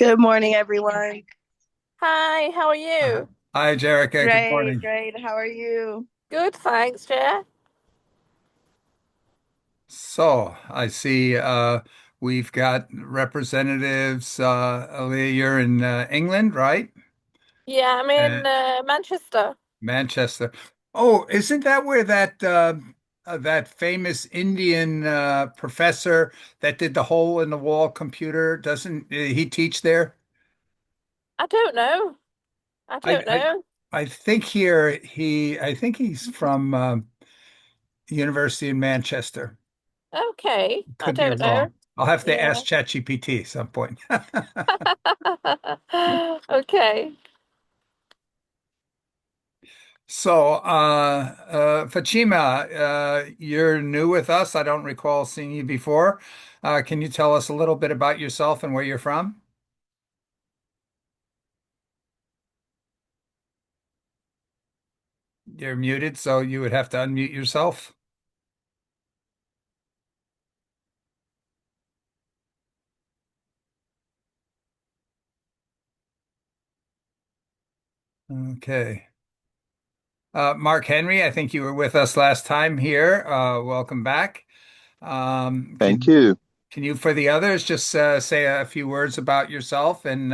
Good morning, everyone. Hi, how are you? Hi, Jerica. Good Great, morning. great. How are you? Good, thanks, Jay. So I see we've got representatives. Aaliyah, you're in England, right? Yeah, I'm Uh, in Manchester. Manchester. Oh, isn't that where that famous Indian professor that did the hole in the wall computer? Doesn't he teach there? I don't know. I I don't I, know. I think I think he's from University in Manchester. Okay, I Could be don't know. wrong. I'll have to Yeah. ask ChatGPT at some point. Okay. So, Fatima, you're new with us. I don't recall seeing you before. Can you tell us a little bit about yourself and where you're from? You're muted, so you would have to unmute yourself. Okay. Mark Henry, I think you were with us last time here. Welcome back. Um, Thank can you. can you, for the others, just say a few words about yourself and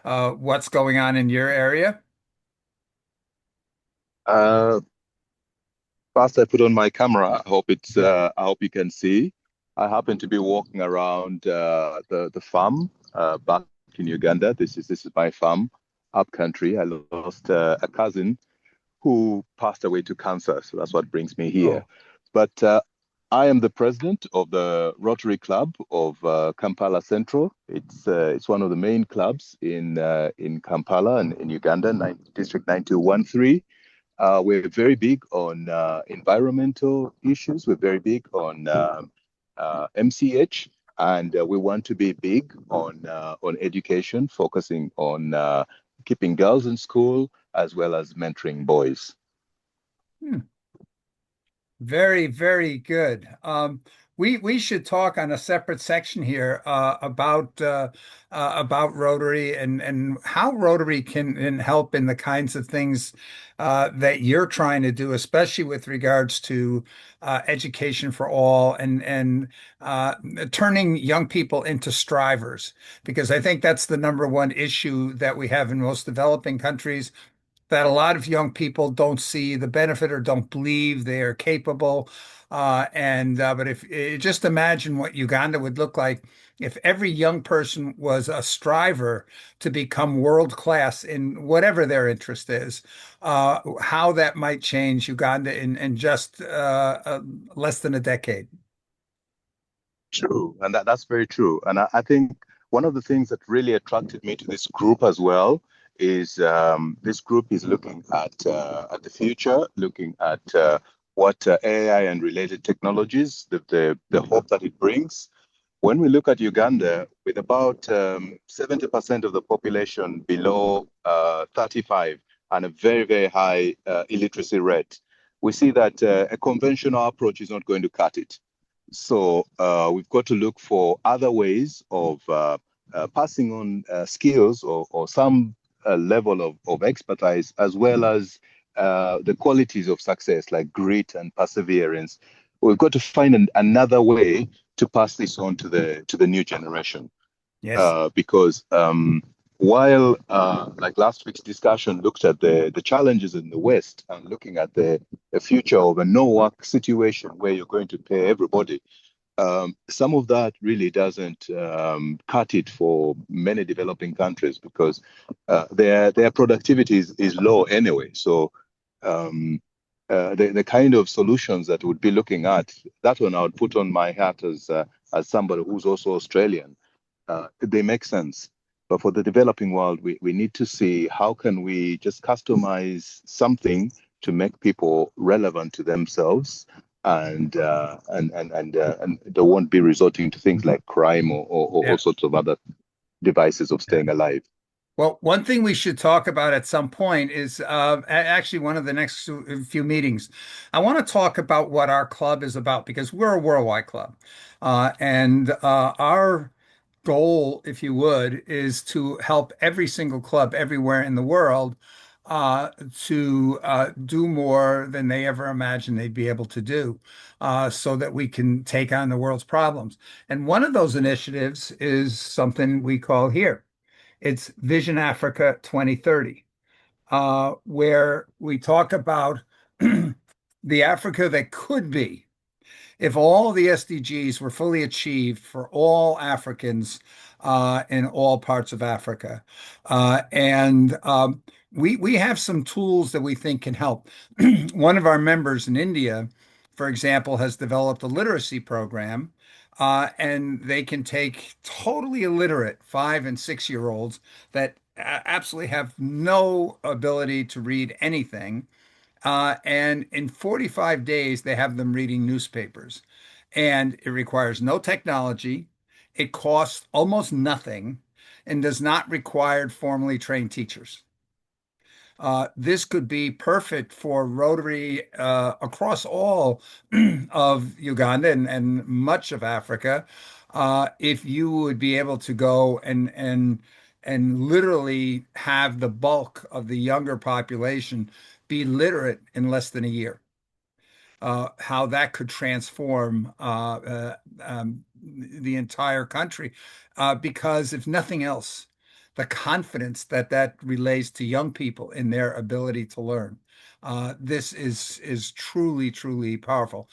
what's going on in your area? Uh, First, I put on my camera. Yeah. I hope you can see. I happen to be walking around the farm back in Uganda. This is my farm up country. I lost a cousin who passed away to cancer, so that's what brings me here. Oh, But I am the president of the Rotary Club of Kampala Central. It's one of the main clubs in Kampala and in Uganda, District 9213. We're very big on environmental issues. We're very big on MCH, and we want to be big on education, focusing on keeping girls in school as well as mentoring boys. hmm. Very, very good. We should talk on a separate section here about Rotary and how Rotary can help in the kinds of things that you're trying to do, especially with regards to education for all and turning young people into strivers, because I think that's the number one issue that we have in most developing countries that a lot of young people don't see the benefit or don't believe they are capable. And but if just imagine what Uganda would look like if every young person was a striver to become world class in whatever their interest is, how that might change Uganda in just less than a decade. True, and that's very true. And I think one of the things that really attracted me to this group as well is this group is looking at the future, looking at what AI and related technologies, the hope that it brings. When we look at Uganda, with about 70% of the population below 35 and a very, very high illiteracy rate, we see that a conventional approach is not going to cut it. So we've got to look for other ways of passing on skills or some level of expertise, as well as the qualities of success like grit and perseverance. We've got to find another way to pass this on to the new generation Yes. because while like last week's discussion looked at the challenges in the West and looking at the future of a no work situation where you're going to pay everybody, some of that really doesn't cut it for many developing countries because their productivity is low anyway. So um, the kind of solutions that would be looking at that one, I would put on my hat as somebody who's also Australian. They make sense. But for the developing world, we need to see how can we just customize something to make people relevant to themselves and they won't be resorting to things like crime or all Yeah. sorts of other devices of Yeah. staying alive. Well, one thing we should talk about at some point is actually one of the next few meetings. I want to talk about what our club is about because we're a worldwide club. And our goal, if you would, is to help every single club everywhere in the world to do more than they ever imagined they'd be able to do, so that we can take on the world's problems. And one of those initiatives is something we call here. It's Vision Africa 2030, where we talk about the Africa that could be if all the SDGs were fully achieved for all Africans in all parts of Africa. And we have some tools that we think can help. One of our members in India, for example, has developed a literacy program. And they can take totally illiterate 5 and 6 year olds that absolutely have no ability to read anything, and in 45 days, they have them reading newspapers. And it requires no technology. It costs almost nothing and does not require formally trained teachers. This could be perfect for Rotary across all of Uganda and much of Africa, if you would be able to go and literally have the bulk of the younger population be literate in less than a year. How that could transform the entire country. Because if nothing else, the confidence that that relays to young people in their ability to learn. This is truly, truly powerful.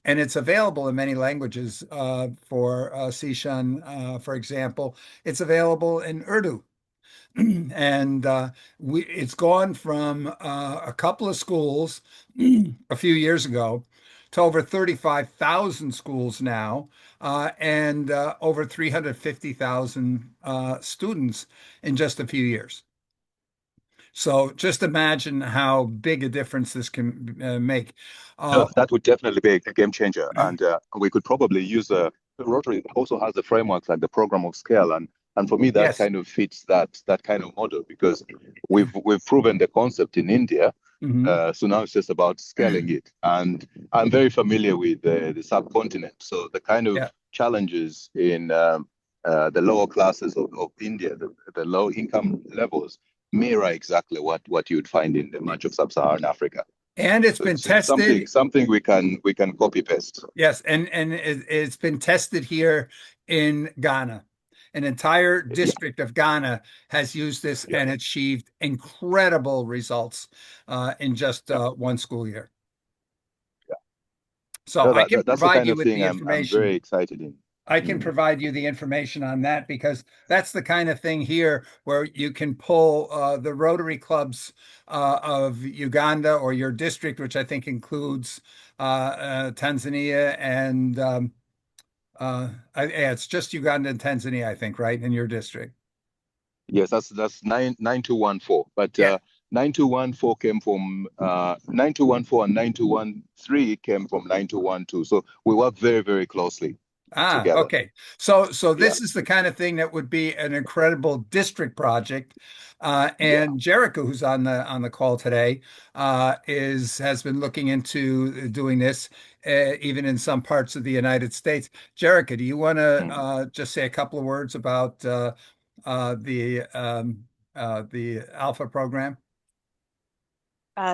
And it's available in many languages. For Sishan, for example, it's available in Urdu. And it's gone from a couple of schools a few years ago to over 35,000 schools now, and over 350,000 students in just a few years. So just imagine how big a difference this can make. No, that would definitely be a game changer, and we could probably use Rotary also has the frameworks like the program of scale, and for me that Yes. kind of fits that kind of model because we've proven the concept in India. Mhm. So now it's just about scaling it. And I'm very familiar with the subcontinent. So the kind of Yeah. challenges in the lower classes of India, the low income levels, mirror exactly what you would find in much of sub-Saharan Africa. And it's So been it's tested. something we can copy paste. Yes, and it's been tested here in Ghana. An entire Yeah, district of Ghana has used this yeah, and achieved incredible results in just yeah, one school year. yeah. So No, I can that's the provide kind you of with thing the I'm very information. excited in. I can Mm. provide you the information on that because that's the kind of thing here where you can pull the Rotary clubs of Uganda or your district, which I think includes Tanzania and yeah, it's just Uganda and Tanzania, I think, right, in your district. Yes, that's 9214. But Yeah. 9214 came from 9214 and 9213 came from 9212. So we work very, very closely together. Okay. So Yeah, this is the kind of thing that would be an incredible district project. yeah. And Jericho, who's on the call today, has been looking into doing this, even in some parts of the United States. Jericho, do you want to Mm. just say a couple of words about uh, the um, the Alpha program?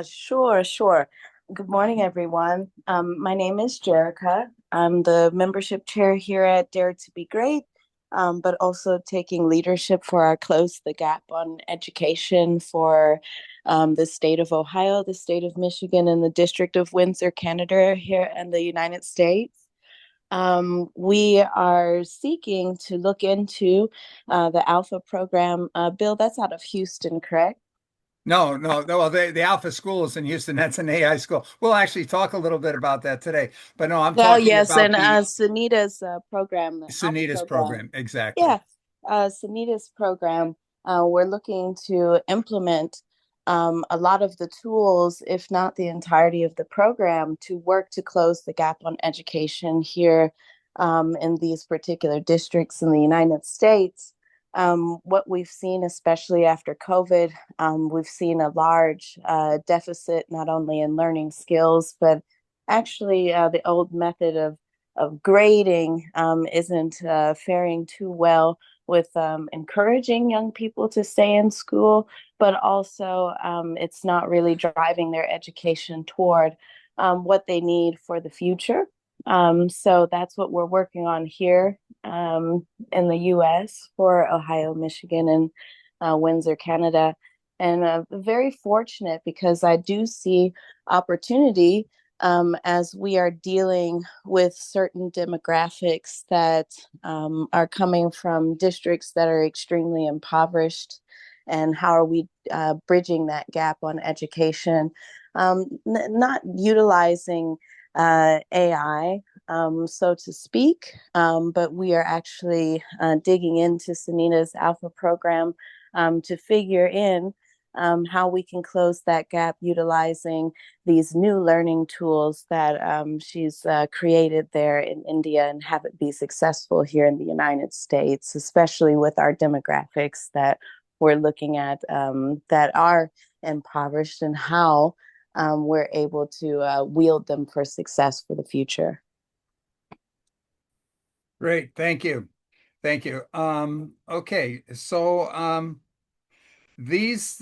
Sure. Good morning, everyone. My name is Jerica. I'm the membership chair here at Dare to Be Great, but also taking leadership for our Close the Gap on Education for the state of Ohio, the state of Michigan, and the District of Windsor, Canada, here in the United States. We are seeking to look into the Alpha program. Bill, that's out of Houston, correct? No. Well, the Alpha School is in Houston. That's an AI school. We'll actually talk a little bit about that today. But no, I'm Oh, talking yes, about and the Sunita's program, the Alpha Sunitas program. program. Exactly. Yeah, Sunita's program, we're looking to implement a lot of the tools, if not the entirety of the program, to work to close the gap on education here in these particular districts in the United States. What we've seen, especially after COVID, we've seen a large deficit not only in learning skills, but actually the old method of of grading isn't faring too well with encouraging young people to stay in school, but also it's not really driving their education toward what they need for the future. So that's what we're working on here in the US for Ohio, Michigan, and Windsor, Canada. And very fortunate because I do see opportunity as we are dealing with certain demographics that are coming from districts that are extremely impoverished. And how are we bridging that gap on education? Not utilizing AI, so to speak, but we are actually digging into Sunita's Alpha program to figure in how we can close that gap utilizing these new learning tools that she's created there in India and have it be successful here in the United States, especially with our demographics that we're looking at that are impoverished and how we're able to wield them for success for the future. Great, thank you. Thank you. Okay, so these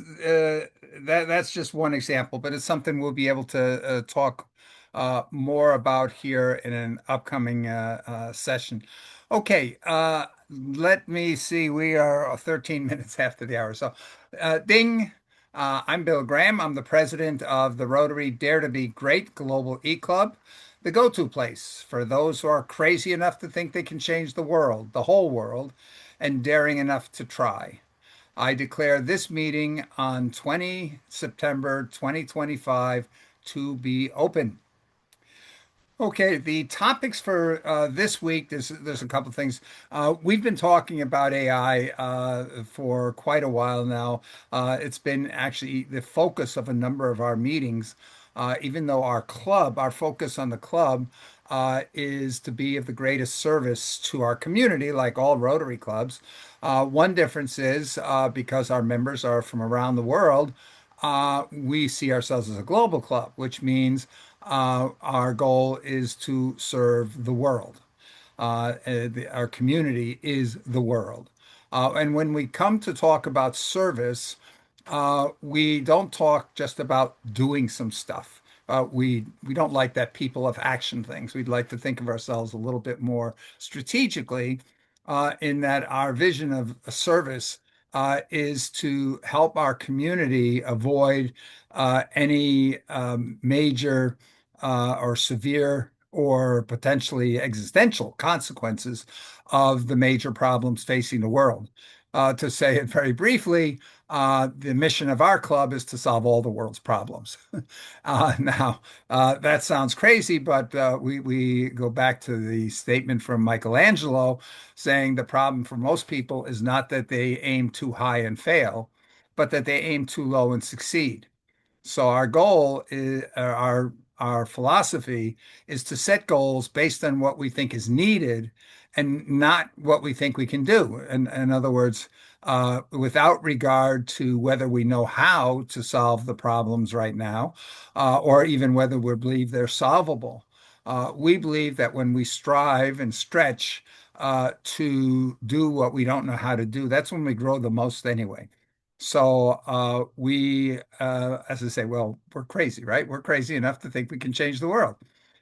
that's just one example, but it's something we'll be able to talk more about here in an upcoming session. Okay, let me see. We are 13 minutes after the hour. So, ding. I'm Bill Graham. I'm the president of the Rotary Dare to Be Great Global eClub, the go-to place for those who are crazy enough to think they can change the world, the whole world, and daring enough to try. I declare this meeting on 20 September 2025 to be open. Okay, the topics for this week, there's a couple of things. We've been talking about AI for quite a while now. It's been actually the focus of a number of our meetings, even though our focus on the club is to be of the greatest service to our community, like all Rotary clubs. One difference is because our members are from around the world, we see ourselves as a global club, which means our goal is to serve the world. Our community is the world. And when we come to talk about service, we don't talk just about doing some stuff. We don't like that people of action things. We'd like to think of ourselves a little bit more strategically, in that our vision of a service is to help our community avoid any major or severe or potentially existential consequences of the major problems facing the world. To say it very briefly, the mission of our club is to solve all the world's problems. Now, that sounds crazy, but we go back to the statement from Michelangelo saying the problem for most people is not that they aim too high and fail, but that they aim too low and succeed. So our goal is our philosophy is to set goals based on what we think is needed and not what we think we can do. And in other words, without regard to whether we know how to solve the problems right now, or even whether we believe they're solvable. We believe that when we strive and stretch to do what we don't know how to do, that's when we grow the most anyway. So as I say, well, we're crazy, right? We're crazy enough to think we can change the world.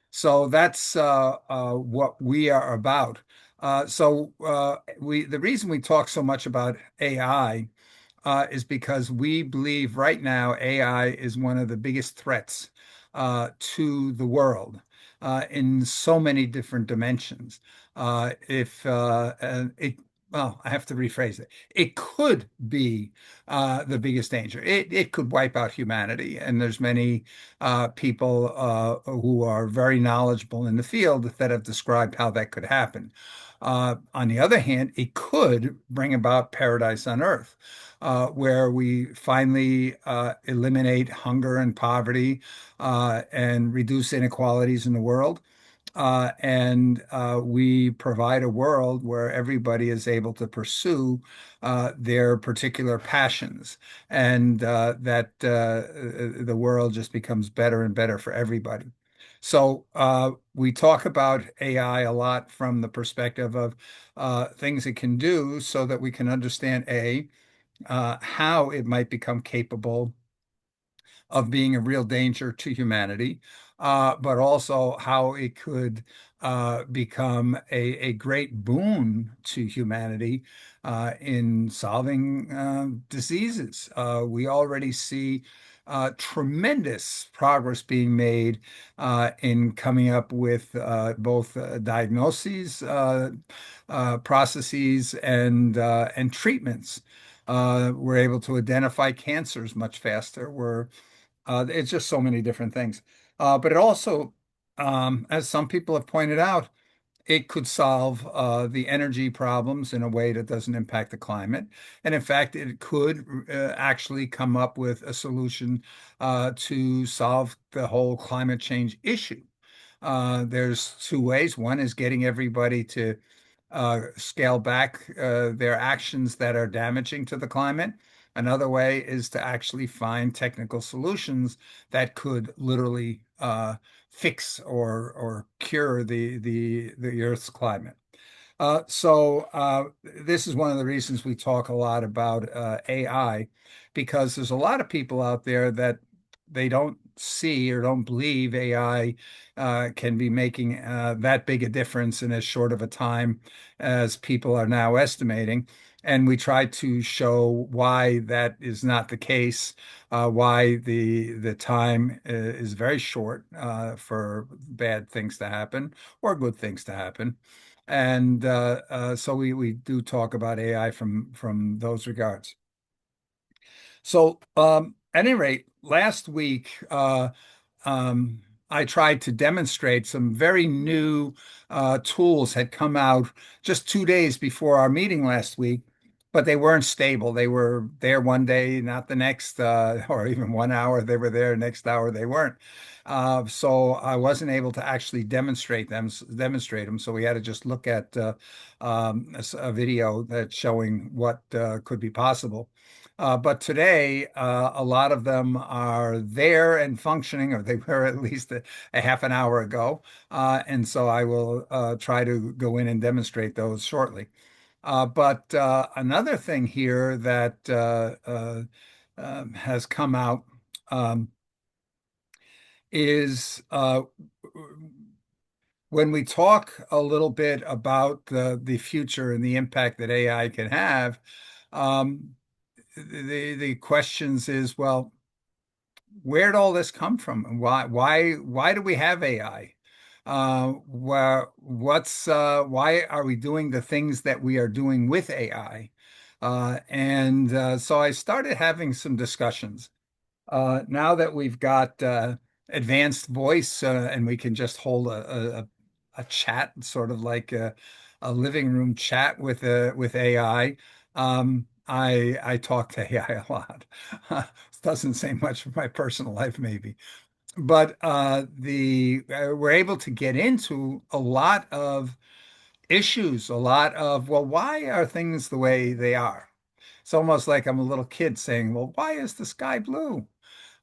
So that's what we are about. The reason we talk so much about AI is because we believe right now AI is one of the biggest threats to the world in so many different dimensions. If it Well, I have to rephrase it. It could be the biggest danger. It could wipe out humanity, and there's many people who are very knowledgeable in the field that have described how that could happen. On the other hand, it could bring about paradise on earth, where we finally eliminate hunger and poverty and reduce inequalities in the world. And we provide a world where everybody is able to pursue their particular passions, and that the world just becomes better and better for everybody. So we talk about AI a lot from the perspective of things it can do so that we can understand how it might become capable of being a real danger to humanity, but also how it could become a great boon to humanity in solving diseases. We already see tremendous progress being made in coming up with both diagnoses, processes, and treatments. We're able to identify cancers much faster. It's just so many different things. But it also, as some people have pointed out, it could solve the energy problems in a way that doesn't impact the climate. And in fact, it could actually come up with a solution to solve the whole climate change issue. There's two ways. One is getting everybody to scale back their actions that are damaging to the climate. Another way is to actually find technical solutions that could literally fix or cure the Earth's climate. This is one of the reasons we talk a lot about AI, because there's a lot of people out there that they don't see or don't believe AI can be making that big a difference in as short of a time as people are now estimating. And we try to show why that is not the case, why the time is very short for bad things to happen or good things to happen. And so we do talk about AI from those regards. So at any rate, last week I tried to demonstrate some very new tools had come out just 2 days before our meeting last week, but they weren't stable. They were there one day, not the next, or even 1 hour they were there, next hour they weren't. So I wasn't able to actually demonstrate them. So we had to just look at a video that's showing what could be possible. But today, a lot of them are there and functioning, or they were at least a half an hour ago. And so I will try to go in and demonstrate those shortly. But another thing here that has come out um, is when we talk a little bit about the future and the impact that AI can have, um, the questions is, well, where'd all this come from, and why do we have AI? Why are we doing the things that we are doing with AI? And so I started having some discussions. Now that we've got advanced voice and we can just hold a chat, sort of like a living room chat with AI. I talk to AI a lot. Doesn't say much of my personal life, maybe, but the we're able to get into a lot of issues, a lot of, well, why are things the way they are? It's almost like I'm a little kid saying, well, why is the sky blue?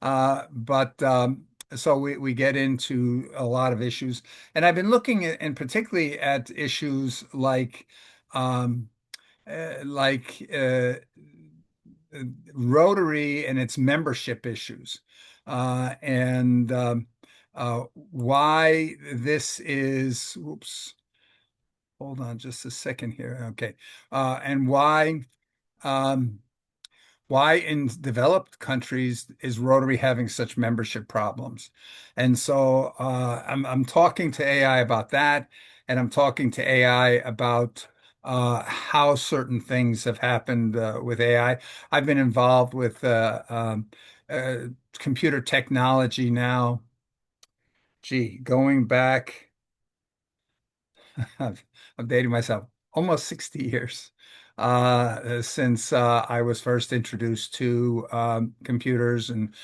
But so we get into a lot of issues, and I've been looking at, and particularly at issues um, like Rotary and its membership issues, and why this is. Oops, hold on just a second here. Okay, and Um, why in developed countries is Rotary having such membership problems? And so I'm talking to AI about that, and I'm talking to AI about how certain things have happened with AI. I've been involved with uh, computer technology now, going back. I'm dating myself. Almost 60 years since I was first introduced to computers and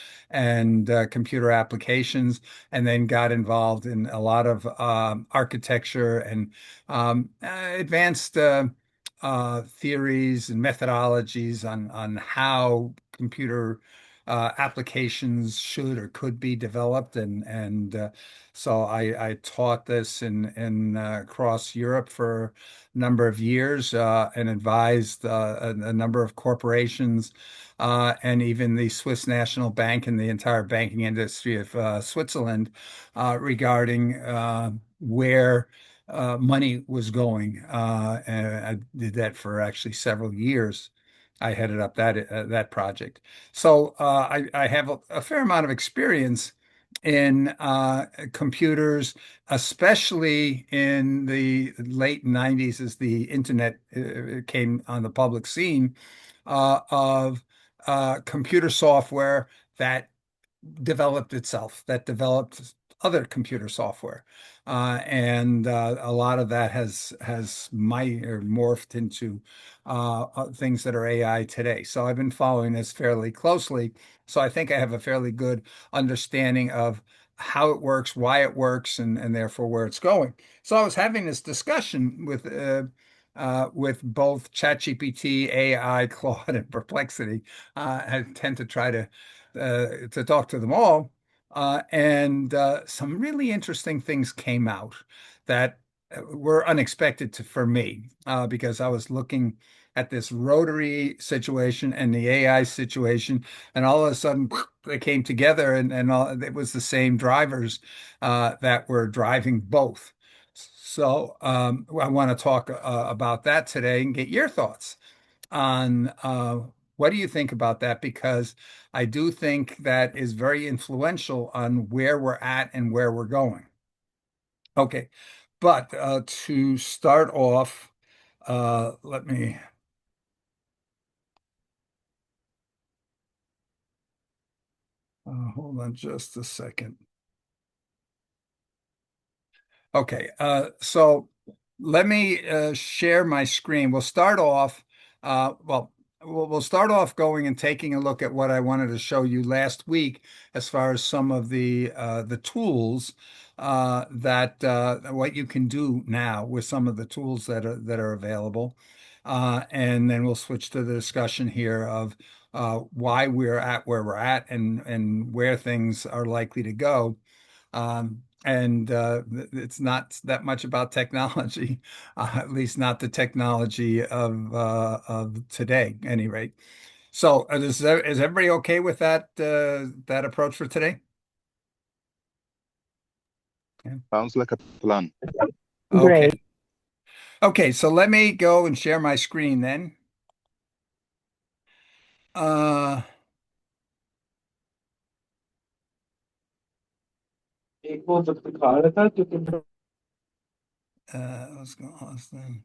computer applications, and then got involved in a lot of architecture and advanced theories and methodologies on how computer applications should or could be developed, and so I taught this in across Europe for a number of years and advised a number of corporations and even the Swiss National Bank and the entire banking industry of Switzerland regarding where money was going. And I did that for actually several years. I headed up that project. So I have a fair amount of experience in computers, especially in the late 90s as the internet came on the public scene, of computer software that developed itself, that developed other computer software. And a lot of that has morphed into things that are AI today. So I've been following this fairly closely. So I think I have a fairly good understanding of how it works, why it works, and therefore where it's going. So I was having this discussion with both ChatGPT, AI, Claude, and Perplexity. I tend to try to talk to them all. And some really interesting things came out that were unexpected for me because I was looking at this rotary situation and the AI situation, and all of a sudden they came together, and it was the same drivers that were driving both. So I want to talk about that today and get your thoughts on what do you think about that? Because I do think that is very influential on where we're at and where we're going. Okay, but to start off, let me hold on just a second. Okay, so let me share my screen. We'll start off, we'll start off going and taking a look at what I wanted to show you last week as far as some of the tools that what you can do now with some of the tools that are available. And then we'll switch to the discussion here of why we're at where we're at and where things are likely to go. And it's not that much about technology, at least not the technology of today, at any rate. So, is everybody okay with that approach for today? Okay. Sounds like a plan. Okay. Great. Okay, so let me go and share my screen then. Uh, एक वो जब दिखा रहा था तो तुम what's going on?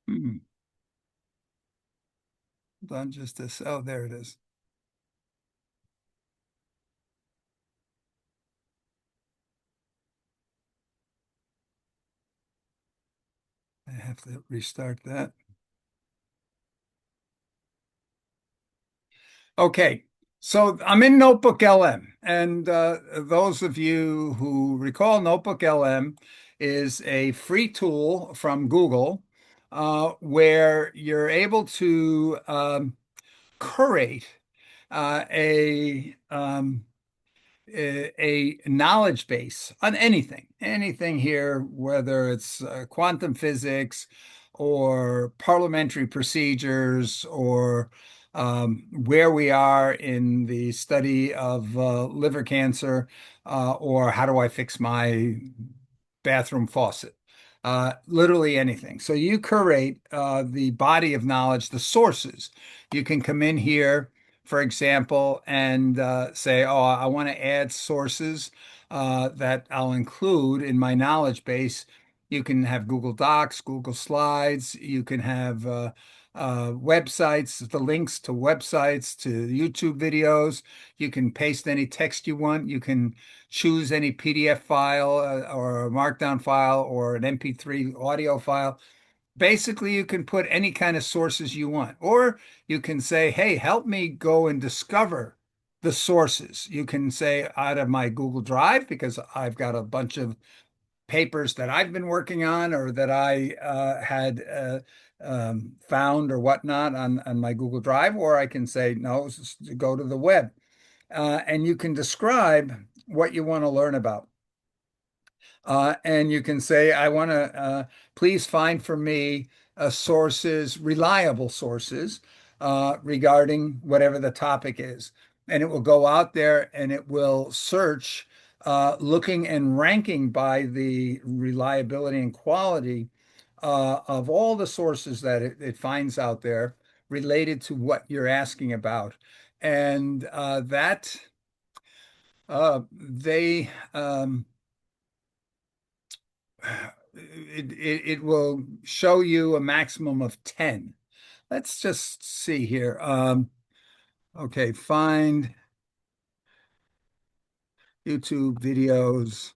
Hmm. Hold on just this. Oh, there it is. I have to restart that. Okay, so I'm in Notebook LM, and those of you who recall Notebook LM is a free tool from Google where you're able to curate uh, a um, a knowledge base on anything here, whether it's quantum physics or parliamentary procedures or where we are in the study of liver cancer or how do I fix my bathroom faucet. Literally anything. So you curate the body of knowledge, the sources. You can come in here, for example, and say, oh, I want to add sources that I'll include in my knowledge base. You can have Google Docs, Google Slides. You can have websites, the links to websites, to YouTube videos. You can paste any text you want. You can choose any PDF file or a Markdown file or an MP3 audio file. basically you can put any kind of sources you want, or you can say, hey, help me go and discover the sources. You can say out of my Google Drive, because I've got a bunch of papers that I've been working on or that I had found or whatnot on my Google Drive, or I can say, no, go to the web. And you can describe what you want to learn about. And you can say, I want to please find for me sources, reliable sources regarding whatever the topic is. And it will go out there and it will search, looking and ranking by the reliability and quality of all the sources that it finds out there related to what you're asking about. And that they it will show you a maximum of 10. Let's just see here. Okay, find YouTube videos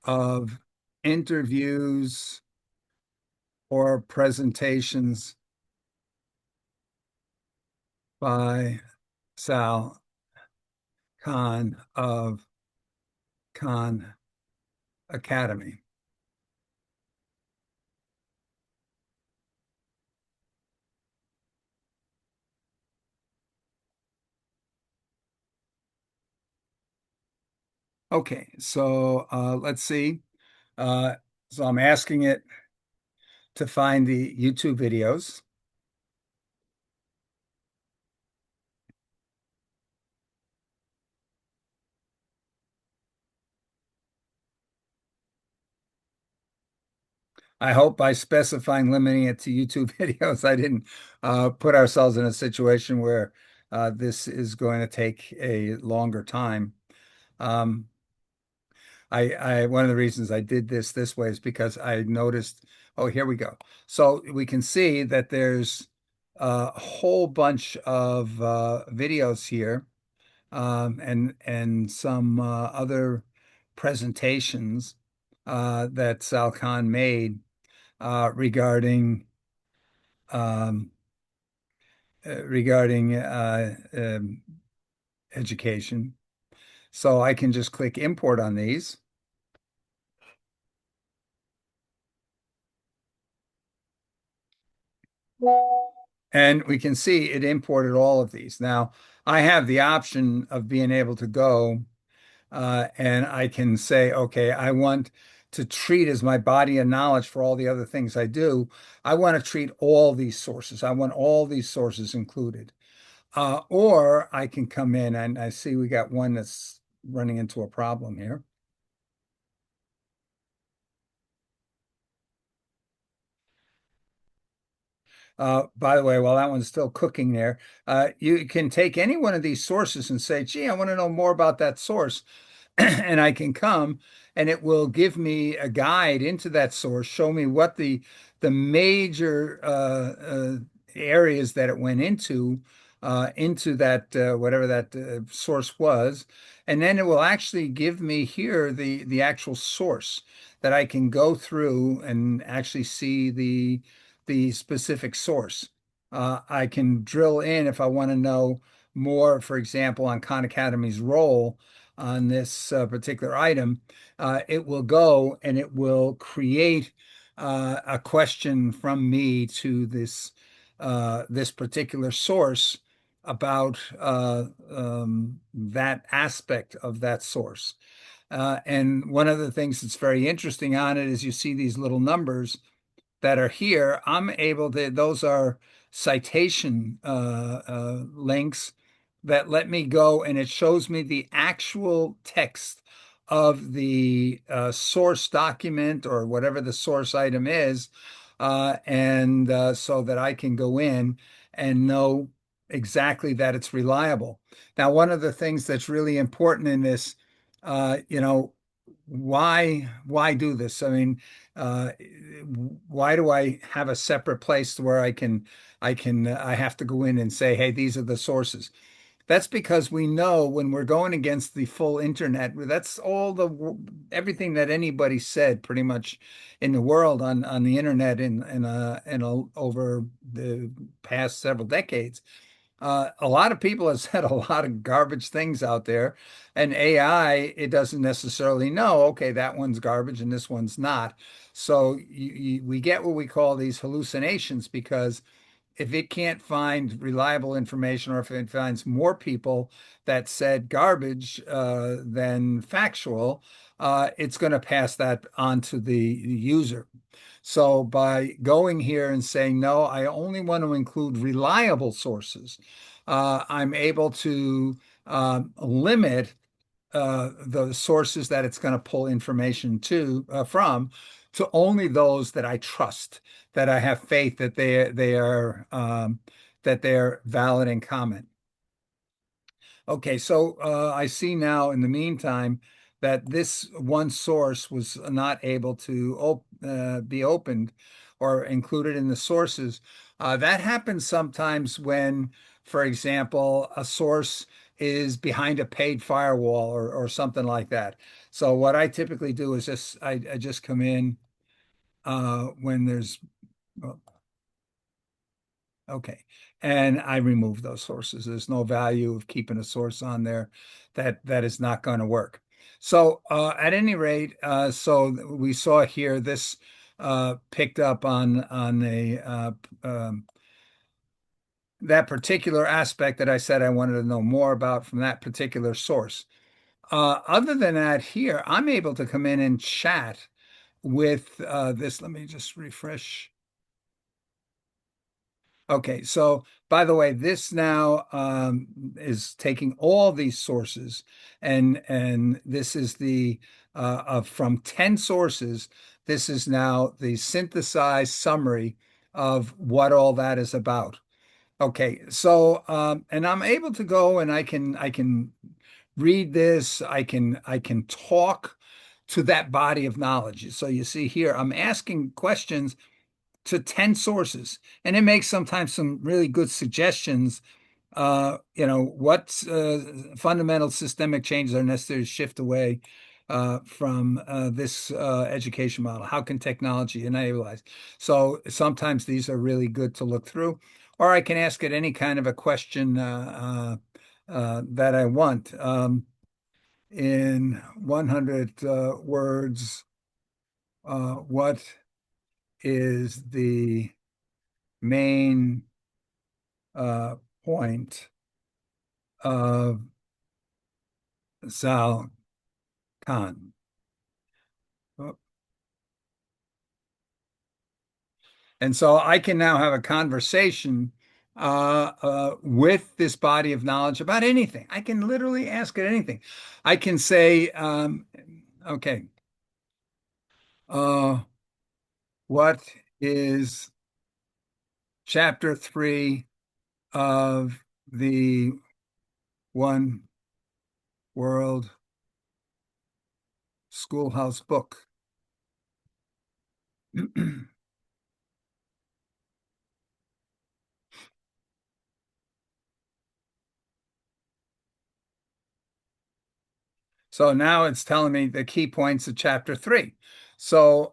of interviews or presentations by Sal Khan of Khan Academy. Okay, so let's see. So I'm asking it to find the YouTube videos. I hope by specifying limiting it to YouTube videos, I didn't put ourselves in a situation where this is going to take a longer time. Um, one of the reasons I did this way is because I noticed, oh, here we go. So we can see that there's a whole bunch of videos here, and some other presentations that Sal Khan made regarding um, education. So I can just click import on these. And we can see it imported all of these. Now, I have the option of being able to go and I can say, okay, I want to treat as my body of knowledge for all the other things I do. I want to treat all these sources. I want all these sources included. Or I can come in and I see we got one that's running into a problem here. By the way, while that one's still cooking there, you can take any one of these sources and say, gee, I want to know more about that source. And I can come and it will give me a guide into that source, show me what the major areas that it went into that whatever that source was, and then it will actually give me here the actual source that I can go through and actually see the specific source. I can drill in if I want to know more, for example, on Khan Academy's role on this particular item. It will go and it will create a question from me to this particular source about that aspect of that source. And one of the things that's very interesting on it is you see these little numbers that are here. I'm able to, those are citation links that let me go and it shows me the actual text of the source document or whatever the source item is. And so that I can go in and know exactly that it's reliable. Now, one of the things that's really important in this, you know, why do this? I mean, uh, why do I have a separate place where I have to go in and say, hey, these are the sources? That's because we know when we're going against the full internet, that's all everything that anybody said pretty much in the world on the internet over the past several decades. A lot of people have said a lot of garbage things out there, and AI, it doesn't necessarily know, okay, that one's garbage and this one's not. So we get what we call these hallucinations because if it can't find reliable information or if it finds more people that said garbage than factual, it's going to pass that on to the user. So by going here and saying, no, I only want to include reliable sources, I'm able to limit the sources that it's going to pull information from to only those that I trust, that I have faith that they're valid and common. Okay, so I see now in the meantime that this one source was not able to be opened or included in the sources. That happens sometimes when, for example, a source is behind a paid firewall or something like that. So what I typically do is I just come in when there's okay. And I remove those sources. There's no value of keeping a source on there that is not going to work. So at any rate, so we saw here this picked up on a that particular aspect that I said I wanted to know more about from that particular source. Other than that, here I'm able to come in and chat with this. Let me just refresh. Okay, so by the way, this now is taking all these sources, and this is the from 10 sources. This is now the synthesized summary of what all that is about. Okay, so and I'm able to go and I can read this. I can talk to that body of knowledge. So you see here, I'm asking questions to 10 sources. And it makes sometimes some really good suggestions. What fundamental systemic changes are necessary to shift away from this education model? How can technology enable us? So sometimes these are really good to look through, or I can ask it any kind of a question that I want. In 100 words, what is the main point of Sal Khan? And so I can now have a conversation with this body of knowledge about anything. I can literally ask it anything. I can say, okay, what is chapter 3 of the One World Schoolhouse book? So now it's telling me the key points of chapter 3. So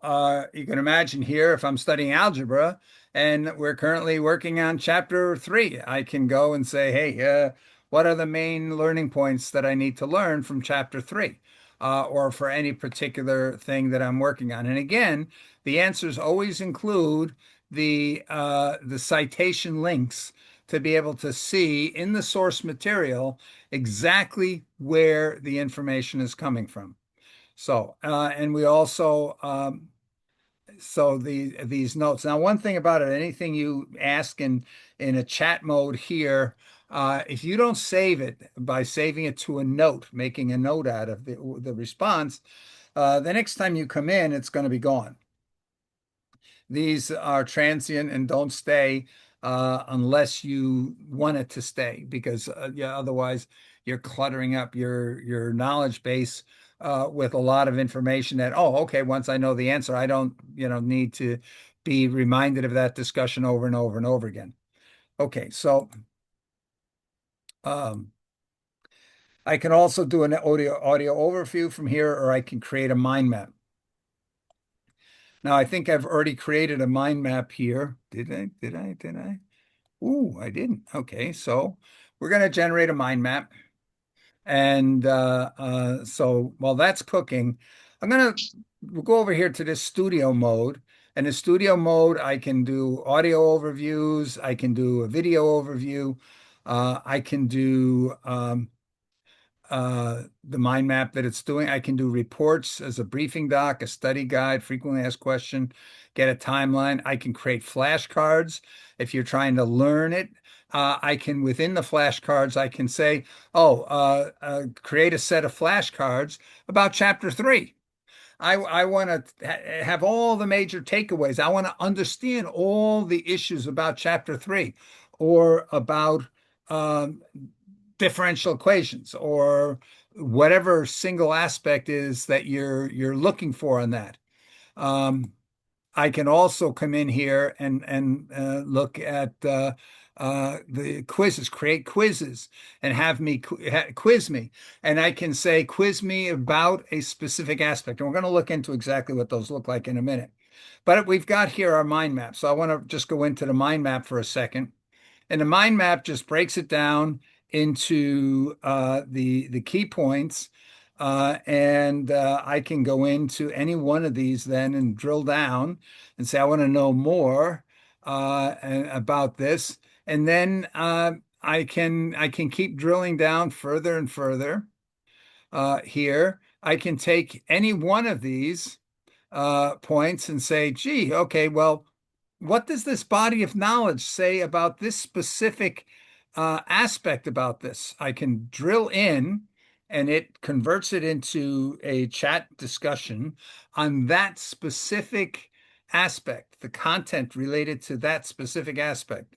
you can imagine here, if I'm studying algebra and we're currently working on chapter 3, I can go and say, hey, what are the main learning points that I need to learn from chapter 3? Or for any particular thing that I'm working on. And again, the answers always include the citation links to be able to see in the source material exactly where the information is coming from. So, and we also, so these notes. Now, one thing about it, anything you ask in a chat mode here, if you don't save it by saving it to a note, making a note out of the response, the next time you come in, it's going to be gone. These are transient and don't stay unless you want it to stay, because yeah, otherwise you're cluttering up your knowledge base with a lot of information that, oh, okay, once I know the answer, I don't, need to be reminded of that discussion over and over and over again. Okay, so I can also do an audio overview from here, or I can create a mind map. Now, I think I've already created a mind map here. Did I? Did I? Did I? Ooh, I didn't. Okay, so we're going to generate a mind map. And so while that's cooking, we'll go over here to this studio mode. And in studio mode, I can do audio overviews. I can do a video overview. I can do the mind map that it's doing. I can do reports as a briefing doc, a study guide, frequently asked question, get a timeline. I can create flashcards if you're trying to learn it. I can, within the flashcards, I can say, create a set of flashcards about chapter 3. I want to have all the major takeaways. I want to understand all the issues about chapter 3 or about um, differential equations or whatever single aspect is that you're looking for on that. Um, I can also come in here and look at the quizzes, create quizzes, and have me quiz me, and I can say quiz me about a specific aspect. And we're going to look into exactly what those look like in a minute. But we've got here our mind map. So I want to just go into the mind map for a second. And the mind map just breaks it down into the key points. And I can go into any one of these then and drill down and say, I want to know more about this. And then I can keep drilling down further and further here. I can take any one of these points and say, gee, okay, well, what does this body of knowledge say about this specific aspect about this? I can drill in and it converts it into a chat discussion on that specific aspect, the content related to that specific aspect.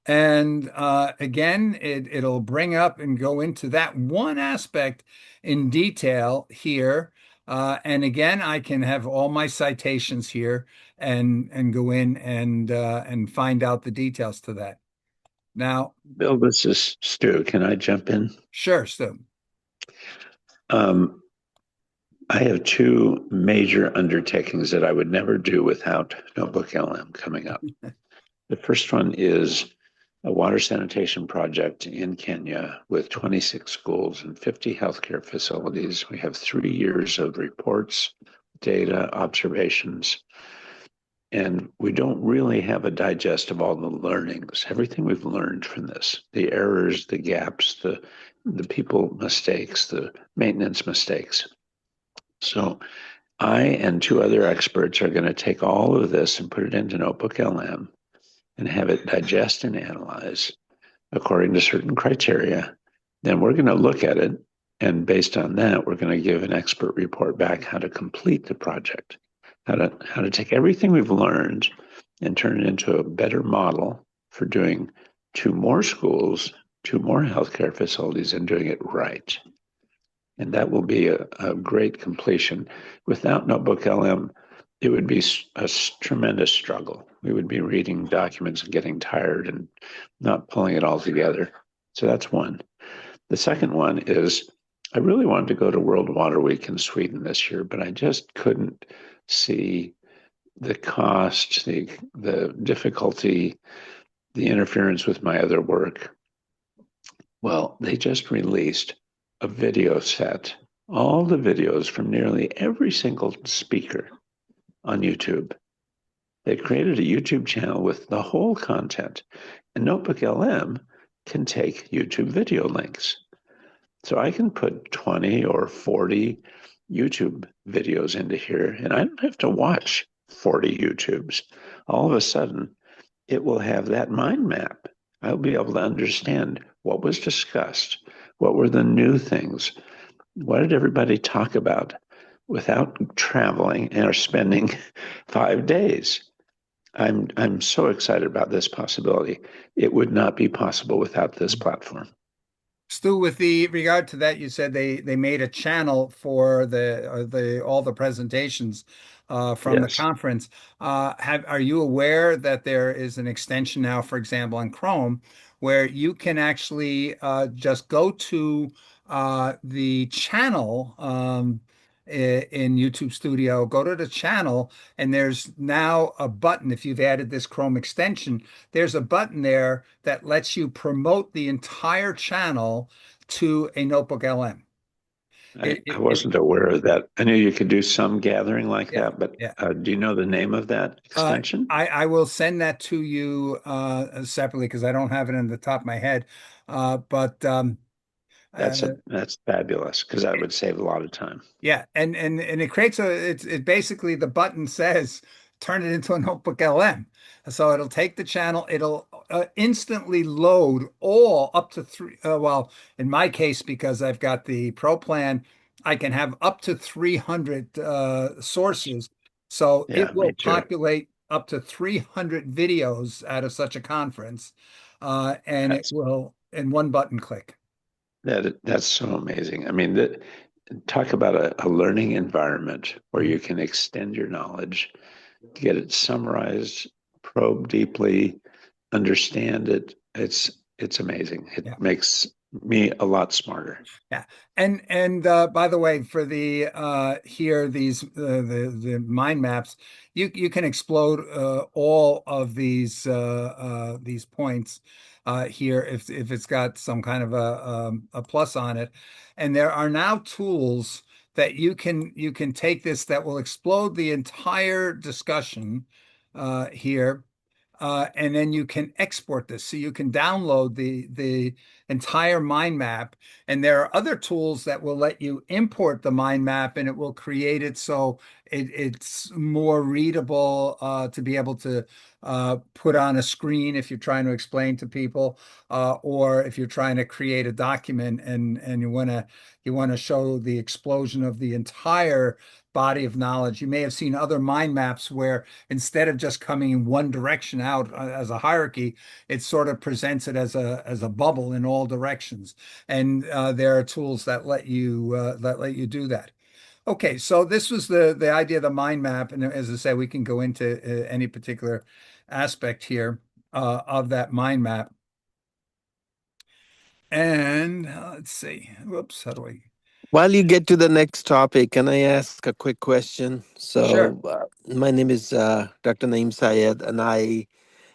And again, it'll bring up and go into that one aspect in detail here. And again, I can have all my citations here and go in and find out the details to that. Now, Bill, this is Stu. Can I jump in? sure, Stu. I have two major undertakings that I would never do without Notebook LM coming up. The first one is a water sanitation project in Kenya with 26 schools and 50 healthcare facilities. We have 3 years of reports, data, observations, and we don't really have a digest of all the learnings, everything we've learned from this, the errors, the gaps, the people mistakes, the maintenance mistakes. So I and two other experts are going to take all of this and put it into Notebook LM and have it digest and analyze according to certain criteria. Then we're going to look at it, and based on that, we're going to give an expert report back how to complete the project, how to take everything we've learned and turn it into a better model for doing 2 more schools, 2 more healthcare facilities, and doing it right. And that will be a great completion. Without Notebook LM, it would be a tremendous struggle. We would be reading documents and getting tired and not pulling it all together. So that's one. The second one is I really wanted to go to World Water Week in Sweden this year, but I just couldn't see the cost, the difficulty, the interference with my other work. Well, they just released a video set, all the videos from nearly every single speaker on YouTube. They created a YouTube channel with the whole content, and Notebook LM can take YouTube video links. So I can put 20 or 40 YouTube videos into here, and I don't have to watch 40 YouTubes. All of a sudden, it will have that mind map. I'll be able to understand what was discussed, what were the new things, what did everybody talk about without traveling or spending 5 days. I'm so excited about this possibility. It would not be possible without this platform. Stu, with the regard to that, you said they made a channel for the all the presentations from the Yes, conference. Are you aware that there is an extension now, for example, on Chrome, where you can actually just go to the channel in YouTube Studio, go to the channel, and there's now a button. If you've added this Chrome extension, there's a button there that lets you promote the entire channel to a Notebook LM. I wasn't aware of that. I knew you could do some gathering like Yeah, that, but yeah. do you know the name of that Uh, extension? I will send that to you separately because I don't have it in the top of my head. But uh, That's fabulous because that would save a lot of time. Yeah, and it creates it basically the button says turn it into a Notebook LM. So it'll take the channel, it'll instantly load all up to three. Well, in my case, because I've got the Pro plan, I can have up to 300 sources. So Yeah, it me will too. populate up to 300 videos out of such a conference, and it That's will in one button click. that's so amazing. I mean, talk about a learning environment where Mhm. you can extend your knowledge, get it summarized, probe deeply, understand it. It's amazing. It Yeah. makes me a lot smarter. Yeah, and by the way, for the here these the mind maps, you can explode all of these points here if it's got some kind of a plus on it, and there are now tools that you can take this that will explode the entire discussion here and then you can export this. So you can download the entire mind map, and there are other tools that will let you import the mind map, and it will create it so it's more readable to be able to put on a screen if you're trying to explain to people, or if you're trying to create a document and you want to show the explosion of the entire body of knowledge. You may have seen other mind maps where instead of just coming in one direction out as a hierarchy, it sort of presents it as a bubble in all directions. And there are tools that let you do that. Okay, so this was the idea of the mind map, and as I say, we can go into any particular aspect here of that mind map. And let's see. Whoops, how do I? While you get to the next topic, can I ask a quick question? Sure. My name is Dr. Naeem Syed, and I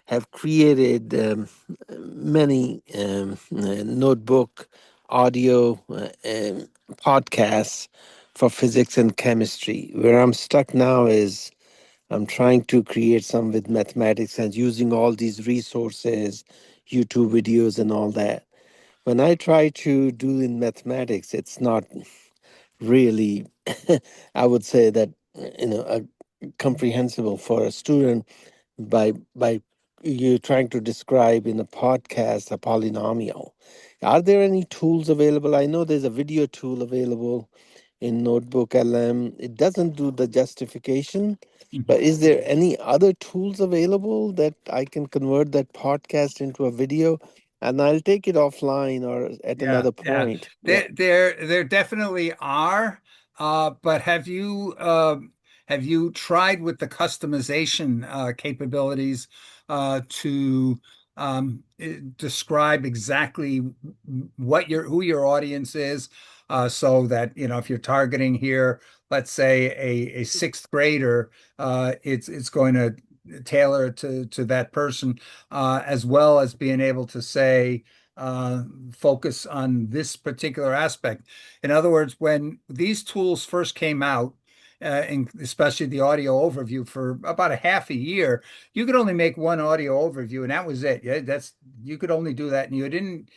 have created many notebook audio podcasts for physics and chemistry. Where I'm stuck now is I'm trying to create some with mathematics and using all these resources, YouTube videos, and all that. When I try to do in mathematics, it's not really, I would say that, comprehensible for a student by you trying to describe in a podcast a polynomial. Are there any tools available? I know there's a video tool available in Notebook LM. It doesn't do the justification, Mhm. but is there any other tools available that I can convert that podcast into a video? And I'll take it offline or at Yeah, another yeah. point. Yeah. There definitely are. But have you tried with the customization capabilities to describe exactly who your audience is, so that if you're targeting here, let's say a sixth grader, it's going to tailor it to that person, as well as being able to say focus on this particular aspect. In other words, when these tools first came out, and especially the audio overview for about a half a year, you could only make one audio overview, and that was it. Yeah, you could only do that, and you didn't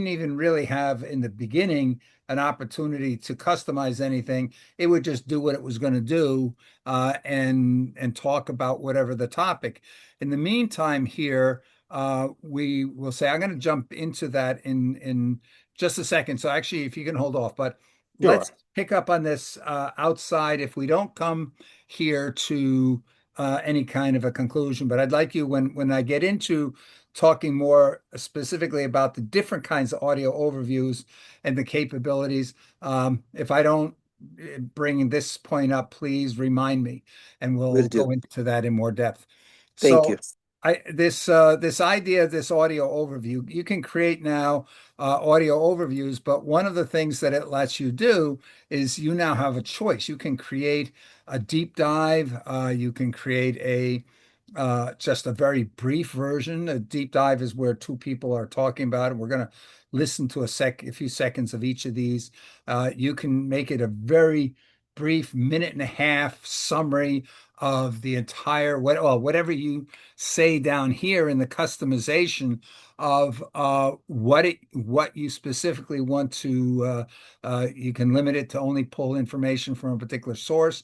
even really have in the beginning an opportunity to customize anything. It would just do what it was going to do, and talk about whatever the topic. In the meantime, here we will say, I'm going to jump into that in just a second. So actually, if you can hold off, but Sure. let's pick up on this outside. If we don't come here to any kind of a conclusion. But I'd like you, when I get into talking more specifically about the different kinds of audio overviews and the capabilities, if I don't bring this point up, please remind me, and Will we'll do. go into that in more depth. Thank So you. this idea of this audio overview, you can create now audio overviews, but one of the things that it lets you do is you now have a choice. You can create a deep dive. You can create a just a very brief version. A deep dive is where two people are talking about it. We're going to listen to a few seconds of each of these. You can make it a very brief minute and a half summary of the entire whatever you say down here in the customization of what you specifically want to. You can limit it to only pull information from a particular source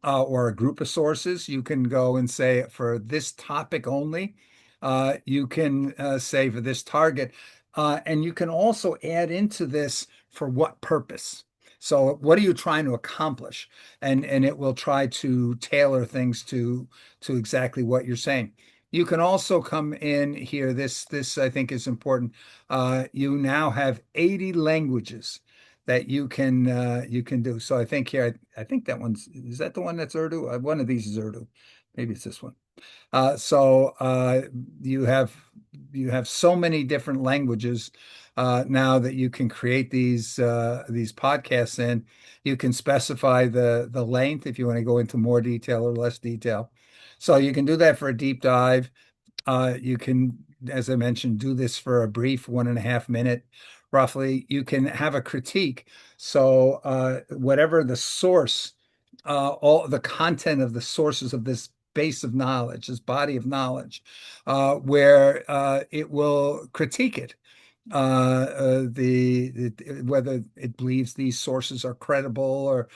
or a group of sources. You can go and say for this topic only. You can say for this target. And you can also add into this for what purpose. So what are you trying to accomplish? And it will try to tailor things to exactly what you're saying. You can also come in here. This I think is important. You now have 80 languages that you can do. So I think here, I think that one's, is that the one that's Urdu? One of these is Urdu. Maybe it's this one. So you have so many different languages now that you can create these podcasts in. You can specify the length if you want to go into more detail or less detail. So you can do that for a deep dive. You can, as I mentioned, do this for a brief 1.5 minute, roughly. You can have a critique. So whatever the source, all the content of the sources of this base of knowledge, this body of knowledge, where it will critique it. Whether it believes these sources are credible or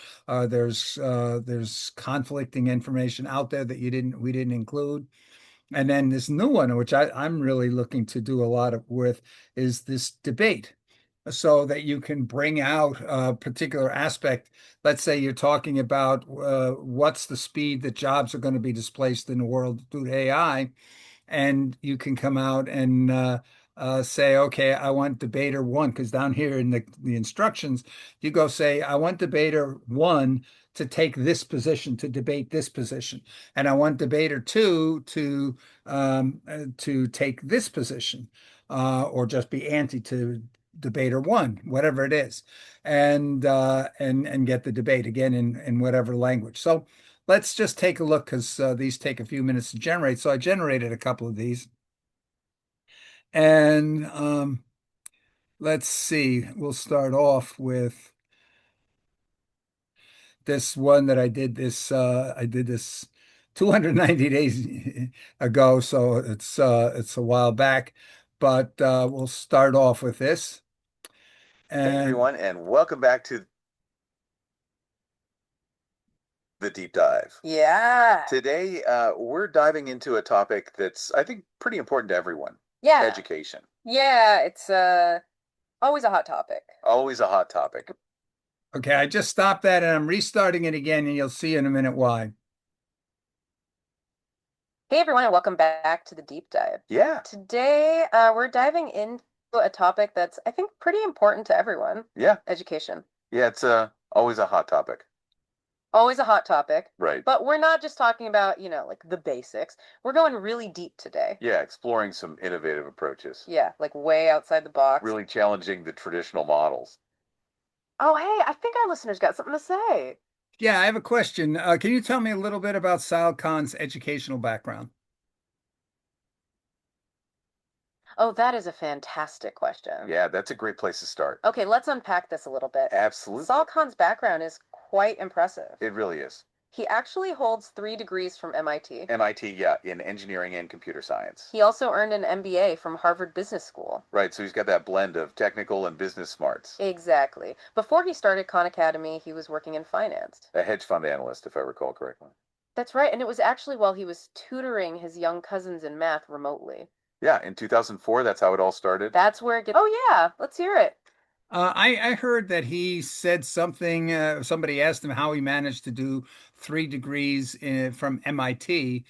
there's conflicting information out there that we didn't include. And then this new one, which I'm really looking to do a lot with, is this debate, so that you can bring out a particular aspect. Let's say you're talking about what's the speed that jobs are going to be displaced in the world due to AI, and you can come out and say, okay, I want debater one, because down here in the instructions, you go say, I want debater one to take this position, to debate this position, and I want debater two to take this position, or just be anti to debater one, whatever it is, and get the debate again in whatever language. So let's just take a look, because these take a few minutes to generate. So I generated a couple of these. And let's see, we'll start off with this one that I did this 290 days ago, so it's a while back, but we'll start off with this. Hey everyone, and welcome back to the deep dive. Yeah. Today, we're diving into a topic that's, I think, pretty important to everyone. Yeah. Education. Yeah, it's always a hot topic. Always a hot topic. Okay, I just stopped that and I'm restarting it again, and you'll see in a minute why. Hey everyone, and welcome back to the deep dive. Yeah. Today, we're diving into a topic that's, I think, pretty important to everyone. Yeah. Education. Yeah, it's always a hot topic. Always a hot topic. Right. But we're not just talking about, like the basics. We're going really deep today. Yeah, exploring some innovative approaches. Yeah, like way outside the box. Really challenging the traditional models. Oh, hey, I think our listeners got something to say. Yeah, I have a question. Can you tell me a little bit about Sal Khan's educational background? Oh, that is a fantastic question. Yeah, that's a great place to start. Okay, let's unpack this a little bit. Absolutely. Sal Khan's background is quite impressive. It really is. He actually holds 3 degrees from MIT. MIT, yeah, in engineering and computer science. He also earned an MBA from Harvard Business School. Right, so he's got that blend of technical and business smarts. Exactly. Before he started Khan Academy, he was working in finance. A hedge fund analyst, if I recall correctly. That's right, and it was actually while he was tutoring his young cousins in math remotely. Yeah, in 2004, that's how it all started. That's where it gets... Oh yeah, let's hear it. I heard that he said something. Somebody asked him how he managed to do 3 degrees from MIT,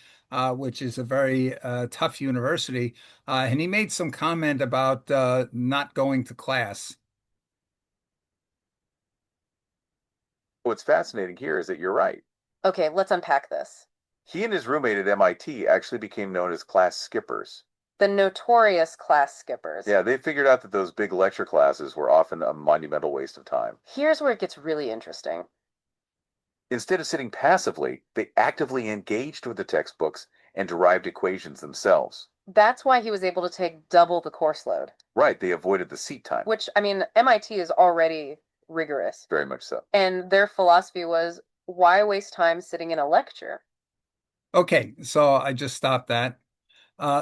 which is a very tough university, and he made some comment about not going to class. What's fascinating here is that you're right. Okay, let's unpack this. He and his roommate at MIT actually became known as class skippers. The notorious class skippers. Yeah, they figured out that those big lecture classes were often a monumental waste of time. Here's where it gets really interesting. Instead of sitting passively, they actively engaged with the textbooks and derived equations themselves. That's why he was able to take double the course load. Right, they avoided the seat time. Which, I mean, MIT is already rigorous. Very much so. And their philosophy was, why waste time sitting in a lecture? Okay, so I just stopped that.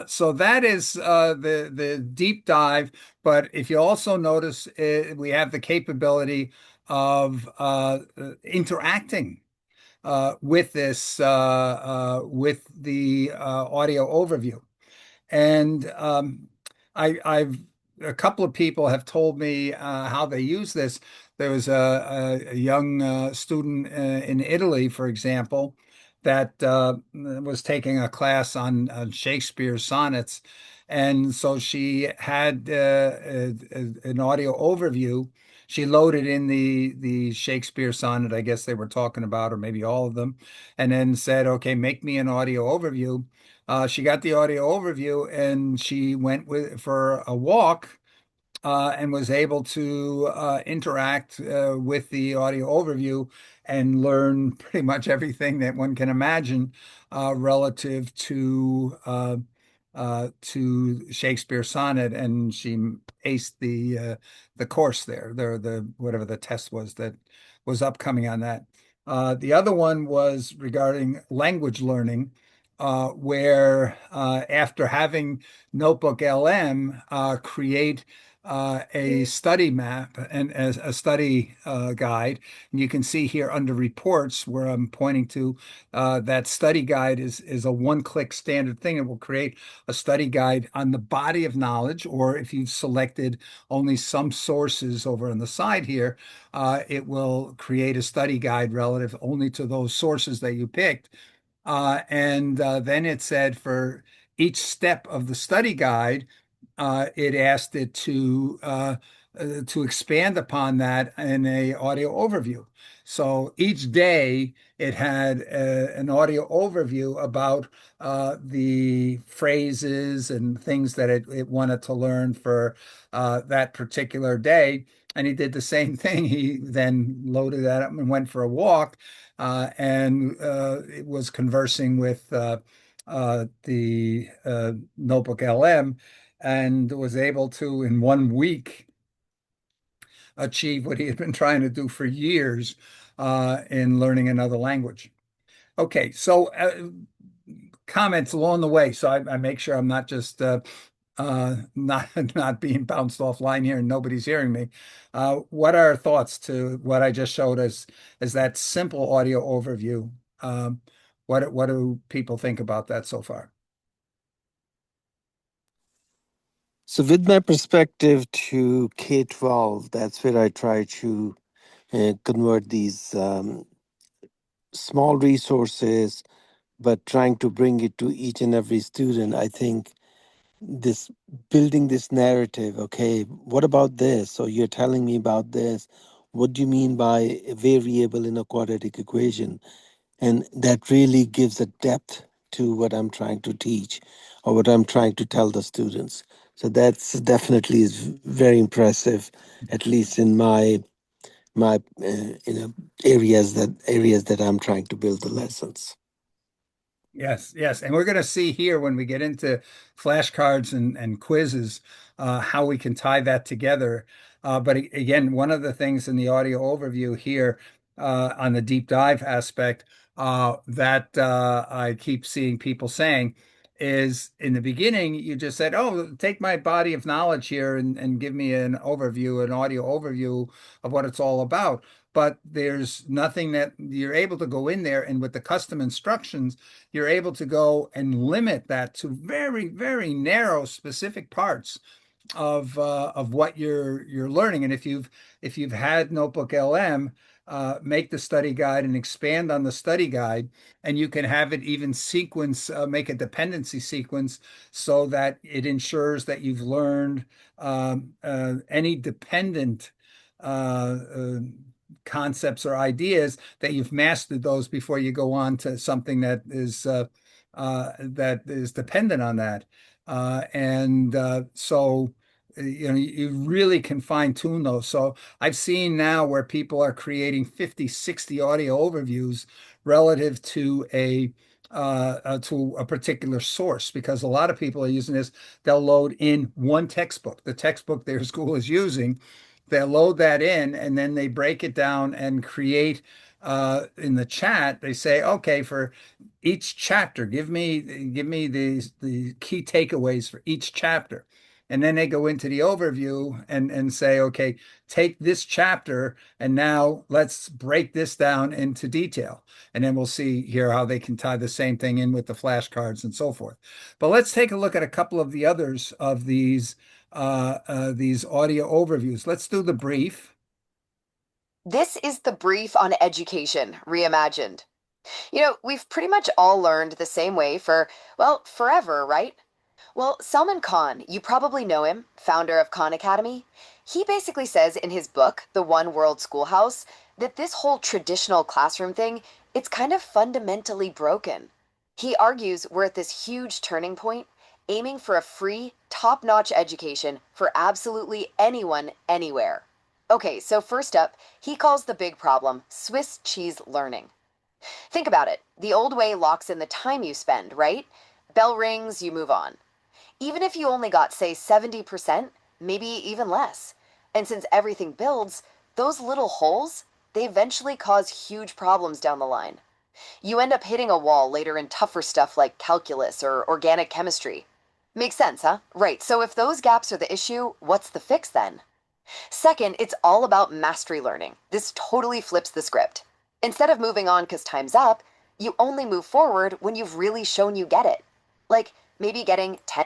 So that is the deep dive. But if you also notice, we have the capability of interacting with this with the audio overview. And I've a couple of people have told me how they use this. There was a young student in Italy, for example, that was taking a class on Shakespeare's sonnets, and so she had an audio overview. She loaded in the Shakespeare sonnet, I guess they were talking about, or maybe all of them, and then said, "Okay, make me an audio overview." She got the audio overview and she went for a walk and was able to interact with the audio overview and learn pretty much everything that one can imagine relative to Shakespeare sonnet, and she aced the course there, the whatever the test was that was upcoming on that. The other one was regarding language learning, where after having Notebook LM create a study map and as a study guide. And you can see here under reports where I'm pointing to that study guide is a one-click standard thing. It will create a study guide on the body of knowledge, or if you've selected only some sources over on the side here, it will create a study guide relative only to those sources that you picked. And then it said for each step of the study guide, it asked it to expand upon that in a audio overview. So each day it had an audio overview about the phrases and things that it wanted to learn for that particular day. And he did the same thing. He then loaded that up and went for a walk, and it was conversing with the Notebook LM, and was able to, in 1 week, achieve what he had been trying to do for years in learning another language. Okay, so comments along the way. So I make sure I'm not just not being bounced offline here and nobody's hearing me. What are our thoughts to what I just showed us as that simple audio overview? What do people think about that so far? So, with my perspective to K-12, that's where I try to convert these small resources, but trying to bring it to each and every student. I think this building this narrative, okay, what about this? So, you're telling me about this. What do you mean by a variable in a quadratic equation? And that really gives a depth to what I'm trying to teach or what I'm trying to tell the students. So that's definitely is very impressive, at least in my areas that I'm trying to build the lessons. Yes, yes. And we're going to see here when we get into flashcards and quizzes how we can tie that together. But again, one of the things in the audio overview here on the deep dive aspect that I keep seeing people saying is in the beginning, you just said, oh, take my body of knowledge here and give me an overview, an audio overview of what it's all about. But there's nothing that you're able to go in there, and with the custom instructions, you're able to go and limit that to very, very narrow specific parts of what you're learning. And if you've had Notebook LM, make the study guide and expand on the study guide, and you can have it even sequence, make a dependency sequence so that it ensures that you've learned any dependent concepts or ideas, that you've mastered those before you go on to something that is dependent on that. So you really can fine tune those. So I've seen now where people are creating 50, 60 audio overviews relative to a particular source, because a lot of people are using this. They'll load in one textbook, the textbook their school is using. They'll load that in, and then they break it down and create in the chat. They say, okay, for each chapter, give me the key takeaways for each chapter. And then they go into the overview and say, okay, take this chapter and now let's break this down into detail. And then we'll see here how they can tie the same thing in with the flashcards and so forth. But let's take a look at a couple of the others of these audio overviews. Let's do the brief. This is the brief on education reimagined. We've pretty much all learned the same way for, well, forever, right? Well, Salman Khan, you probably know him, founder of Khan Academy. He basically says in his book, The One World Schoolhouse, that this whole traditional classroom thing, it's kind of fundamentally broken. He argues we're at this huge turning point, aiming for a free, top-notch education for absolutely anyone, anywhere. Okay, so first up, he calls the big problem Swiss cheese learning. Think about it. The old way locks in the time you spend, right? Bell rings, you move on. Even if you only got, say, 70%, maybe even less. And since everything builds, those little holes, they eventually cause huge problems down the line. You end up hitting a wall later in tougher stuff like calculus or organic chemistry. Makes sense, huh? Right, so if those gaps are the issue, what's the fix then? Second, it's all about mastery learning. This totally flips the script. Instead of moving on because time's up, you only move forward when you've really shown you get it. Like maybe getting 10.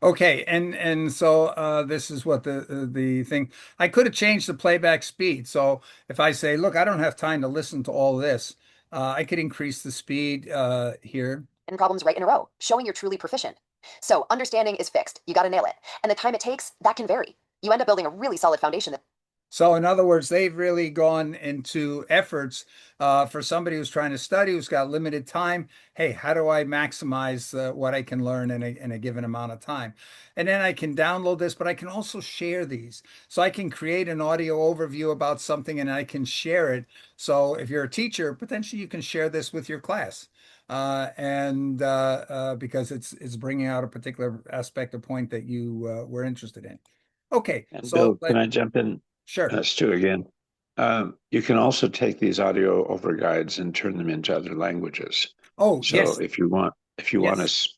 Okay, and so this is what the thing. I could have changed the playback speed. So if I say, look, I don't have time to listen to all this, I could increase the speed here. And problems right in a row, showing you're truly proficient. So understanding is fixed. You got to nail it. And the time it takes, that can vary. You end up building a really solid foundation that. So in other words, they've really gone into efforts for somebody who's trying to study, who's got limited time. Hey, how do I maximize what I can learn in a given amount of time? And then I can download this, but I can also share these. So I can create an audio overview about something and I can share it. So if you're a teacher, potentially you can share this with your class. Because it's bringing out a particular aspect or point that you were interested in. Okay, And so Bill, can I jump in? sure. Stu again. You can also take these audio over guides and turn them into other languages. Oh, So yes. if you want Yes.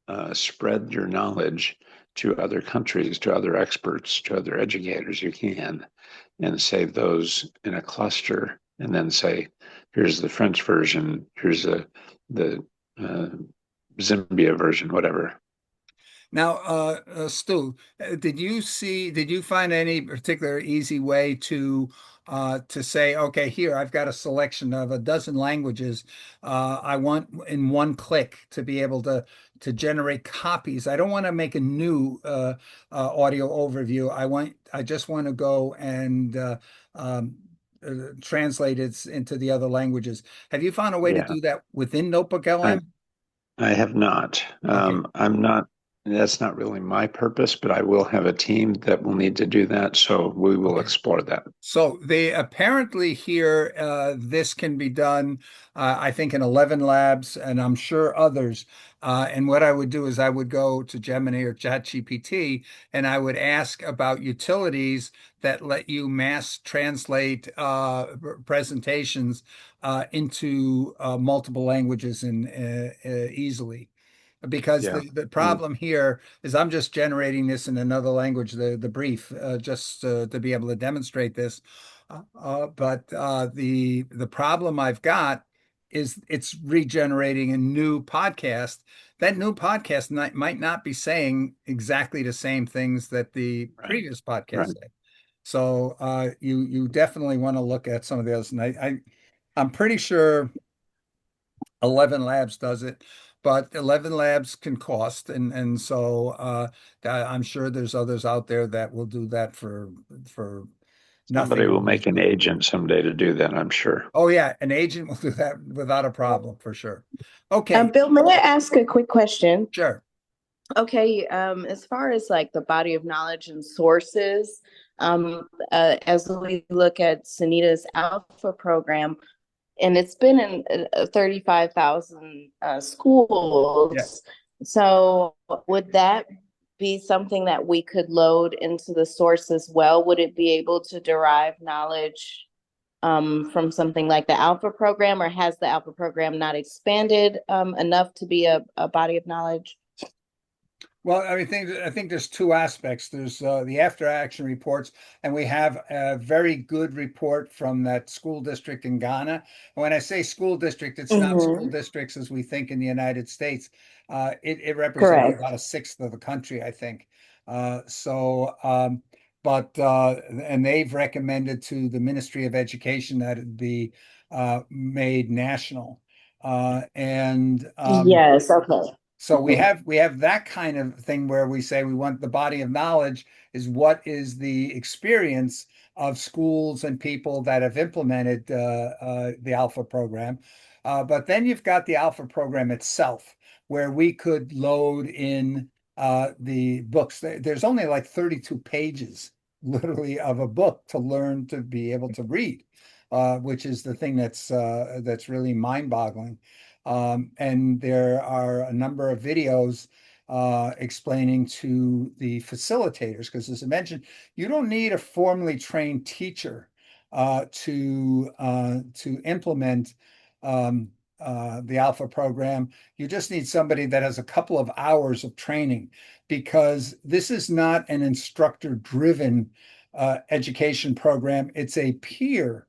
to spread your knowledge to other countries, to other experts, to other educators, you can, and save those in a cluster, and then say, here's the French version, here's the Zimbabwe version, whatever. Now, Stu, did you find any particular easy way to say, okay, here I've got a selection of a dozen languages. I want in one click to be able to generate copies. I don't want to make a new audio overview. I just want to go and translate it into the other languages. Have you found a way to Yeah, do that within Notebook I, LM? I have not. Okay. I'm not, that's not really my purpose, but I will have a team that will need to do that. So we will Okay. explore that. So they apparently here this can be done, I think, in 11 labs, and I'm sure others. And what I would do is I would go to Gemini or ChatGPT, and I would ask about utilities that let you mass translate presentations into multiple languages and easily. Because Yeah. the problem here is I'm just generating this in another language, the brief, just to be able to demonstrate this. But the problem I've got is it's regenerating a new podcast. That new podcast might not be saying exactly the same things that the previous podcast said. So you definitely want to look at some of the others. And I'm pretty sure 11 Labs does it, but 11 Labs can cost, and so I'm sure there's others out there that will do that for Somebody nothing. will make an agent someday to do that, I'm sure. Oh yeah, an agent will do that without a problem for sure. Okay, Bill, may I ask a quick question? sure. Okay, as far as like the body of knowledge and sources, as we look at Sunita's Alpha program, and it's been in 35,000 Yeah. schools. So would that be something that we could load into the source as well? Would it be able to derive knowledge from something like the Alpha program, or has the Alpha program not expanded enough to be a body of knowledge? Well, I think there's two aspects. There's the after action reports, and we have a very good report from that school district in Ghana. And when I say school district, it's not school Mm-hmm. districts as we think in the United States. It represents Correct. about a sixth of the country, I think. But and they've recommended to the Ministry of Education that it be made national. And Yes, okay. so we have that kind of thing where we say we want the body of knowledge is what is the experience of schools and people that have implemented the Alpha program. But then you've got the Alpha program itself, where we could load in the books. There's only like 32 pages, literally, of a book to learn to be able to read, which is the thing that's really mind-boggling. And there are a number of videos explaining to the facilitators, because as I mentioned, you don't need a formally trained teacher to implement the Alpha program. You just need somebody that has a couple of hours of training, because this is not an instructor-driven education program. It's a peer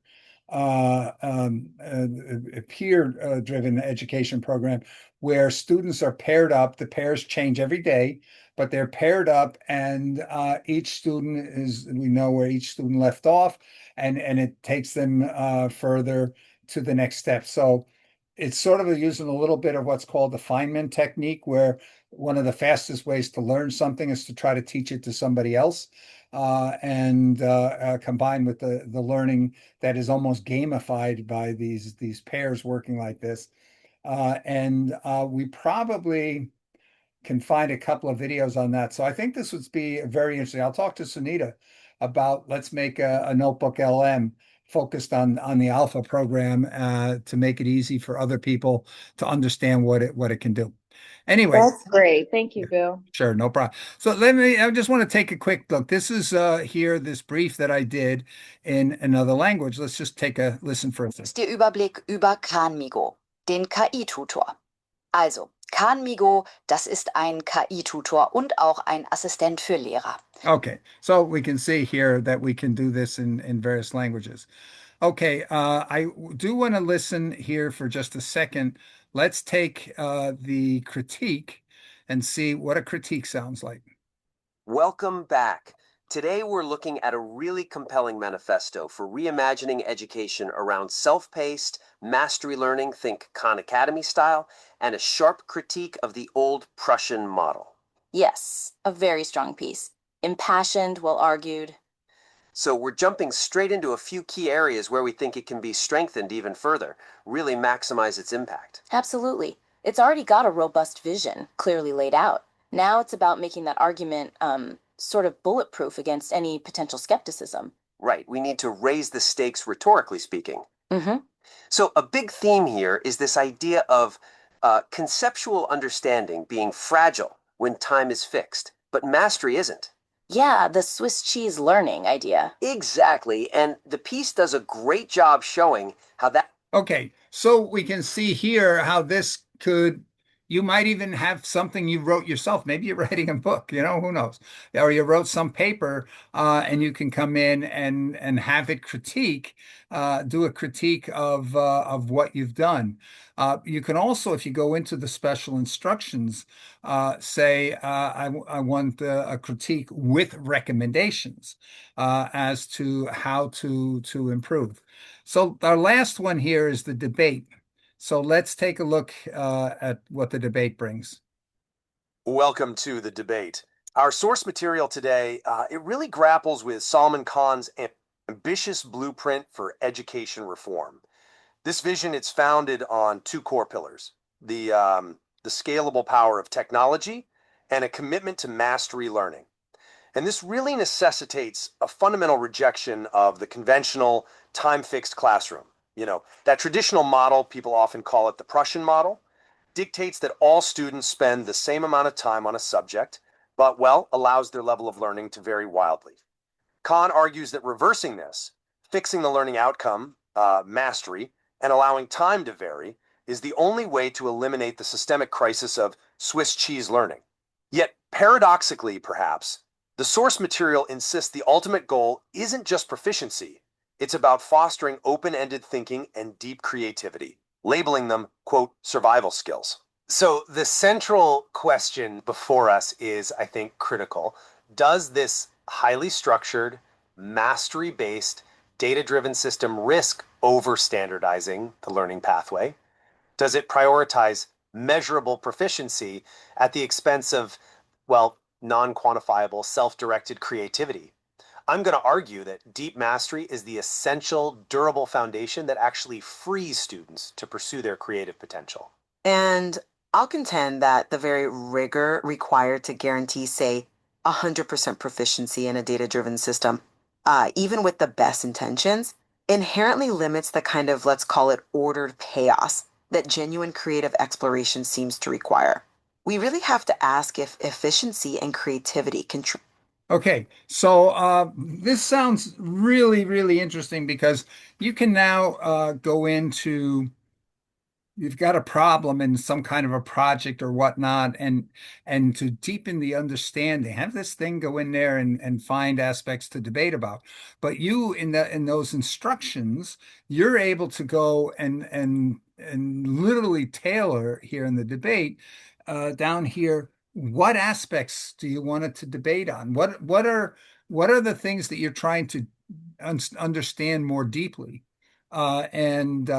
driven education program where students are paired up. The pairs change every day, but they're paired up, and each student we know where each student left off, and it takes them further to the next step. So it's sort of using a little bit of what's called the Feynman technique, where one of the fastest ways to learn something is to try to teach it to somebody else, and combined with the learning that is almost gamified by these pairs working like this. And we probably can find a couple of videos on that. So I think this would be very interesting. I'll talk to Sunita about let's make a notebook LM focused on the Alpha program to make it easy for other people to understand what it can do. Anyway, That's great. Thank you, Bill. sure, no problem. So I just want to take a quick look. This is this brief that I did in another language. Let's just take a listen for a second. Der Überblick über Khanmigo, den KI-Tutor. Also, Khanmigo, das ist ein KI-Tutor und auch ein Assistent für Lehrer. Okay, so we can see here that we can do this in various languages. Okay, I do want to listen here for just a second. Let's take the critique and see what a critique sounds like. Welcome back. Today we're looking at a really compelling manifesto for reimagining education around self-paced, mastery learning, think Khan Academy style, and a sharp critique of the old Prussian model. Yes, a very strong piece. Impassioned, well argued. So we're jumping straight into a few key areas where we think it can be strengthened even further, really maximize its impact. Absolutely. It's already got a robust vision, clearly laid out. Now it's about making that argument sort of bulletproof against any potential skepticism. Right, we need to raise the stakes rhetorically speaking. Mm-hmm. So a big theme here is this idea of conceptual understanding being fragile when time is fixed, but mastery isn't. Yeah, the Swiss cheese learning idea. Exactly, and the piece does a great job showing how that. Okay, so we can see here how this could You might even have something you wrote yourself. Maybe you're writing a book, who knows? Or you wrote some paper, and you can come in and have it do a critique of what you've done. You can also, if you go into the special instructions, say, I want a critique with recommendations as to how to improve. So our last one here is the debate. So let's take a look at what the debate brings. Welcome to the debate. Our source material today, it really grapples with Salman Khan's ambitious blueprint for education reform. This vision, it's founded on two core pillars, the scalable power of technology and a commitment to mastery learning. And this really necessitates a fundamental rejection of the conventional time-fixed classroom. That traditional model, people often call it the Prussian model, dictates that all students spend the same amount of time on a subject, but, well, allows their level of learning to vary wildly. Kahn argues that reversing this, fixing the learning outcome, mastery, and allowing time to vary, is the only way to eliminate the systemic crisis of Swiss cheese learning. Yet, paradoxically, perhaps, the source material insists the ultimate goal isn't just proficiency, it's about fostering open-ended thinking and deep creativity, labeling them, quote, survival skills. So the central question before us is, I think, critical. Does this highly structured, mastery-based, data-driven system risk over-standardizing the learning pathway? Does it prioritize measurable proficiency at the expense of, well, non-quantifiable, self-directed creativity? I'm going to argue that deep mastery is the essential, durable foundation that actually frees students to pursue their creative potential. And I'll contend that the very rigor required to guarantee, say, 100% proficiency in a data-driven system, even with the best intentions, inherently limits the kind of, let's call it, ordered chaos that genuine creative exploration seems to require. We really have to ask if efficiency and creativity can Okay, so this sounds really, really interesting because you can now go into you've got a problem in some kind of a project or whatnot, and to deepen the understanding, have this thing go in there and find aspects to debate about. But you in those instructions, you're able to go and literally tailor here in the debate down here. What aspects do you want it to debate on? What are the things that you're trying to understand more deeply? And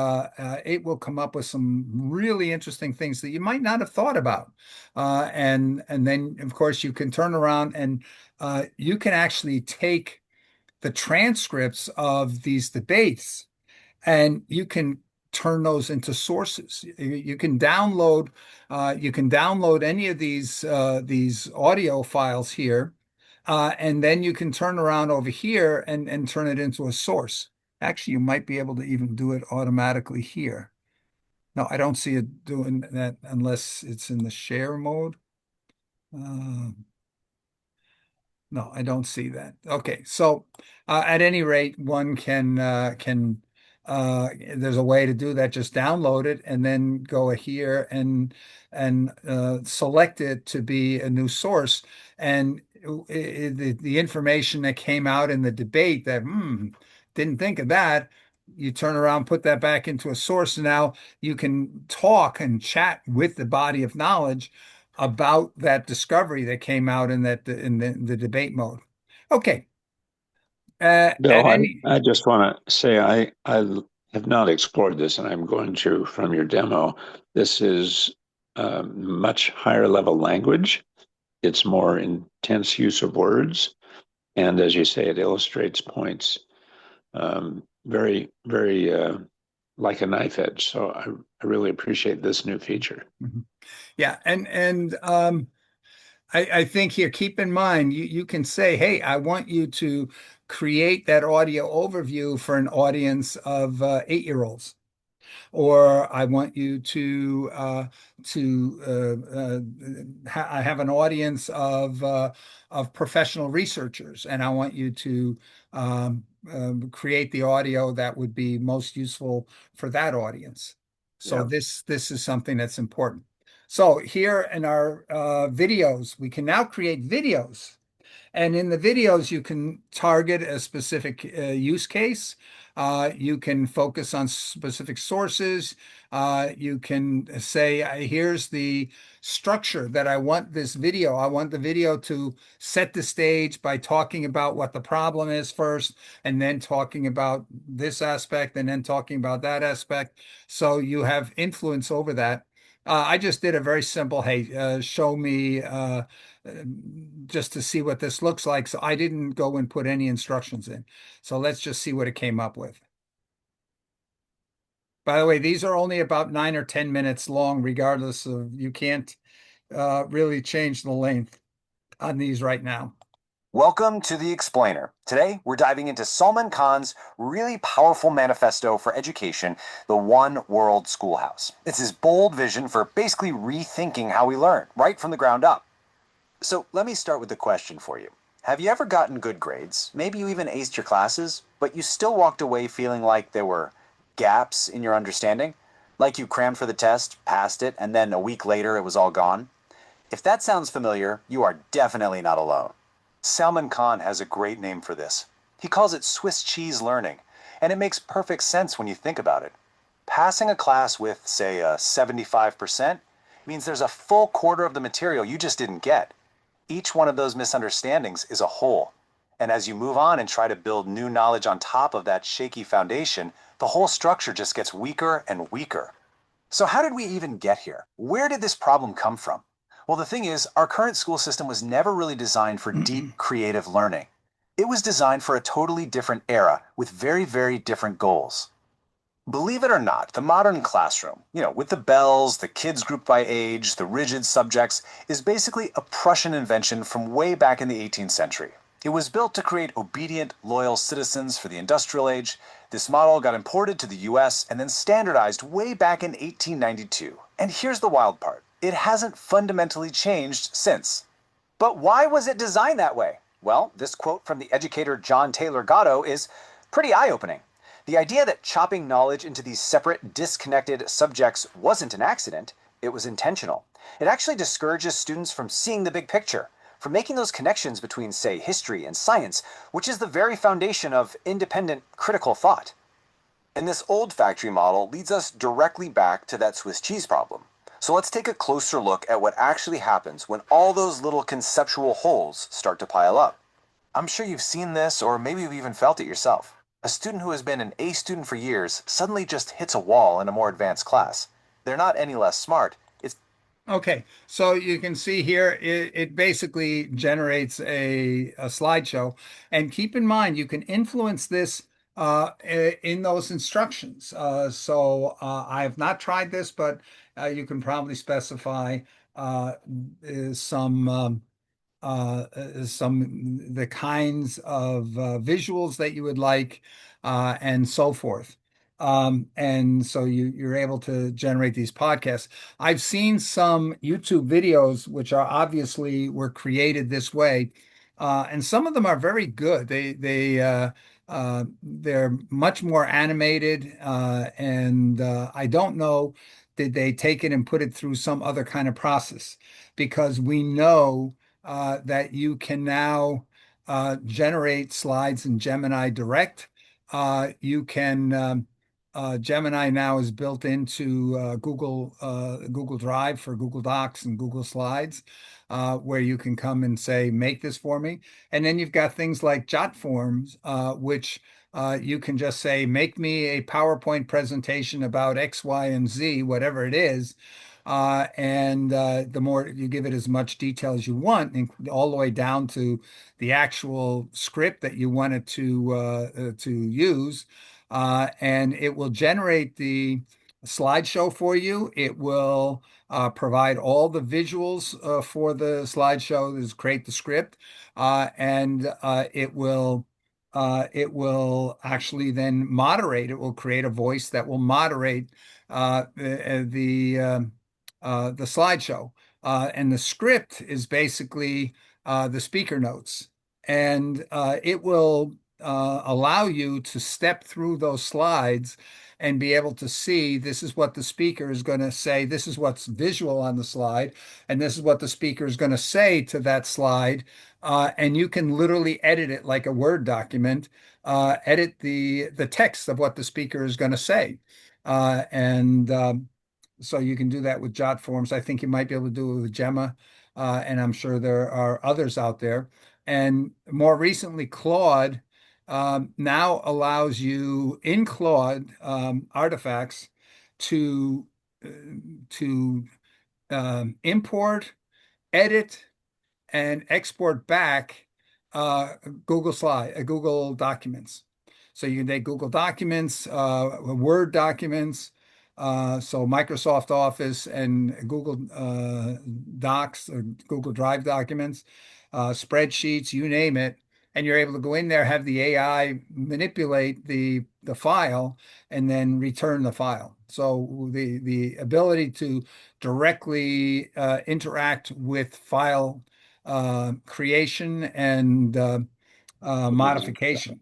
it will come up with some really interesting things that you might not have thought about. And then, of course, you can turn around and you can actually take the transcripts of these debates and you can turn those into sources. You can download any of these audio files here, and then you can turn around over here and turn it into a source. Actually, you might be able to even do it automatically here. No, I don't see it doing that unless it's in the share mode. Uh, no, I don't see that. Okay, so at any rate, one can there's a way to do that. Just download it and then go here and select it to be a new source. And the information that came out in the debate that didn't think of that. You turn around, put that back into a source. Now you can talk and chat with the body of knowledge about that discovery that came out in the debate mode. Okay. Bill, I just want to say I have not explored this, and I'm going to from your demo. This is much higher level language. It's more intense use of words, and as you say, it illustrates points very, very like a knife edge. So I really appreciate this new feature. Mm-hmm. Yeah, and I think here, keep in mind, you can say, hey, I want you to create that audio overview for an audience of 8-year-olds, or I want you I have an audience of professional researchers, and I want you to create the audio that would be most useful for that audience. So Yeah. this is something that's important. So here in our videos, we can now create videos. And in the videos, you can target a specific use case. You can focus on specific sources. You can say, here's the structure that I want this video. I want the video to set the stage by talking about what the problem is first, and then talking about this aspect, and then talking about that aspect. So you have influence over that. I just did a very simple, hey, show me just to see what this looks like. So I didn't go and put any instructions in. So let's just see what it came up with. By the way, these are only about 9 or 10 minutes long, regardless of, you can't really change the length on these right now. Welcome to The Explainer. Today, we're diving into Salman Khan's really powerful manifesto for education, the One World Schoolhouse. It's his bold vision for basically rethinking how we learn, right from the ground up. So let me start with the question for you. Have you ever gotten good grades? Maybe you even aced your classes, but you still walked away feeling like there were gaps in your understanding? Like you crammed for the test, passed it, and then a week later it was all gone? If that sounds familiar, you are definitely not alone. Salman Khan has a great name for this. He calls it Swiss cheese learning, and it makes perfect sense when you think about it. Passing a class with, say, a 75% means there's a full quarter of the material you just didn't get. Each one of those misunderstandings is a hole. And as you move on and try to build new knowledge on top of that shaky foundation, the whole structure just gets weaker and weaker. So how did we even get here? Where did this problem come from? Well, the thing is, our current school system was never really designed for deep creative learning. It was designed for a totally different era with very, very different goals. Believe it or not, the modern classroom, with the bells, the kids grouped by age, the rigid subjects, is basically a Prussian invention from way back in the 18th century. It was built to create obedient, loyal citizens for the industrial age. This model got imported to the US and then standardized way back in 1892. And here's the wild part. It hasn't fundamentally changed since. But why was it designed that way? Well, this quote from the educator John Taylor Gatto is pretty eye-opening. The idea that chopping knowledge into these separate, disconnected subjects wasn't an accident, it was intentional. It actually discourages students from seeing the big picture, from making those connections between, say, history and science, which is the very foundation of independent, critical thought. And this old factory model leads us directly back to that Swiss cheese problem. So let's take a closer look at what actually happens when all those little conceptual holes start to pile up. I'm sure you've seen this, or maybe you've even felt it yourself. A student who has been an A student for years suddenly just hits a wall in a more advanced class. They're not any less smart. It's Okay, so you can see here, it basically generates a slideshow. And keep in mind, you can influence this in those instructions. I have not tried this, but you can probably specify uh, some the kinds of visuals that you would like, and so forth. And so you're able to generate these podcasts. I've seen some YouTube videos which are obviously were created this way, and some of them are very good. They're much more animated, and I don't know, did they take it and put it through some other kind of process? Because we know that you can now generate slides in Gemini Direct. You can Gemini now is built into Google Drive for Google Docs and Google Slides, where you can come and say, make this for me. And then you've got things like Jotforms, which you can just say, make me a PowerPoint presentation about X, Y, and Z, whatever it is. And the more you give it as much detail as you want, all the way down to the actual script that you want it to use, and it will generate the slideshow for you. It will provide all the visuals for the slideshow. Is create the script, and it will actually then moderate. It will create a voice that will moderate the slideshow. And the script is basically the speaker notes. And it will allow you to step through those slides and be able to see this is what the speaker is going to say, this is what's visual on the slide, and this is what the speaker is going to say to that slide. And you can literally edit it like a Word document, edit the text of what the speaker is going to say. And So you can do that with jot forms. I think you might be able to do it with Gemma, and I'm sure there are others out there. And more recently, Claude now allows you in Claude artifacts to uh, to import, edit, and export back uh, Google Documents. So you can take Google Documents, Word documents, so Microsoft Office and Google Docs or Google Drive documents, spreadsheets, you name it, and you're able to go in there, have the AI manipulate the file, and then return the file. So the ability to directly interact with file creation and modification. Bill,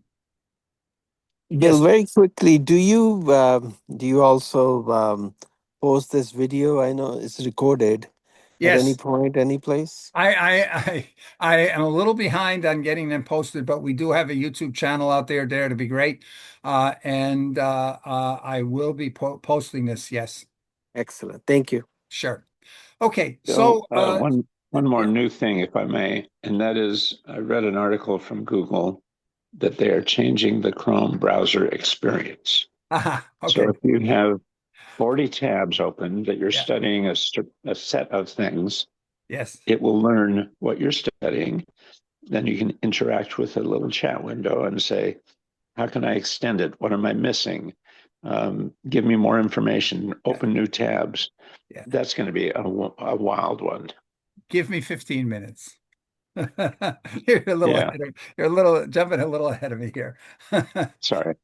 Yes, very quickly, do you also post this video? I know it's recorded at any yes. point, any place. I am a little behind on getting them posted, but we do have a YouTube channel out there, Dare to Be Great, and I will be posting this. Yes, Excellent. Thank you. sure. Okay, So so one more yeah. new thing, if I may, and that is I read an article from Google that they are changing the Chrome browser experience. So Okay, if you have 40 tabs open that you're yeah, studying a set of things, yes, it will learn what you're studying. Then you can interact with a little chat window and say, how can I extend it? What am I missing? Give me more information, yeah, open new tabs. yeah. That's going to be a wild one. Give me 15 minutes. You're a little Yeah, ahead of, you're a little jumping a little ahead of me here. sorry.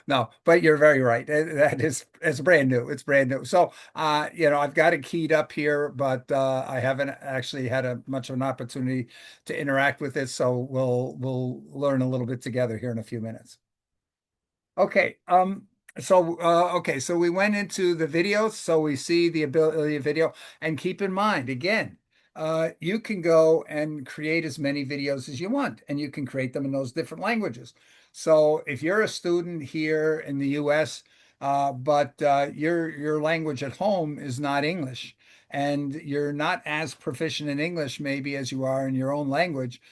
No, but you're very right. That is it's brand new. It's brand new. So I've got it keyed up here, but I haven't actually had much of an opportunity to interact with it. So we'll learn a little bit together here in a few minutes. Okay. So we went into the video, so we see the ability of video, and keep in mind again, you can go and create as many videos as you want, and you can create them in those different languages. So if you're a student here in the US, but your language at home is not English, and you're not as proficient in English maybe as you are in your own language,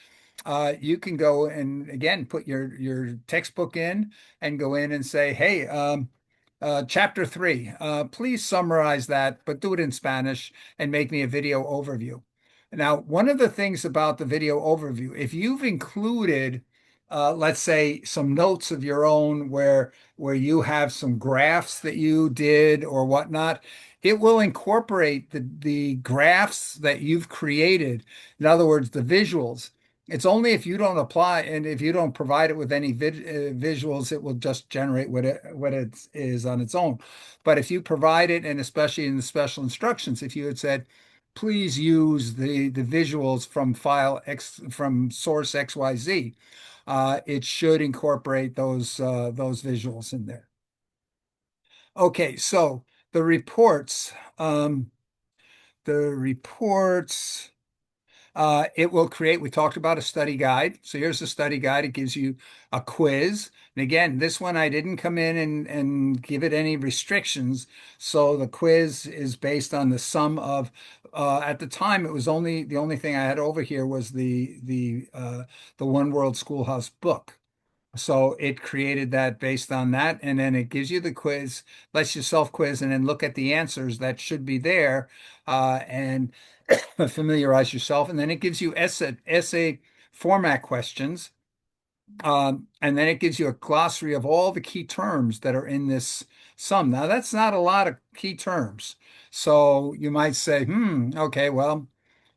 you can go and again put your textbook in and go in and say, hey, chapter 3, please summarize that, but do it in Spanish and make me a video overview. Now, one of the things about the video overview, if you've included, let's say, some notes of your own where you have some graphs that you did or whatnot, it will incorporate the graphs that you've created. In other words, the visuals. It's only if you don't apply and if you don't provide it with any visuals, it will just generate what it is on its own. But if you provide it, and especially in the special instructions, if you had said, please use the visuals from file X from source XYZ, it should incorporate those visuals in there. Okay, so the reports, the reports. It will create, we talked about a study guide. So here's the study guide. It gives you a quiz. And again, this one I didn't come in and give it any restrictions. So the quiz is based on the sum of, at the time, it was only, the only thing I had over here was the One World Schoolhouse book. So it created that based on that. And then it gives you the quiz, lets you self-quiz, and then look at the answers that should be there. And familiarize yourself, and then it gives you essay format questions, and then it gives you a glossary of all the key terms that are in this sum. Now, that's not a lot of key terms, so you might say, okay, well,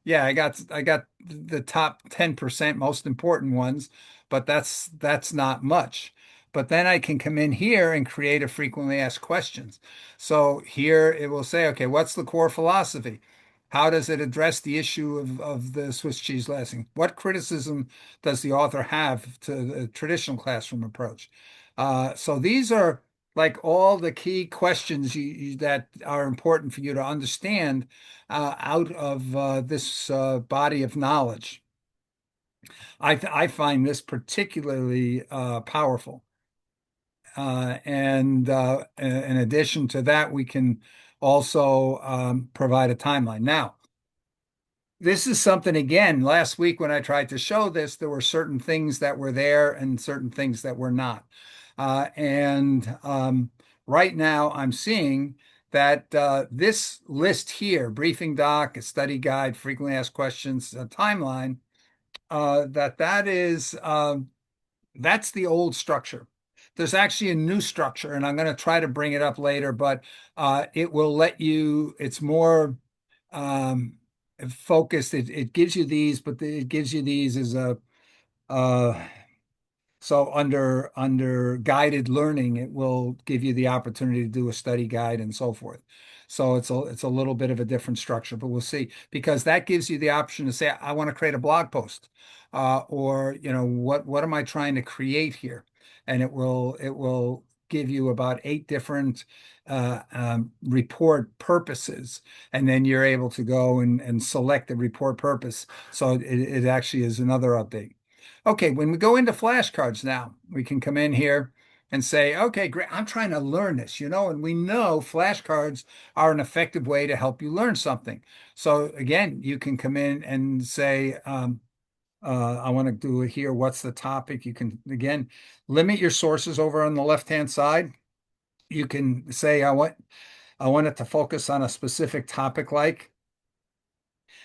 yeah, I got the top 10% most important ones, but that's not much. But then I can come in here and create a frequently asked questions. So here it will say, okay, what's the core philosophy? How does it address the issue of the Swiss cheese glassing? What criticism does the author have to the traditional classroom approach? So these are like all the key questions that are important for you to understand out of this body of knowledge. I find this particularly powerful. And in addition to that, we can also provide a timeline. Now, this is something, again, last week when I tried to show this, there were certain things that were there and certain things that were not. And right now I'm seeing that this list here, briefing doc, a study guide, frequently asked questions, a timeline, that is that's the old structure. There's actually a new structure, and I'm going to try to bring it up later, but it will let you, it's more um, focused. It gives you these, but it gives you these as a, uh, so under guided learning, it will give you the opportunity to do a study guide and so forth. So it's a little bit of a different structure, but we'll see because that gives you the option to say, I want to create a blog post, or what am I trying to create here, and it will give you about 8 different report purposes, and then you're able to go and select the report purpose. So it actually is another update. Okay, when we go into flashcards now, we can come in here and say, okay, great, I'm trying to learn this, and we know flashcards are an effective way to help you learn something. So again, you can come in and say, I want to do it here. What's the topic? You can, again, limit your sources over on the left-hand side. You can say, I want it to focus on a specific topic like.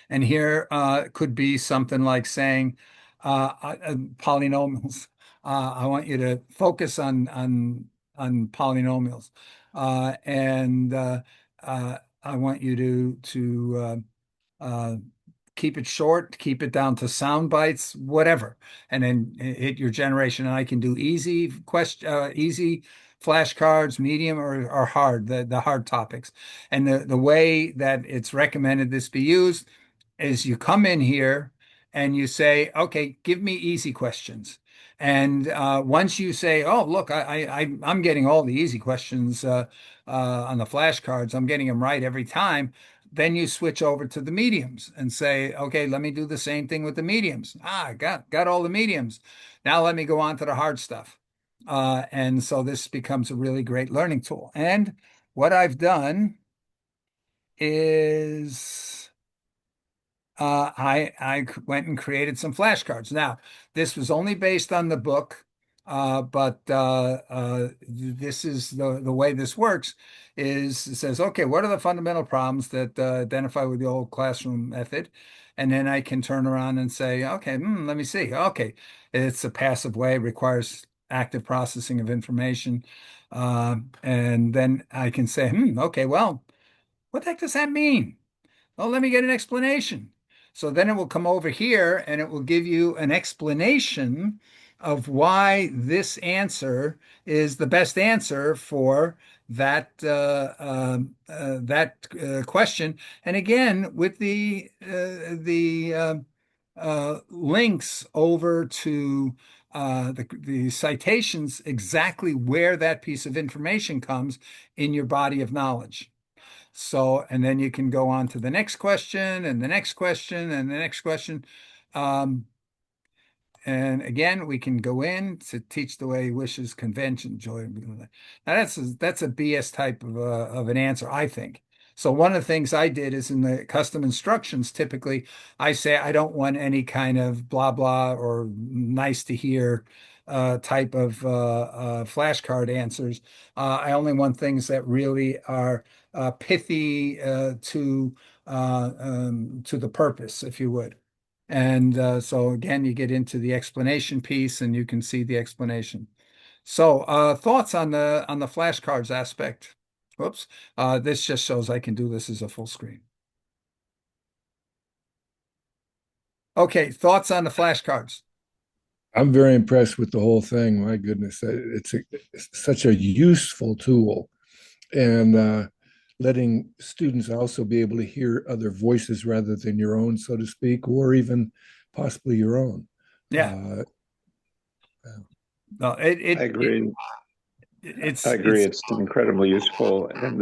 And here could be something like saying polynomials. I want you to focus on polynomials, and I want you to keep it short, keep it down to sound bites, whatever, and then hit your generation. And I can do easy flashcards, medium or hard, the hard topics. And the way that it's recommended this be used is you come in here and you say, okay, give me easy questions. And once you say, oh, look, I'm getting all the easy questions on the flashcards, I'm getting them right every time. Then you switch over to the mediums and say, okay, let me do the same thing with the mediums. I got all the mediums. Now let me go on to the hard stuff. And so this becomes a really great learning tool. And what I've done is I went and created some flashcards. Now, this was only based on the book, but this is the way this works is it says, okay, what are the fundamental problems that identify with the old classroom method? And then I can turn around and say, okay, let me see. Okay, it's a passive way, requires active processing of information. And then I can say, okay, well, what the heck does that mean? Oh, let me get an explanation. So then it will come over here and it will give you an explanation of why this answer is the best answer for that question. And again, with the links over to the citations, exactly where that piece of information comes in your body of knowledge. So, and then you can go on to the next question and the next question and the next question. Um, and again, we can go in to teach the way he wishes, convention, joy. Now that's a BS type of an answer, I think. So one of the things I did is in the custom instructions, typically I say I don't want any kind of blah blah or nice to hear type of flashcard answers. I only want things that really are pithy to the purpose, if you would. And so again, you get into the explanation piece and you can see the explanation. So thoughts on the flashcards aspect. Whoops. This just shows I can do this as a full screen. Okay, thoughts on the flashcards. I'm very impressed with the whole thing. My goodness, it's such a useful tool. And letting students also be able to hear other voices rather than your own, so to speak, or even possibly your own. Yeah. No, I agree. I agree. it's It's incredibly useful. And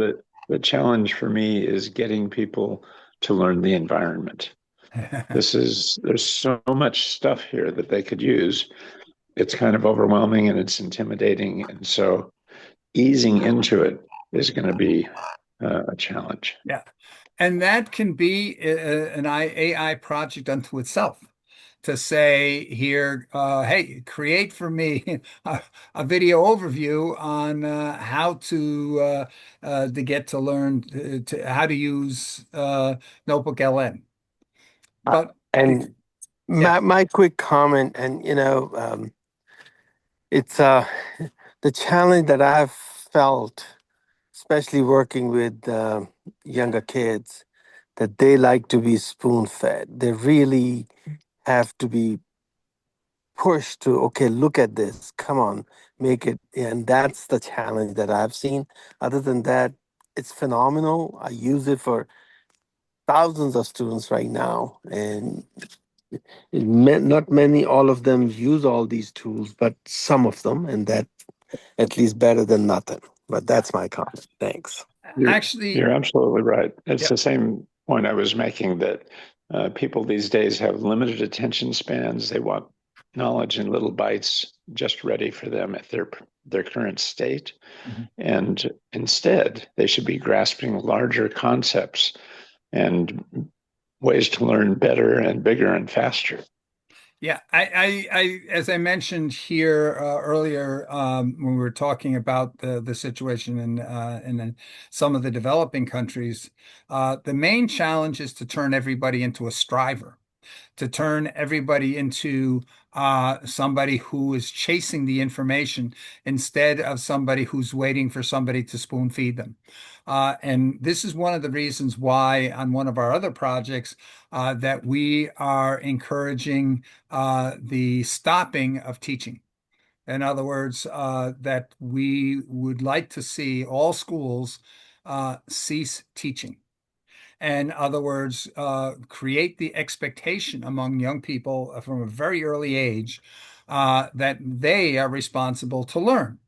the challenge for me is getting people to learn the environment. There's so much stuff here that they could use. It's kind of overwhelming and it's intimidating. And so easing into it is going to be a challenge. yeah. And that can be an AI project unto itself to say here, hey, create for me a video overview on how to get to learn how to use Notebook LM. But And yeah, my quick comment, and it's the challenge that I've felt, especially working with younger kids, that they like to be spoon fed. They really have to be pushed to, okay, look at this, come on, make it. And that's the challenge that I've seen. Other than that, it's phenomenal. I use it for thousands of students right now, and not many, all of them use all these tools, but some of them, and that at least better than nothing. But yeah. that's my comment. Thanks. Actually, You're absolutely right. It's yeah, the same point I was making that people these days have limited attention spans. They want knowledge in little bites just ready for them at their current state. mhm. And instead, they should be grasping larger concepts and ways to learn better and bigger and faster. Yeah, as I mentioned here earlier, when we were talking about the situation in some of the developing countries, the main challenge is to turn everybody into a striver, to turn everybody into somebody who is chasing the information instead of somebody who's waiting for somebody to spoon feed them. And this is one of the reasons why on one of our other projects that we are encouraging the stopping of teaching. In other words, that we would like to see all schools cease teaching. In other words, create the expectation among young people from a very early age that they are responsible to learn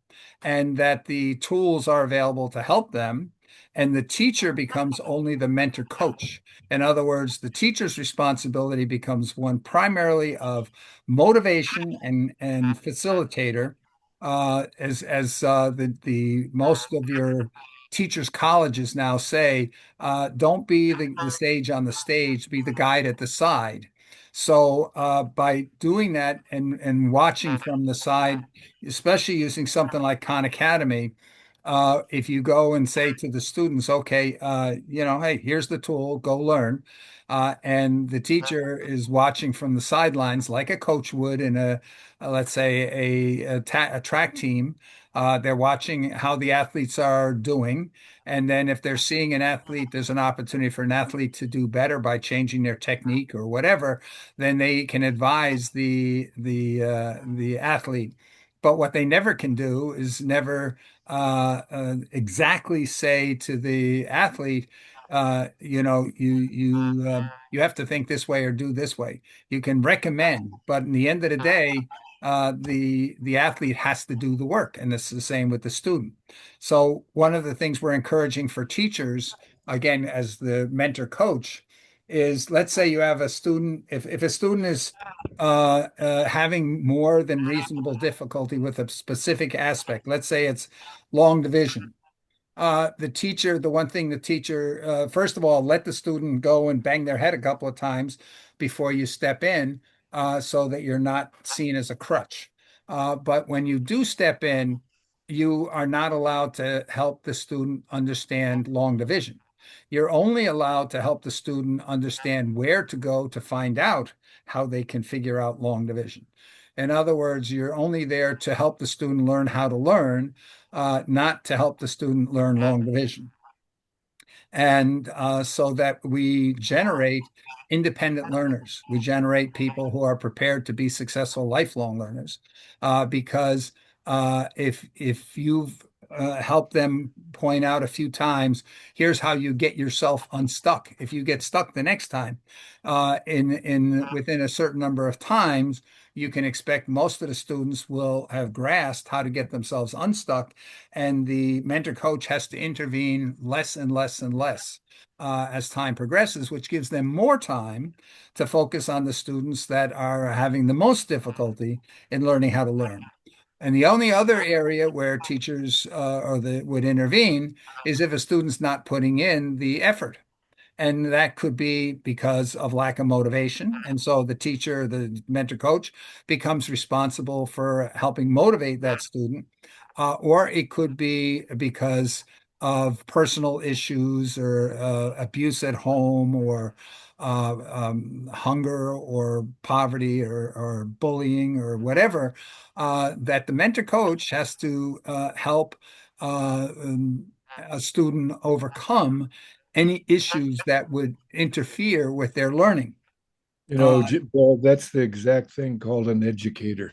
and that the tools are available to help them. And the teacher becomes only the mentor coach. In other words, the teacher's responsibility becomes one primarily of motivation and facilitator, as the most of your teachers' colleges now say, don't be the sage on the stage, be the guide at the side. So by doing that and watching from the side, especially using something like Khan Academy, if you go and say to the students, okay, hey, here's the tool, go learn. And the teacher is watching from the sidelines like a coach would in let's say, a track team. They're watching how the athletes are doing. And then if they're seeing an athlete, there's an opportunity for an athlete to do better by changing their technique or whatever, then they can advise the athlete. But what they never can do is never exactly say to the athlete, you have to think this way or do this way. You can recommend, but in the end of the day, the athlete has to do the work, and it's the same with the student. So one of the things we're encouraging for teachers, again, as the mentor coach, is let's say you have a student, if a student is having more than reasonable difficulty with a specific aspect, let's say it's long division. The one thing the teacher, first of all, let the student go and bang their head a couple of times before you step in, so that you're not seen as a crutch. But when you do step in, you are not allowed to help the student understand long division. You're only allowed to help the student understand where to go to find out how they can figure out long division. In other words, you're only there to help the student learn how to learn, not to help the student learn long division. And so that we generate independent learners. We generate people who are prepared to be successful lifelong learners. Because if you've help them point out a few times, here's how you get yourself unstuck. If you get stuck the next time, in within a certain number of times, you can expect most of the students will have grasped how to get themselves unstuck, and the mentor coach has to intervene less and less and less as time progresses, which gives them more time to focus on the students that are having the most difficulty in learning how to learn. And the only other area where teachers would intervene is if a student's not putting in the effort. And that could be because of lack of motivation. And so the teacher, the mentor coach, becomes responsible for helping motivate that student. Or it could be because of personal issues or abuse at home or hunger or poverty or bullying or whatever, that the mentor coach has to help a student overcome any issues that would interfere with their learning. Uh, Well, that's the exact thing called an educator.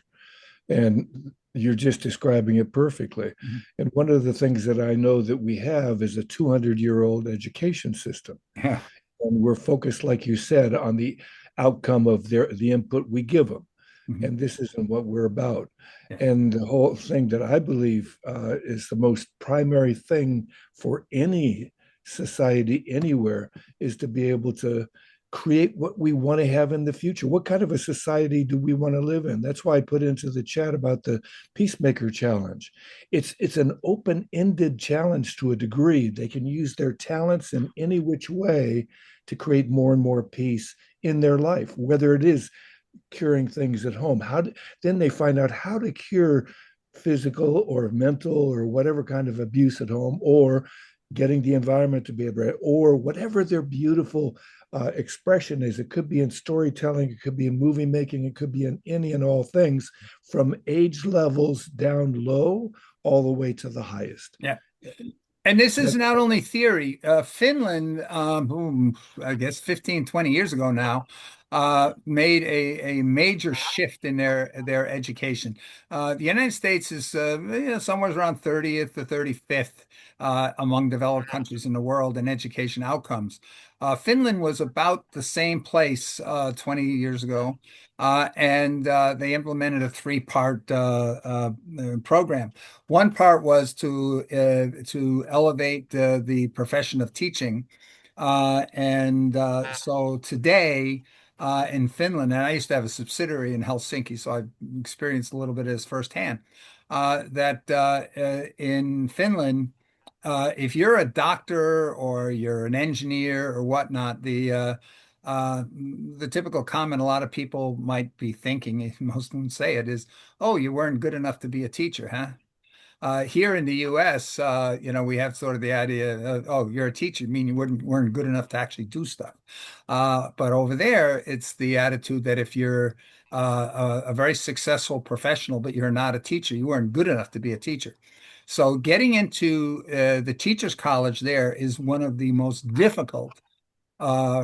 And you're just describing it perfectly. Mhm. And one of the things that I know that we have is a 200-year-old education system. Yeah. And we're focused, like you said, on the outcome of the input we give them. Mhm. And this isn't what we're about. Yeah. And the whole thing that I believe is the most primary thing for any society anywhere is to be able to create what we want to have in the future. What kind of a society do we want to live in? That's why I put into the chat about the Peacemaker Challenge. It's an open-ended challenge to a degree. They can use their talents in any which way to create more and more peace in their life, whether it is curing things at home. Then they find out how to cure physical or mental or whatever kind of abuse at home, or getting the environment to be able, or whatever their beautiful expression is. It could be in storytelling, it could be in movie making, it could be in any and all things, from age levels down low all the way to the highest. Yeah. And this is That's not only theory. Finland, I guess 15, 20 years ago now, made a major shift in their education. The United States is somewhere around 30th to 35th among developed countries in the world in education outcomes. Finland was about the same place 20 years ago, and they implemented a three-part program. One part was to elevate the profession of teaching, and so today in Finland, and I used to have a subsidiary in Helsinki, so I've experienced a little bit of this firsthand. That in Finland, if you're a doctor or you're an engineer or whatnot, the typical comment a lot of people might be thinking, most of them say it, is, "Oh, you weren't good enough to be a teacher, huh?" Here in the U.S., we have sort of the idea of, oh, you're a teacher, meaning you weren't good enough to actually do stuff. But over there, it's the attitude that if you're a very successful professional, but you're not a teacher, you weren't good enough to be a teacher. So getting into the teachers' college there is one of the most difficult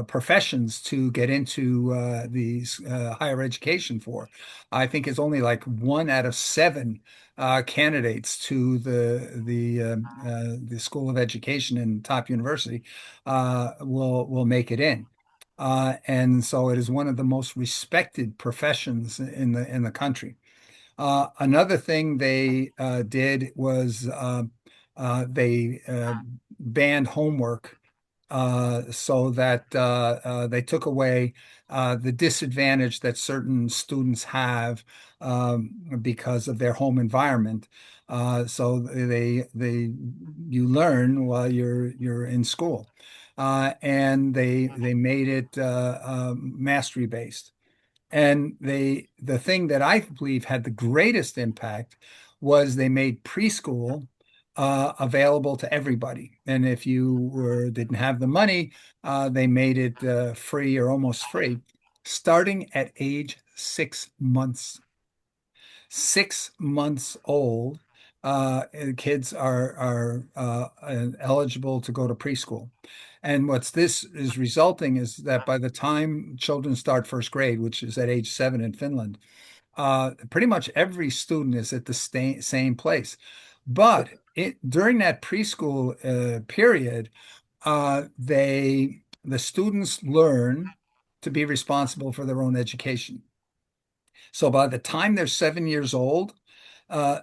professions to get into these higher education for. I think it's only like 1 out of 7 candidates to the School of Education in top university will make it in. And so it is one of the most respected professions in the country. Another thing they did was they banned homework so that they took away the disadvantage that certain students have because of their home environment. So you learn while you're in school, and they made it mastery based. And the thing that I believe had the greatest impact was they made preschool available to everybody. And if you didn't have the money, they made it free or almost free, starting at age 6 months. 6 months old, kids are eligible to go to preschool. And what's this is resulting is that by the time children start first grade, which is at age 7 in Finland, pretty much every student is at the same place. But during that preschool period, the students learn to be responsible for their own education. So by the time they're 7 years old,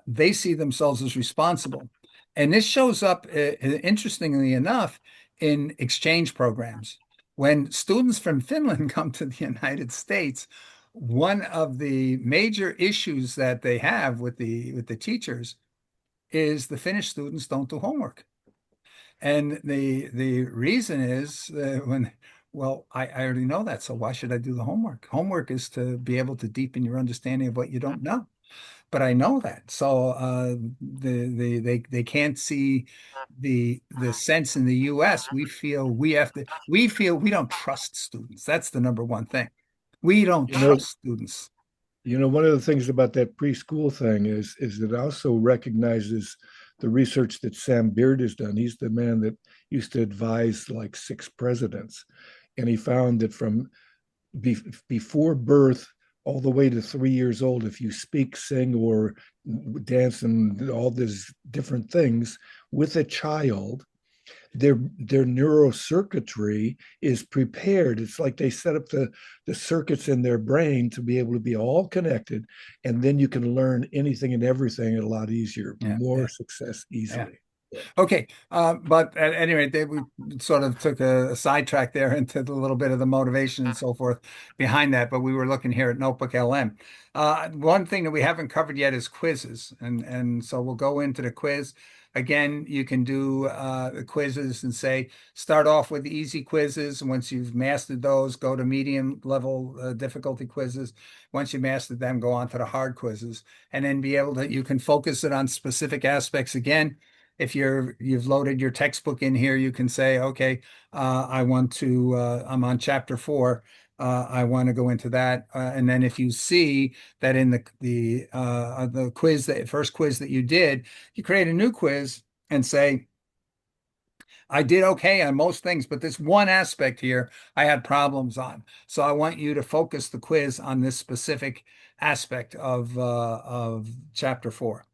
they see themselves as responsible. And this shows up, interestingly enough, in exchange programs. When students from Finland come to the United States, one of the major issues that they have with the teachers is the Finnish students don't do homework. And the reason is well, I already know that, so why should I do the homework? Homework is to be able to deepen your understanding of what you don't know. But I know that. So they can't see the sense in the US. We feel we don't trust students. That's the number one thing. We don't You know, trust students. one of the things about that preschool thing is it also recognizes the research that Sam Beard has done. He's the man that used to advise like 6 presidents, and he found that from before birth all the way to 3 years old, if you speak, sing, or dance and all these different things with a child, their neurocircuitry is prepared. It's like they set up the circuits in their brain to be able to be all connected, and then you can learn anything and everything a lot easier, more success easily. Okay, but at any rate, we sort of took a sidetrack there into the little bit of the motivation and so forth behind that. But we were looking here at Notebook LM. One thing that we haven't covered yet is quizzes, and so we'll go into the quiz. Again, you can do the quizzes and say start off with easy quizzes. Once you've mastered those, go to medium level difficulty quizzes. Once you mastered them, go on to the hard quizzes, and then be able to you can focus it on specific aspects again. If you've loaded your textbook in here, you can say, okay, I want to, I'm on chapter 4. I want to go into that. And then if you see that in the quiz, that first quiz that you did, you create a new quiz and say, I did okay on most things, but this one aspect here I had problems on. So I want you to focus the quiz on this specific aspect of chapter 4.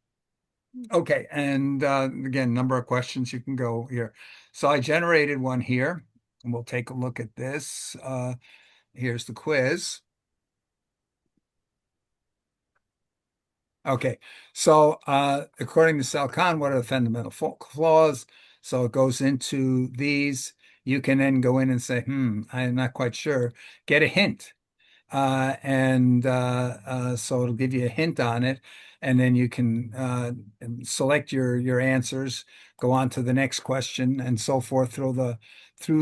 Okay, and again, number of questions you can go here. So I generated one here, and we'll take a look at this. Here's the quiz. Okay, so according to Sal Khan, what are the fundamental flaws? So it goes into these. You can then go in and say, I'm not quite sure. Get a hint. So it'll give you a hint on it, and then you can select your answers, go on to the next question, and so forth through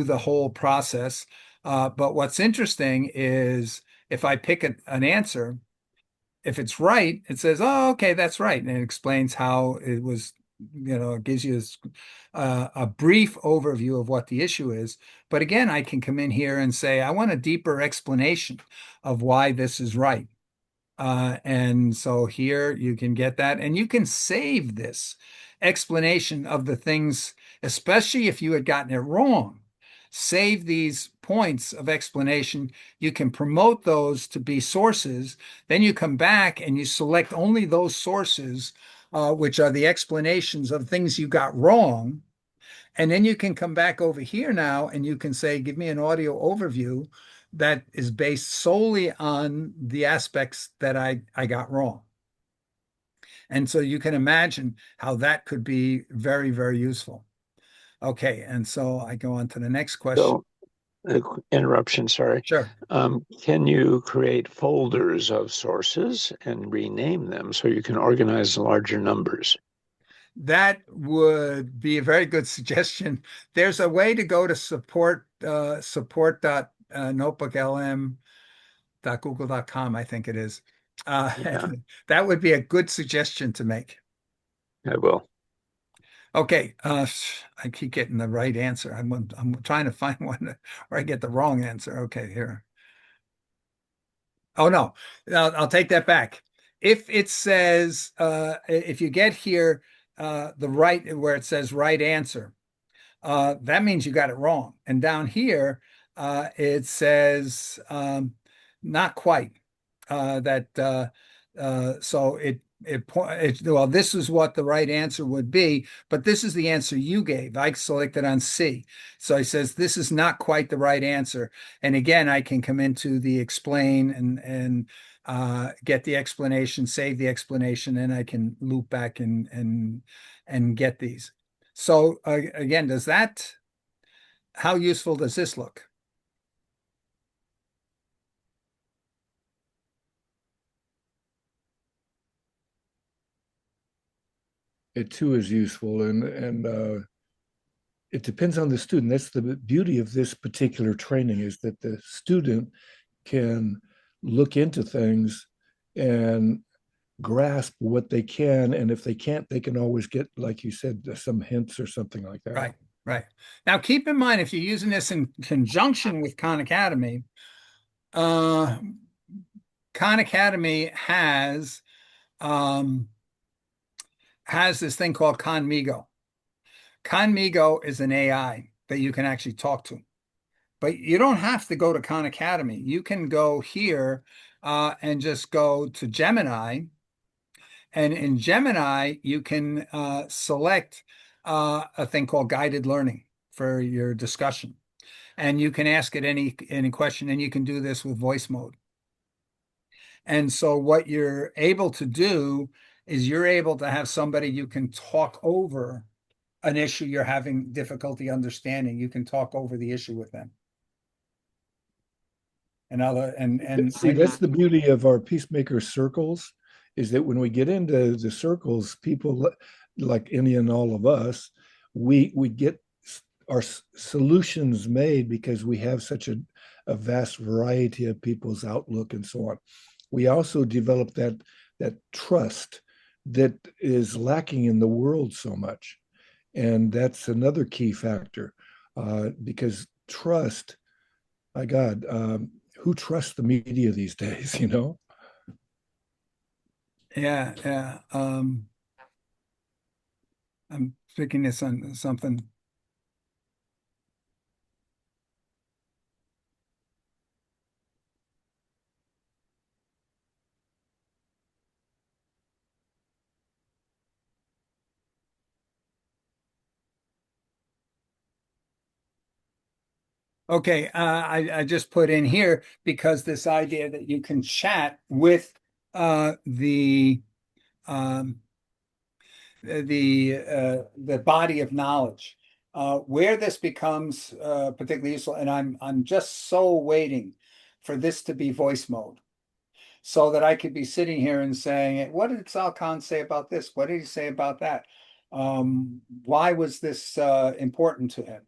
the whole process. But what's interesting is if I pick an answer, if it's right, it says, "Oh, okay, that's right," and it explains how it was. It gives you a brief overview of what the issue is. But again, I can come in here and say, I want a deeper explanation of why this is right. And so here you can get that, and you can save this explanation of the things, especially if you had gotten it wrong. Save these points of explanation. You can promote those to be sources. Then you come back and you select only those sources, which are the explanations of things you got wrong. And then you can come back over here now and you can say, give me an audio overview that is based solely on the aspects that I got wrong. And so you can imagine how that could be very, very useful. Okay, and so I go on to the next question. So, interruption, sorry. Sure. Can you create folders of sources and rename them so you can organize larger numbers? That would be a very good suggestion. There's a way to go to support.notebooklm.google.com, I think it is. Yeah. That would be a good suggestion to make. I will. Okay, I keep getting the right answer. I'm trying to find one where I get the wrong answer. Okay, here. Oh no, I'll take that back. If it says, if you get here, the right where it says right answer, that means you got it wrong. And down here, it says not quite. So well, this is what the right answer would be, but this is the answer you gave. I selected on C. So it says this is not quite the right answer. And again, I can come into the explain and get the explanation, save the explanation, and I can loop back and get these. So again, how useful does this look? It too is useful, and it depends on the student. That's the beauty of this particular training, is that the student can look into things and grasp what they can, and if they can't, they can always get, like you said, some hints or something like that. Right, right. Now, keep in mind, if you're using this in conjunction with Khan Academy, uh, Khan Academy um, has this thing called Conmigo. Conmigo is an AI that you can actually talk to, but you don't have to go to Khan Academy. You can go here and just go to Gemini, and in Gemini you can select a thing called guided learning for your discussion, and you can ask it any question, and you can do this with voice mode. And so what you're able to do is you're able to have somebody you can talk over an issue you're having difficulty understanding. You can talk over the issue with them. And See, that's the beauty of our peacemaker circles, is that when we get into the circles, people like any and all of us, we get our solutions made because we have such a vast variety of people's outlook and so on. We also develop that trust that is lacking in the world so much. And that's another key factor, because trust, my God, who trusts the media these days, you know? Yeah, yeah. I'm picking this on something. Okay, I just put in here because this idea that you can chat with the um, the body of knowledge. Where this becomes particularly useful, and I'm just so waiting for this to be voice mode, so that I could be sitting here and saying, "What did Sal Khan say about this? What did he say about that? Why was this important to him?"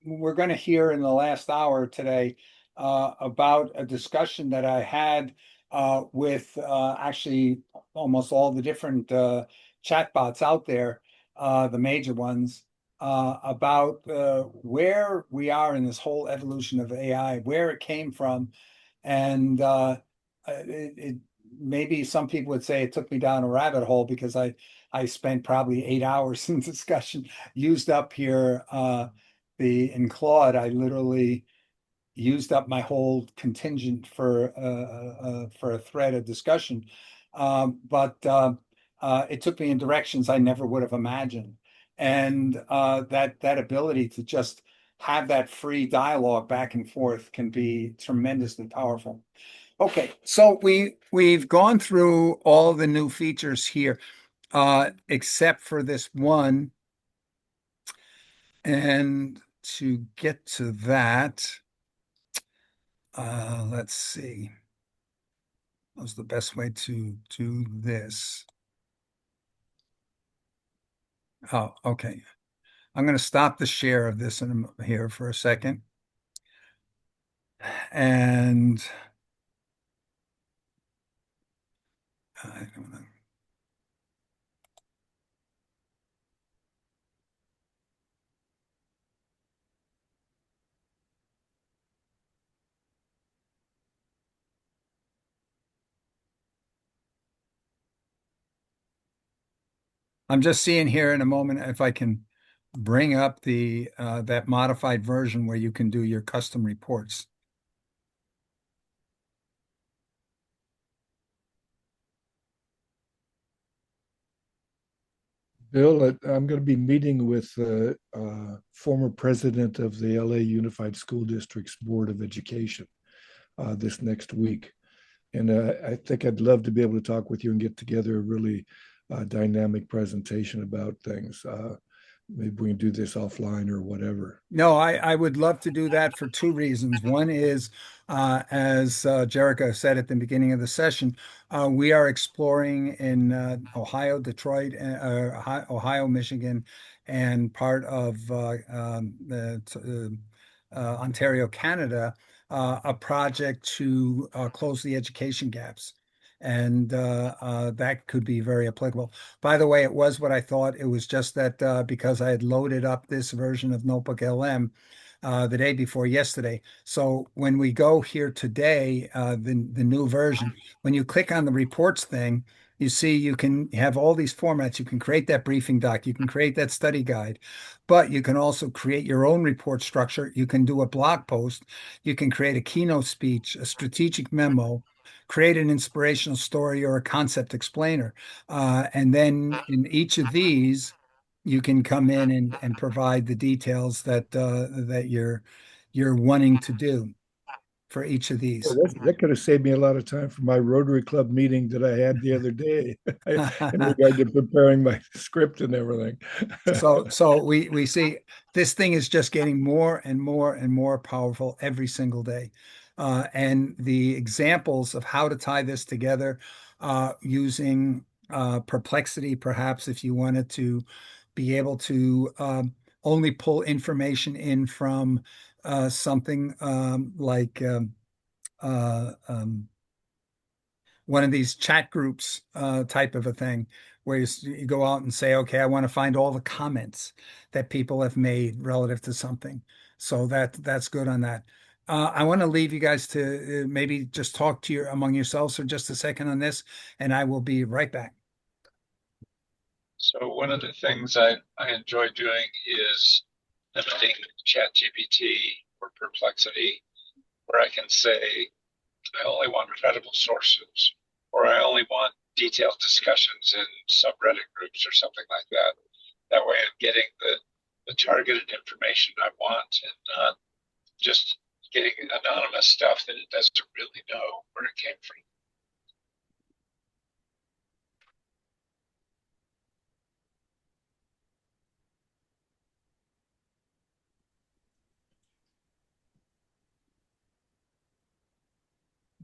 We're going to hear in the last hour today about a discussion that I had with actually almost all the different chatbots out there, the major ones, about where we are in this whole evolution of AI, where it came from, and it maybe some people would say it took me down a rabbit hole because I spent probably 8 hours in discussion, used up here in Claude. I literally used up my whole contingent for a thread of discussion. But it took me in directions I never would have imagined. And that ability to just have that free dialogue back and forth can be tremendously powerful. Okay, so we've gone through all the new features here, except for this one. And to get to that, let's see. What's the best way to do this? Oh, okay. I'm going to stop the share of this here for a second. And I don't know. I'm just seeing here in a moment if I can bring up the that modified version where you can do your custom reports. Bill, I'm going to be meeting with former president of the LA Unified School District's Board of Education this next week. And I think I'd love to be able to talk with you and get together a really dynamic presentation about things. Maybe we can do this offline or whatever. No, I would love to do that for two reasons. One is, as Jerica said at the beginning of the session, we are exploring in Ohio, Detroit, Ohio, Michigan, and part of Ontario, Canada, a project to close the education gaps. And that could be very applicable. By the way, it was what I thought. It was just that because I had loaded up this version of Notebook LM the day before yesterday. So when we go here today, the new version, when you click on the reports thing, you see you can have all these formats. You can create that briefing doc. You can create that study guide, but you can also create your own report structure. You can do a blog post. You can create a keynote speech, a strategic memo, create an inspirational story or a concept explainer. And then in each of these, you can come in and provide the details that you're wanting to do for each of Well, these. that could have saved me a lot of time for my Rotary Club meeting that I had the other day in regard to preparing my script and everything. So we see this thing is just getting more and more and more powerful every single day. And the examples of how to tie this together using perplexity, perhaps if you wanted to be able to only pull information in from something like uh, um, one of these chat groups type of a thing where you go out and say, okay, I want to find all the comments that people have made relative to something. So that's good on that. I want to leave you guys to maybe just talk to your among yourselves for just a second on this, and I will be right back. So one of the things I enjoy doing is limiting ChatGPT or Perplexity, where I can say, I only want credible sources, or I only want detailed discussions in subreddit groups or something like that. That way I'm getting the targeted information I want and not just getting anonymous stuff that it doesn't really know where it came from.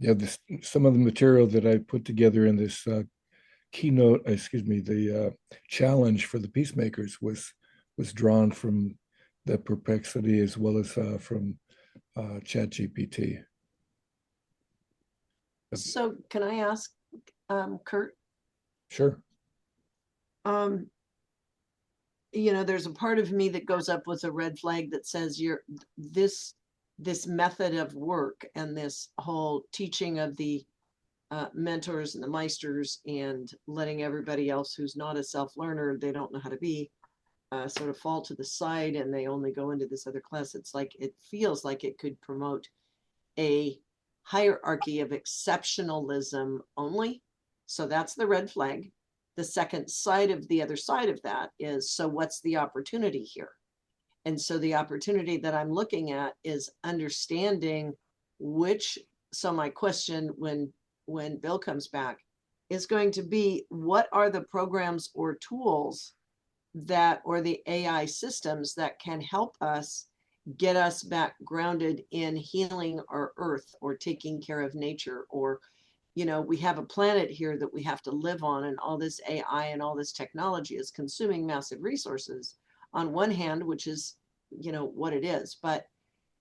Yeah, some of the material that I put together in this keynote, excuse me, the challenge for the peacemakers was drawn from the perplexity as well as from ChatGPT. So can I ask, Kurt? Sure. There's a part of me that goes up with a red flag that says this method of work and this whole teaching of the mentors and the meisters and letting everybody else who's not a self-learner, they don't know how to be, sort of fall to the side and they only go into this other class. It's like, it feels like it could promote a hierarchy of exceptionalism only. So that's the red flag. The second side of the other side of that is, so what's the opportunity here? And so the opportunity that I'm looking at is understanding so my question when Bill comes back is going to be, what are the programs or tools or the AI systems that can help us get us back grounded in healing our earth or taking care of nature, or we have a planet here that we have to live on, and all this AI and all this technology is consuming massive resources on one hand, which is what it is. But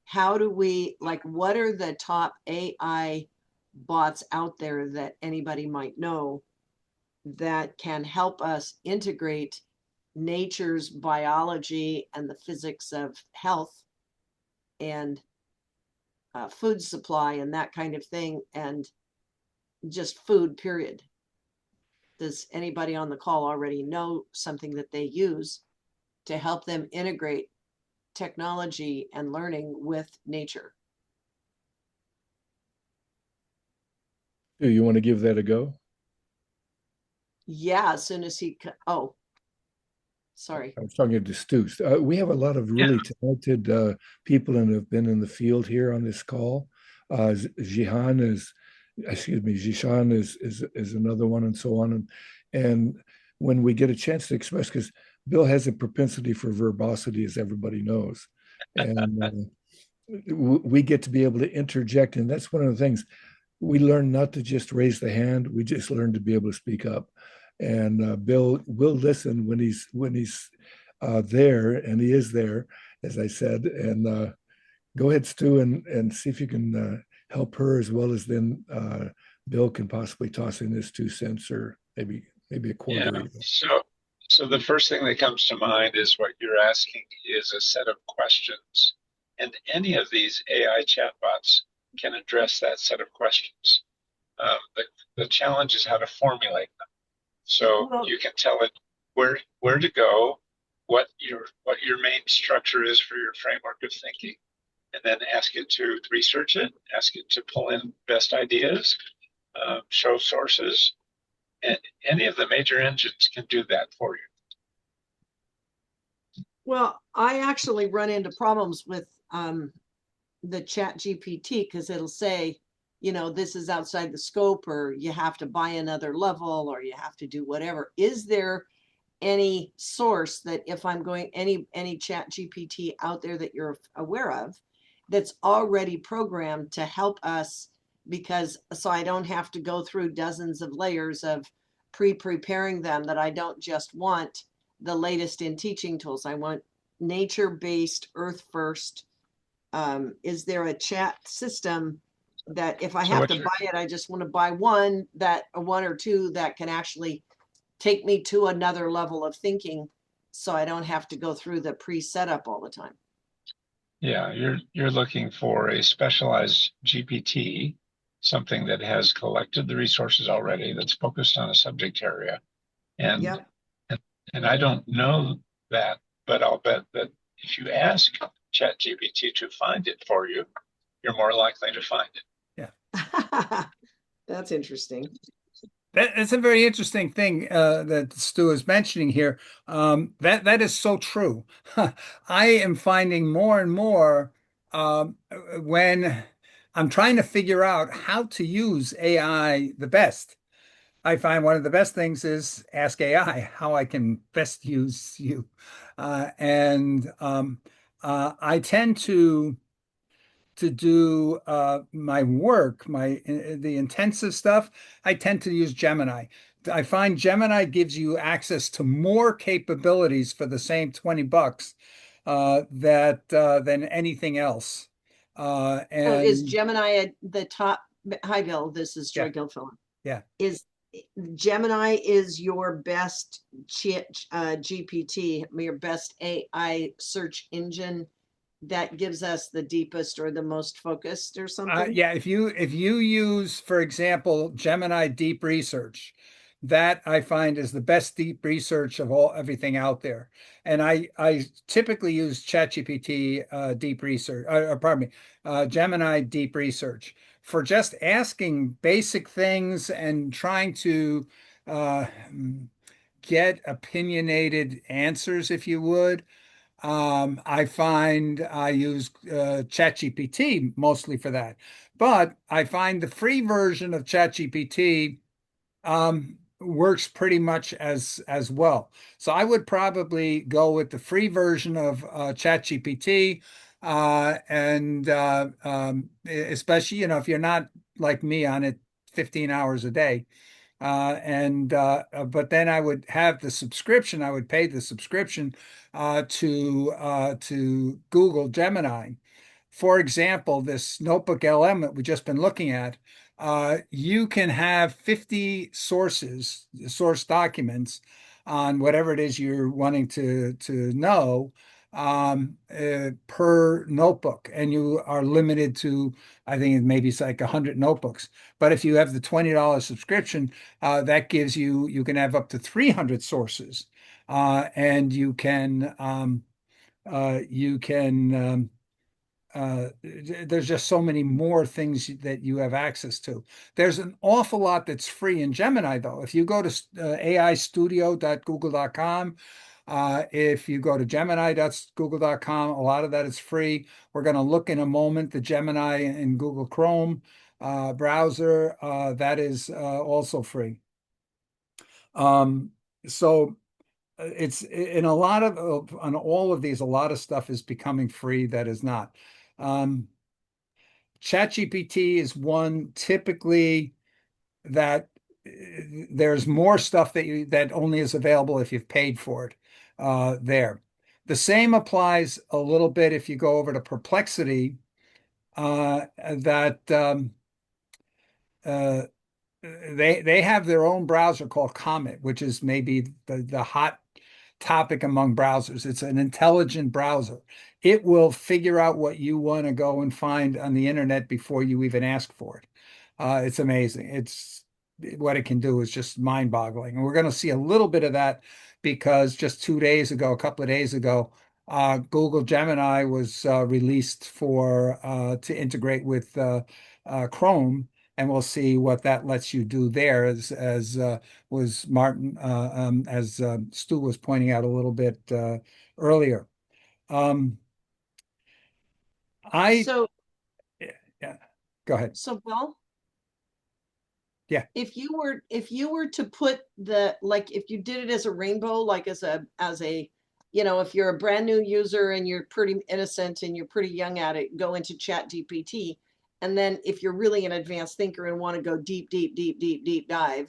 how do we, what are the top AI bots out there that anybody might know that can help us integrate nature's biology and the physics of health and food supply and that kind of thing, and just food, period? Does anybody on the call already know something that they use to help them integrate technology and learning with nature? Do you want to give that a go? Yeah, as soon as he, oh, Sorry. I was talking to Stu. We have a lot of really talented people and have been in the field here on this call. Jihan is, excuse me, Jishan is another one, and so on. And when we get a chance to express, because Bill has a propensity for verbosity, as everybody knows, and we get to be able to interject, and that's one of the things we learn, not to just raise the hand. We just learn to be able to speak up. And Bill will listen when he's there, and he is there, as I said. And go ahead, Stu, and see if you can help her, as well as then Bill can possibly toss in his 2 cents, or maybe a quarter. Yeah. So the first thing that comes to mind is what you're asking is a set of questions, and any of these AI chatbots can address that set of questions. The challenge is how to formulate them. So you can tell it where to go, what your main structure is for your framework of thinking, and then ask it to research it, ask it to pull in best ideas, show sources, and any of the major engines can do that for you. Well, I actually run into problems with the chat GPT, because it'll say, this is outside the scope, or you have to buy another level, or you have to do whatever. Is there any source that, if I'm going, any chat GPT out there that you're aware of, that's already programmed to help us, because so I don't have to go through dozens of layers of preparing them, that I don't just want the latest in teaching tools. I want nature-based, earth first. Is there a chat system that if I have to buy it, I just want to buy one or two that can actually take me to another level of thinking, so I don't have to go through the pre-setup all the time? Yeah, you're looking for a specialized GPT, something that has collected the resources already, that's focused on a subject area. And yep. and I don't know that, but I'll bet that if you ask ChatGPT to find it for you, you're more likely to find it. Yeah. That's interesting. That's a very interesting thing that Stu is mentioning here. That is so true. I am finding more and more when I'm trying to figure out how to use AI the best. I find one of the best things is ask AI how I can best use you. I tend to do my work, the intensive stuff, I tend to use Gemini. I find Gemini gives you access to more capabilities for the same $20 than anything else. So And is Gemini the top? Hi, Bill. This is Joy Guilford. Yeah. Is Gemini is your best GPT, your best AI search engine that gives us the deepest or the most focused or something? Yeah, if you use, for example, Gemini Deep Research, that I find is the best deep research of everything out there. And I typically use ChatGPT Deep Research, pardon me, Gemini Deep Research for just asking basic things and trying to uh, get opinionated answers, if you would. I find I use ChatGPT mostly for that, but I find the free version of ChatGPT works pretty much as well. So I would probably go with the free version of ChatGPT, especially if you're not like me on it 15 hours a day. But then I would have the subscription. I would pay the subscription to Google Gemini. For example, this Notebook LM that we've just been looking at, you can have 50 source documents on whatever it is you're wanting to know per notebook, and you are limited to, I think maybe it's like 100 notebooks. But if you have the $20 subscription, that gives you can have up to 300 sources, and there's just so many more things that you have access to. There's an awful lot that's free in Gemini, though. If you go to aistudio.google.com, If you go to gemini.google.com, a lot of that is free. We're going to look in a moment, the Gemini in Google Chrome browser, that is also free. So it's in a lot of on all of these, a lot of stuff is becoming free that is not. ChatGPT is one typically that there's more stuff that only is available if you've paid for it there. The same applies a little bit if you go over to Perplexity, that uh, they have their own browser called Comet, which is maybe the hot topic among browsers. It's an intelligent browser. It will figure out what you want to go and find on the internet before you even ask for it. It's amazing. It's what it can do is just mind-boggling. And we're going to see a little bit of that because just 2 days ago, a couple of days ago, Google Gemini was released for to integrate with Chrome, and we'll see what that lets you do there. As was Martin, as Stu was pointing out a little bit earlier. Um, I So, yeah, go ahead. so Bill, Yeah. if you were to put the, like, if you did it as a rainbow, like as a, you know, if you're a brand new user and you're pretty innocent and you're pretty young at it, go into Chat GPT. And then if you're really an advanced thinker and want to go deep, deep, deep, deep, deep dive,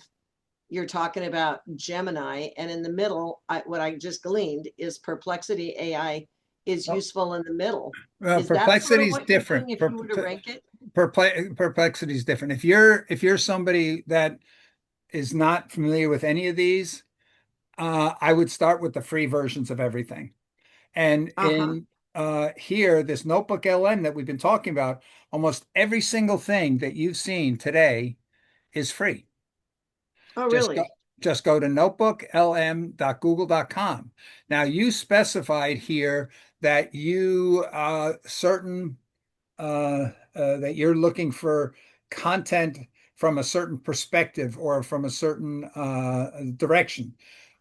you're talking about Gemini. And in the middle, what I just gleaned is Perplexity AI is Oh, useful in the middle. well, Is that sort Perplexity of is what you're different. doing if you were to rank it? Perplexity is different. If you're somebody that is not familiar with any of these, I would start with the free versions of everything. And Uh-huh. in here, this Notebook LM that we've been talking about, almost every single thing that you've seen today is free. Oh, Just go, really? just go to notebooklm.google.com. Now, you specified here that you certain that you're looking for content from a certain perspective or from a certain direction.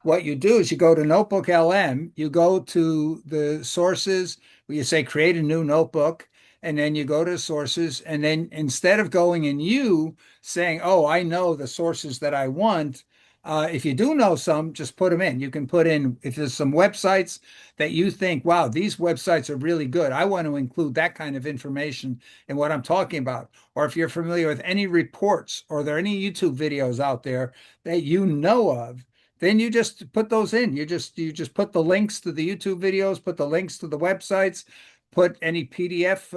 What you do is you go to Notebook LM, you go to the sources where you say create a new notebook, and then you go to sources, and then instead of going and you saying, oh, I know the sources that I want, if you do know some, just put them in. You can put in, if there's some websites that you think, wow, these websites are really good, I want to include that kind of information in what I'm talking about. Or if you're familiar with any reports or there are any YouTube videos out there that you know of, then you just put those in. You just put the links to the YouTube videos, put the links to the websites, put any PDFs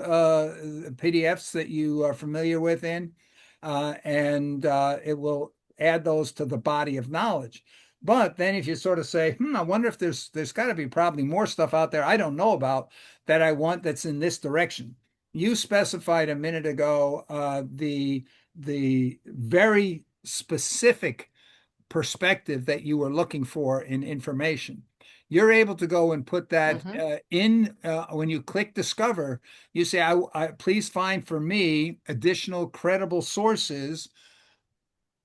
that you are familiar with in, and it will add those to the body of knowledge. But then if you sort of say, I wonder if there's got to be probably more stuff out there I don't know about that I want that's in this direction. You specified a minute ago the very specific perspective that you were looking for in information. You're able to go and put that in when you click discover. You say, please find for me additional credible sources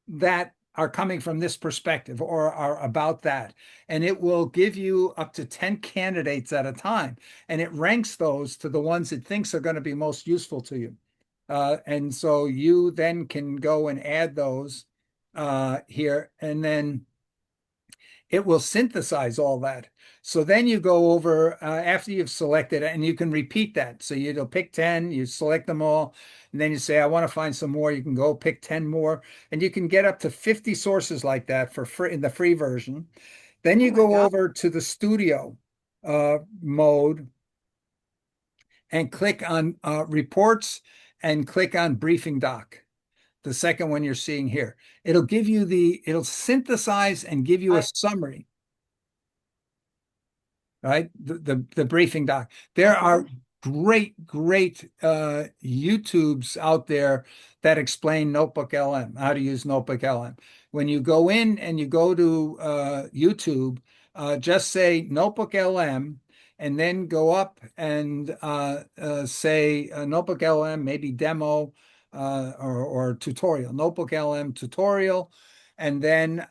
that are coming from this perspective or are about that. And it will give you up to 10 candidates at a time. And it ranks those to the ones it thinks are going to be most useful to you. And so you then can go and add those here, and then it will synthesize all that. So then you go over after you've selected it, and you can repeat that. So you'll pick 10, you select them all, and then you say, I want to find some more. You can go pick 10 more, and you can get up to 50 sources like that for free in the free version. Then you go over to the studio mode and click on reports and click on briefing doc. The second one you're seeing here. It'll synthesize and give you a summary, right? The briefing doc. There are great YouTubes out there that explain Notebook LM, how to use Notebook LM. When you go in and you go to YouTube, just say Notebook LM and then go up and say Notebook LM, maybe demo or tutorial, Notebook LM tutorial. And then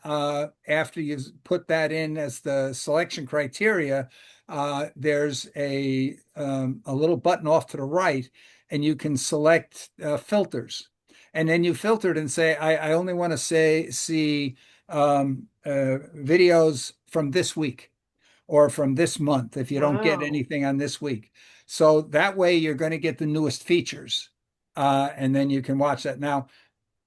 after you put that in as the selection criteria, there's a little button off to the right, and you can select filters. And then you filter it and say, I only want to see videos from this week or from this month if you don't get Wow. anything on this week. So that way you're going to get the newest features. And then you can watch that. Now,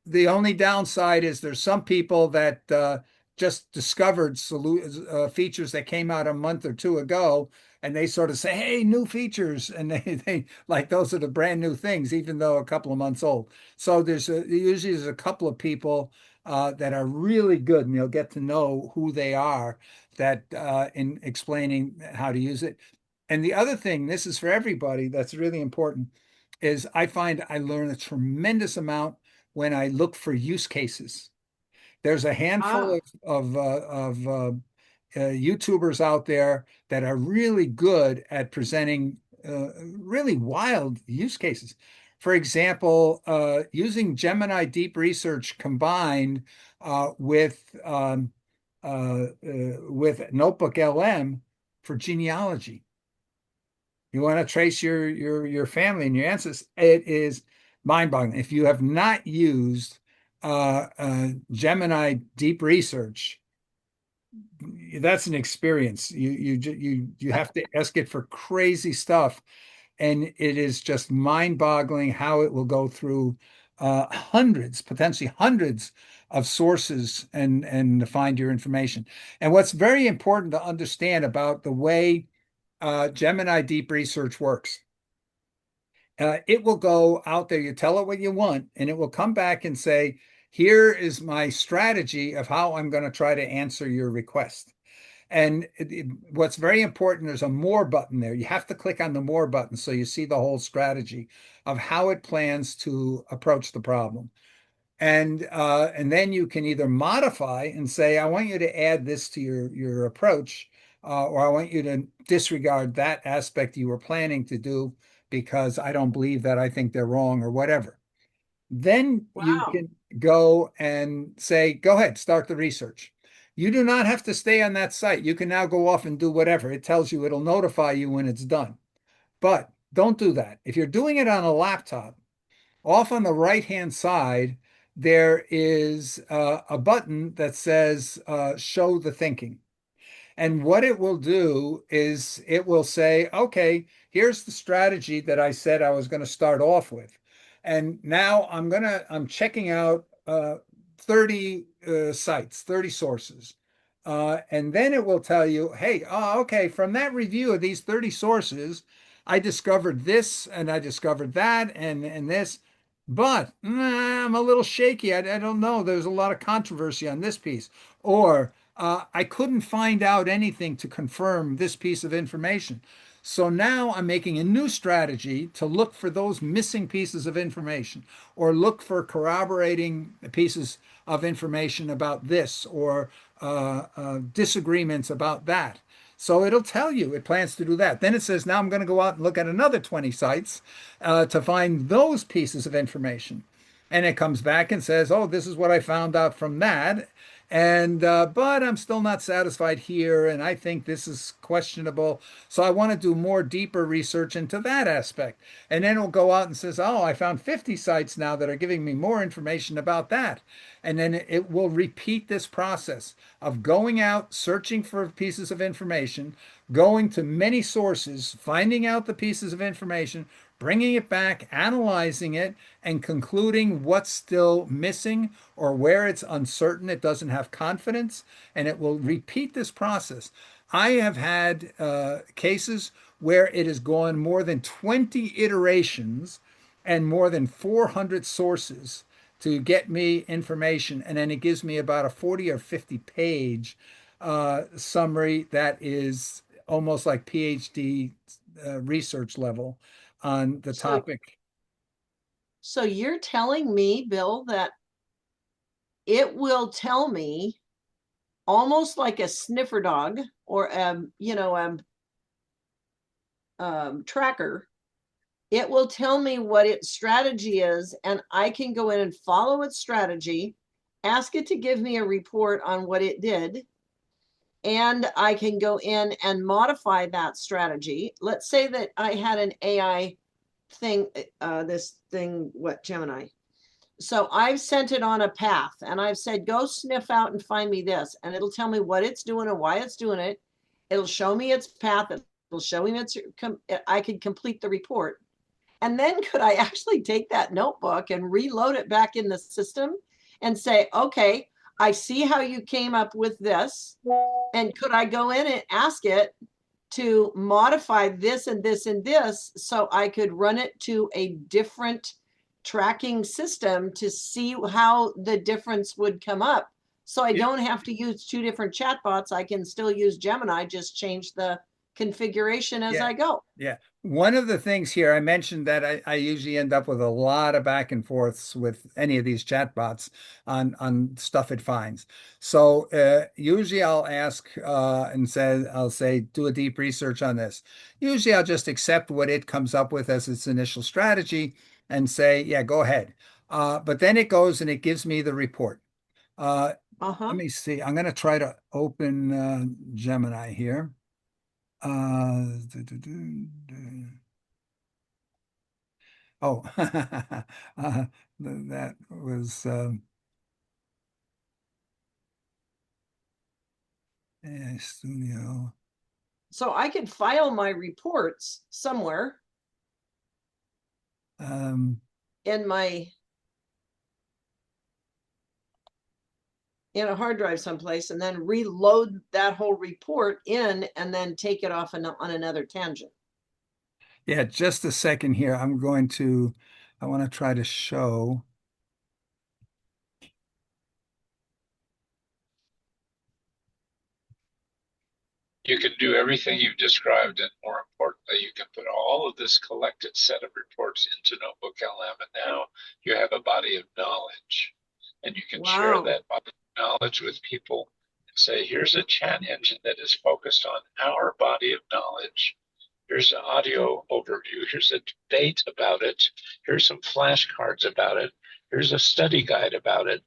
the only downside is there's some people that just discovered features that came out a month or two ago, and they sort of say, "Hey, new features," and they like those are the brand new things, even though a couple of months old. So usually there's a couple of people that are really good, and you'll get to know who they are that in explaining how to use it. And the other thing, this is for everybody, that's really important, is I find I learn a tremendous amount when I look for use cases. There's a handful of YouTubers out there that are really good at presenting really wild use cases. For example, using Gemini Deep Research combined with Notebook LM for genealogy. You want to trace your family and your ancestors. It is mind-boggling. If you have not used Gemini Deep Research, that's an experience. You have to ask it for crazy stuff, and it is just mind-boggling how it will go through hundreds, potentially hundreds of sources and to find your information. And what's very important to understand about the way Gemini Deep Research works. It will go out there, you tell it what you want, and it will come back and say, here is my strategy of how I'm going to try to answer your request. And what's very important, there's a more button there. You have to click on the more button so you see the whole strategy of how it plans to approach the problem. And then you can either modify and say, I want you to add this to your approach, or I want you to disregard that aspect you were planning to do because I don't believe that, I think they're wrong or whatever. Then you Wow. can go and say, go ahead, start the research. You do not have to stay on that site. You can now go off and do whatever. It tells you, it'll notify you when it's done. But don't do that. If you're doing it on a laptop, off on the right-hand side, there is a button that says show the thinking. And what it will do is it will say, okay, here's the strategy that I said I was going to start off with. And now I'm checking out 30 sites, 30 sources. And then it will tell you, hey, okay, from that review of these 30 sources, I discovered this and I discovered that and this. But I'm a little shaky. I don't know. There's a lot of controversy on this piece. Or I couldn't find out anything to confirm this piece of information. So now I'm making a new strategy to look for those missing pieces of information or look for corroborating pieces of information about this or disagreements about that. So it'll tell you it plans to do that. Then it says, now I'm going to go out and look at another 20 sites to find those pieces of information. And it comes back and says, oh, this is what I found out from that. And but I'm still not satisfied here, and I think this is questionable. So I want to do more deeper research into that aspect. And then it'll go out and says, "Oh, I found 50 sites now that are giving me more information about that." And then it will repeat this process of going out, searching for pieces of information, going to many sources, finding out the pieces of information, bringing it back, analyzing it, and concluding what's still missing or where it's uncertain, it doesn't have confidence, and it will repeat this process. I have had cases where it has gone more than 20 iterations and more than 400 sources to get me information, and then it gives me about a 40 or 50 page summary that is almost like PhD research level on the topic. So you're telling me, Bill, that it will tell me almost like a sniffer dog or tracker. It will tell me what its strategy is, and I can go in and follow its strategy ask it to give me a report on what it did, and I can go in and modify that strategy. Let's say that I had an AI thing, what, Gemini? So I've sent it on a path and I've said, go sniff out and find me this. And it'll tell me what it's doing and why it's doing it. It'll show me its path. It'll show me I could complete the report. And then could I actually take that notebook and reload it back in the system and say, okay, I see how you came up with this. And could I go in and ask it to modify this and this and this so I could run it to a different tracking system to see how the difference would come up? So I don't have to use two different chatbots. I can still use Gemini, just change the configuration as I go. Yeah. One of the things here, I mentioned that I usually end up with a lot of back and forths with any of these chatbots on stuff it finds. So usually I'll ask and I'll say, do a deep research on this. Usually I'll just accept what it comes up with as its initial strategy and say, yeah, go ahead. But then it goes and it gives me the report. Let me see. I'm going to try to open Gemini here. Oh, that was Studio. So I could file my reports somewhere in a hard drive someplace, and then reload that whole report in and then take it off on another tangent. Yeah, just a second here. I want to try to show. You can do everything you've described, and more importantly, you can put all of this collected set of reports into Notebook LM, and now you have a body of knowledge. And you can share that body of knowledge with people and say, here's a chat engine that is focused on our body of knowledge. Here's an audio overview. Here's a debate about it. Here's some flashcards about it. Here's a study guide about it.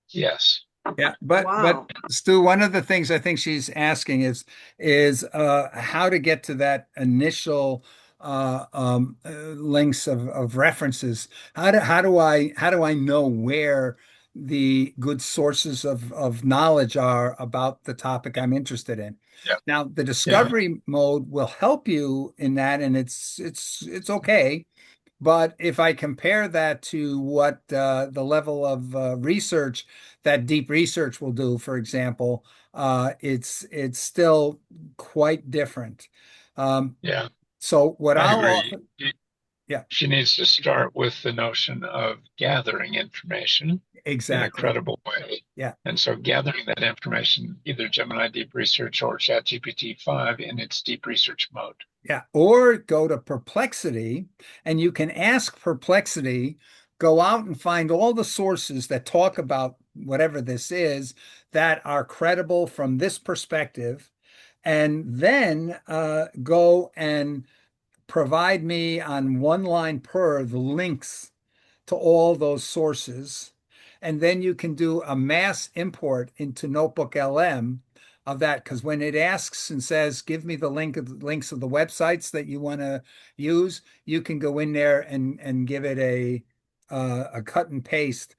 Yes. Yeah, but Stu, one of the things I think she's asking is how to get to that initial links of references. How do I know where the good sources of knowledge are about the topic I'm interested in? Yeah. Now, the discovery mode will help you in that, and it's okay. But if I compare that to what the level of research that deep research will do, for example, it's still quite different. Yeah. So what I I'll agree. Yeah. She needs to start with the notion of gathering information in a credible way. Yeah. And so gathering that information, either Gemini Deep Research or ChatGPT 5 in its deep research mode. Yeah. Or go to Perplexity and you can ask Perplexity, go out and find all the sources that talk about whatever this is that are credible from this perspective, and then go and provide me on one line per the links to all those sources. And then you can do a mass import into Notebook LM of that. Because when it asks and says, give me the links of the websites that you want to use, you can go in there and give it a cut and paste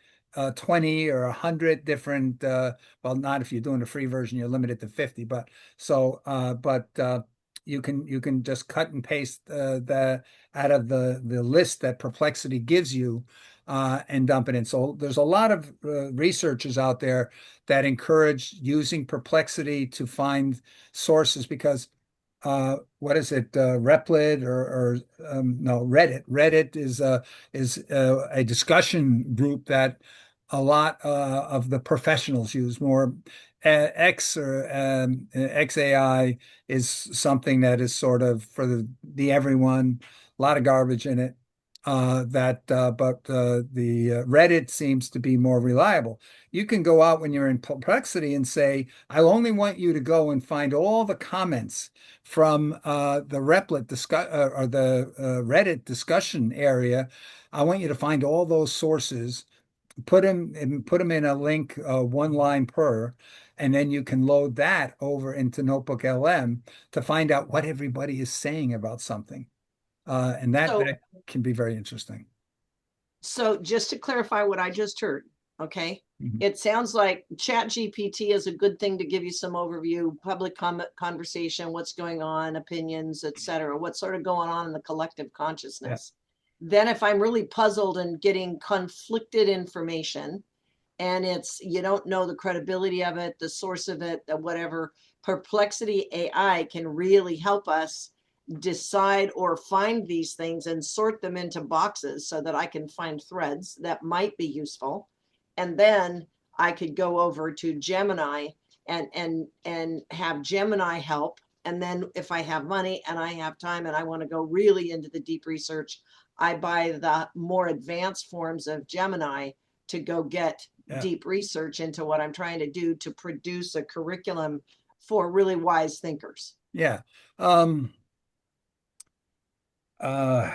20 or 100 different, well, not if you're doing a free version, you're limited to 50, but you can just cut and paste the out of the list that Perplexity gives you and dump it in. So there's a lot of researchers out there that encourage using Perplexity to find sources because what is it? Replit or no, Reddit. Reddit is a discussion group that a lot of the professionals use. More X or XAI is something that is sort of for the everyone. A lot of garbage in it. But the Reddit seems to be more reliable. You can go out when you're in Perplexity and say, I only want you to go and find all the comments from the Replit or the Reddit discussion area. I want you to find all those sources put them in a link, one line per, and then you can load that over into Notebook LM to find out what everybody is saying about something. And So, that can be very interesting. so just to clarify what I just heard, okay? Mhm. It sounds like Chat GPT is a good thing to give you some overview, public conversation, what's going on, opinions, etc. What's sort of going on in the collective consciousness. Then if I'm really puzzled and getting conflicted information, and it's you don't know the credibility of it, the source of it, whatever, Perplexity AI can really help us decide or find these things and sort them into boxes so that I can find threads that might be useful. And then I could go over to Gemini and have Gemini help. And then if I have money and I have time and I want to go really into the deep research, I buy the more advanced forms of Gemini to go get deep research into what I'm trying to do to produce a curriculum for really wise thinkers. Yeah. Um, uh,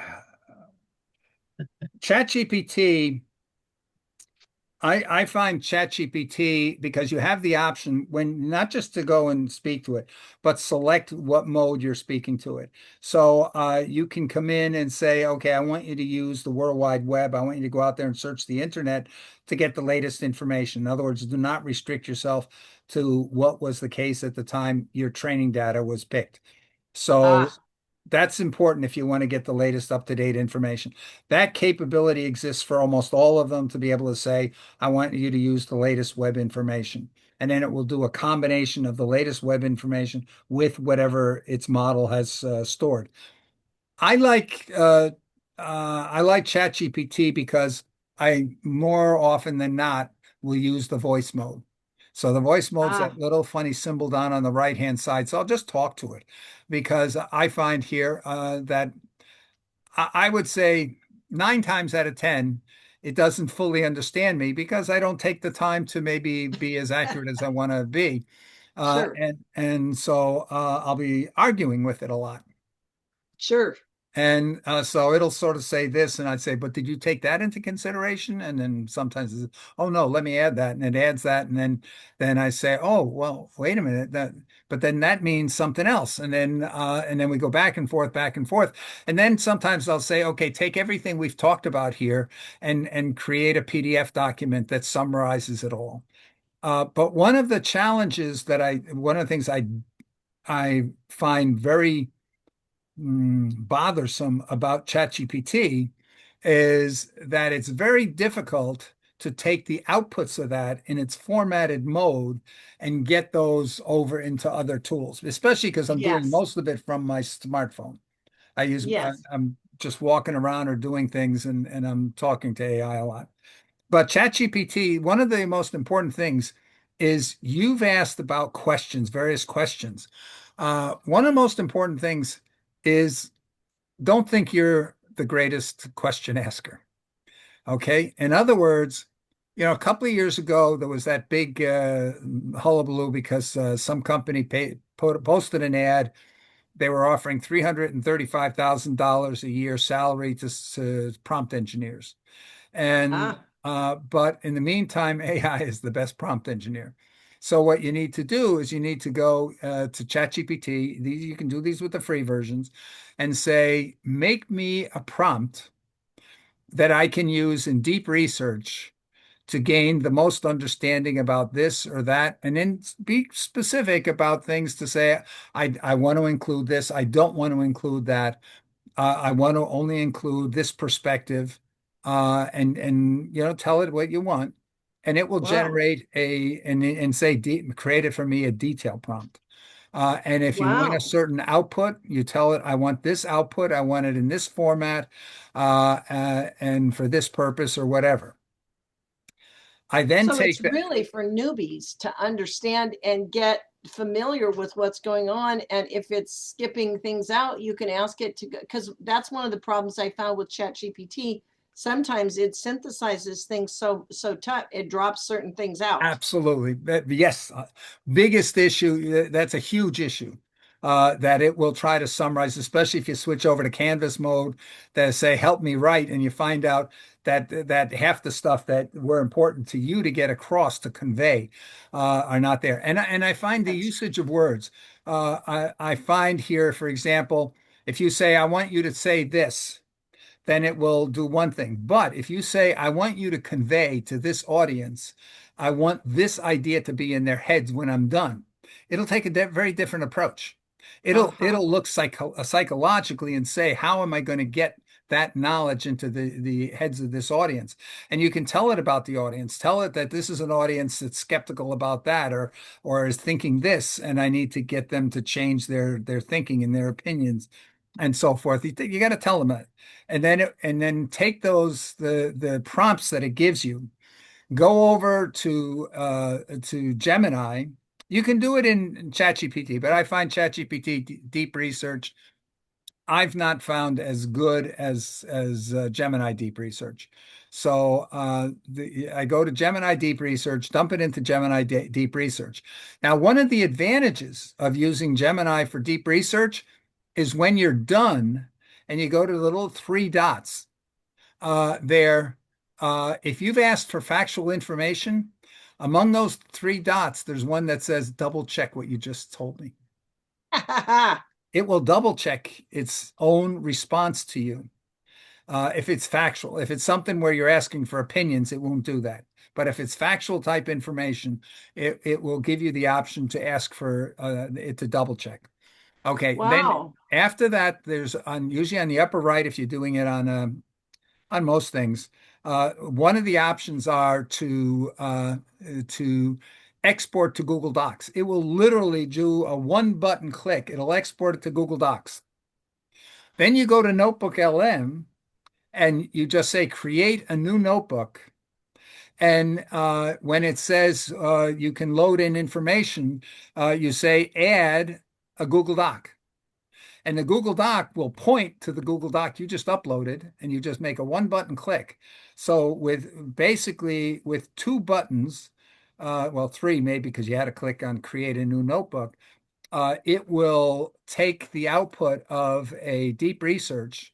ChatGPT, I find ChatGPT, because you have the option when not just to go and speak to it, but select what mode you're speaking to it. So you can come in and say, okay, I want you to use the World Wide Web. I want you to go out there and search the internet to get the latest information. In other words, do not restrict yourself to what was the case at the time your training data was picked. So that's important if you want to get the latest up-to-date information. That capability exists for almost all of them, to be able to say, I want you to use the latest web information. And then it will do a combination of the latest web information with whatever its model has stored. I like ChatGPT because I more often than not will use the voice mode. So the voice mode's that little funny symbol down on the right-hand side. So I'll just talk to it, because I find here that I would say 9 times out of 10, it doesn't fully understand me because I don't take the time to maybe be as accurate as I want to be. Sure. And so I'll be arguing with it a lot. Sure. And so it'll sort of say this, and I'd say, but did you take that into consideration? And then sometimes it's, oh no, let me add that, and it adds that, and then I say, oh well, wait a minute, but then that means something else, and then we go back and forth, and then sometimes I'll say, okay, take everything we've talked about here and create a PDF document that summarizes it all. But one of the challenges one of the things I find very bothersome about ChatGPT is that it's very difficult to take the outputs of that in its formatted mode and get those over into other tools, especially because I'm doing most of it from my smartphone. I'm just walking around or doing things, and I'm talking to AI a lot. But ChatGPT, one of the most important things is you've asked about questions, various questions. One of the most important things is don't think you're the greatest question asker. Okay. In other words, a couple of years ago, there was that big hullabaloo because some company posted an ad. They were offering $335,000 a year salary to prompt engineers. And but in the meantime, AI is the best prompt engineer. So what you need to do is you need to go to ChatGPT. You can do these with the free versions, and say, make me a prompt that I can use in deep research to gain the most understanding about this or that, and then be specific about things to say, I want to include this, I don't want to include that. I want to only include this perspective, and tell it what you want, and it will generate and say create it for me a detail prompt. And if you want a certain output, you tell it, I want this output, I want it in this format, and for this purpose or whatever. I then So take it's really for newbies to understand and get familiar with what's going on. And if it's skipping things out, you can ask it to go, because that's one of the problems I found with ChatGPT. Sometimes it synthesizes things so tough, it drops certain things out. Absolutely. Yes. Biggest issue. That's a huge issue. That it will try to summarize, especially if you switch over to Canvas mode, that say, help me write, and you find out that half the stuff that were important to you to get across to convey are not there. And I find the usage of words. I find here, for example, if you say, I want you to say this, then it will do one thing. But if you say, I want you to convey to this audience, I want this idea to be in their heads when I'm done, it'll take a very different approach. It'll look psychologically and say, how am I going to get that knowledge into the heads of this audience? And you can tell it about the audience. Tell it that this is an audience that's skeptical about that, or is thinking this, and I need to get them to change their thinking and their opinions and so forth. You got to tell them that, and then take the prompts that it gives you, go over to Gemini. You can do it in ChatGPT, but I find ChatGPT deep research I've not found as good as Gemini deep research. So I go to Gemini deep research, dump it into Gemini deep research. Now, one of the advantages of using Gemini for deep research is when you're done and you go to the little three dots there. If you've asked for factual information, among those three dots, there's one that says double check what you just told me. It will double check its own response to you. If it's factual, if it's something where you're asking for opinions, it won't do that. But if it's factual type information, it will give you the option to ask for it to double check. Okay. Wow. Then after that, there's usually on the upper right, if you're doing it on most things, one of the options are to export to Google Docs. It will literally do a one button click. It'll export it to Google Docs. Then you go to Notebook LM and you just say create a new notebook. And when it says you can load in information, you say add a Google Doc. And the Google Doc will point to the Google Doc you just uploaded, and you just make a one button click. So with two buttons, well, three maybe because you had to click on create a new notebook, it will take the output of a deep research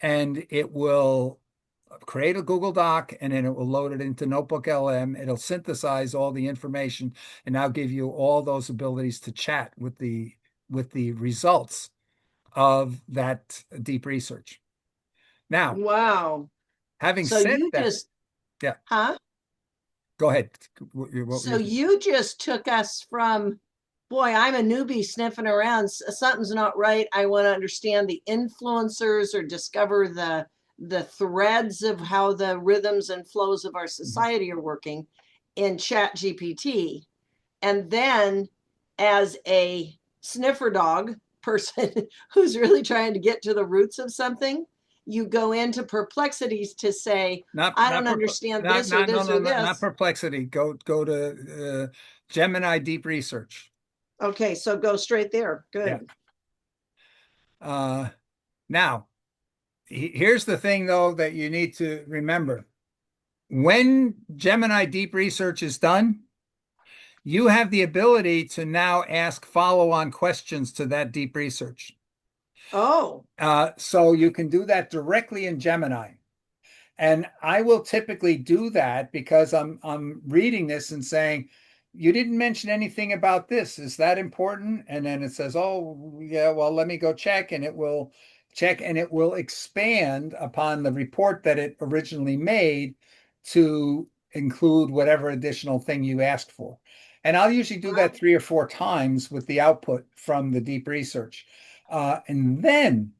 and it will create a Google Doc, and then it will load it into Notebook LM. It'll synthesize all the information and now give you all those abilities to chat with the results of that deep research. Now, wow. Having So said you that, just, yeah, huh? go ahead. So you just took us from, boy, I'm a newbie sniffing around. Something's not right. I want to understand the influencers or discover the threads of how the rhythms and flows of our society are working in Chat GPT. And then as a sniffer dog person who's really trying to get to the roots of something, you go into perplexities to say, I don't understand this or this or this. Not perplexity. Go to Gemini Deep Research. Okay, so go straight there. Good. Yeah. Now, here's the thing, though, that you need to remember. When Gemini Deep Research is done, you have the ability to now ask follow-on questions to that deep research. Oh. So you can do that directly in Gemini. And I will typically do that because I'm reading this and saying, you didn't mention anything about this. Is that important? And then it says, oh, yeah, well, let me go check. And it will check and it will expand upon the report that it originally made to include whatever additional thing you asked for. And I'll usually do that 3 or 4 times with the output from the deep research. And then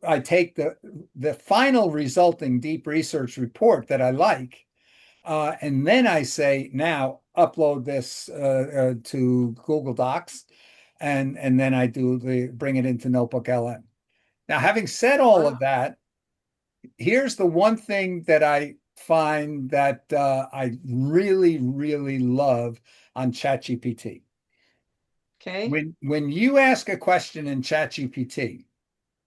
I take the final resulting deep research report that I like, and then I say, now upload this to Google Docs, and then I bring it into Notebook LM. Now, having said all of that, here's the one thing that I find that I really, really love on ChatGPT. Okay. When you ask a question in ChatGPT,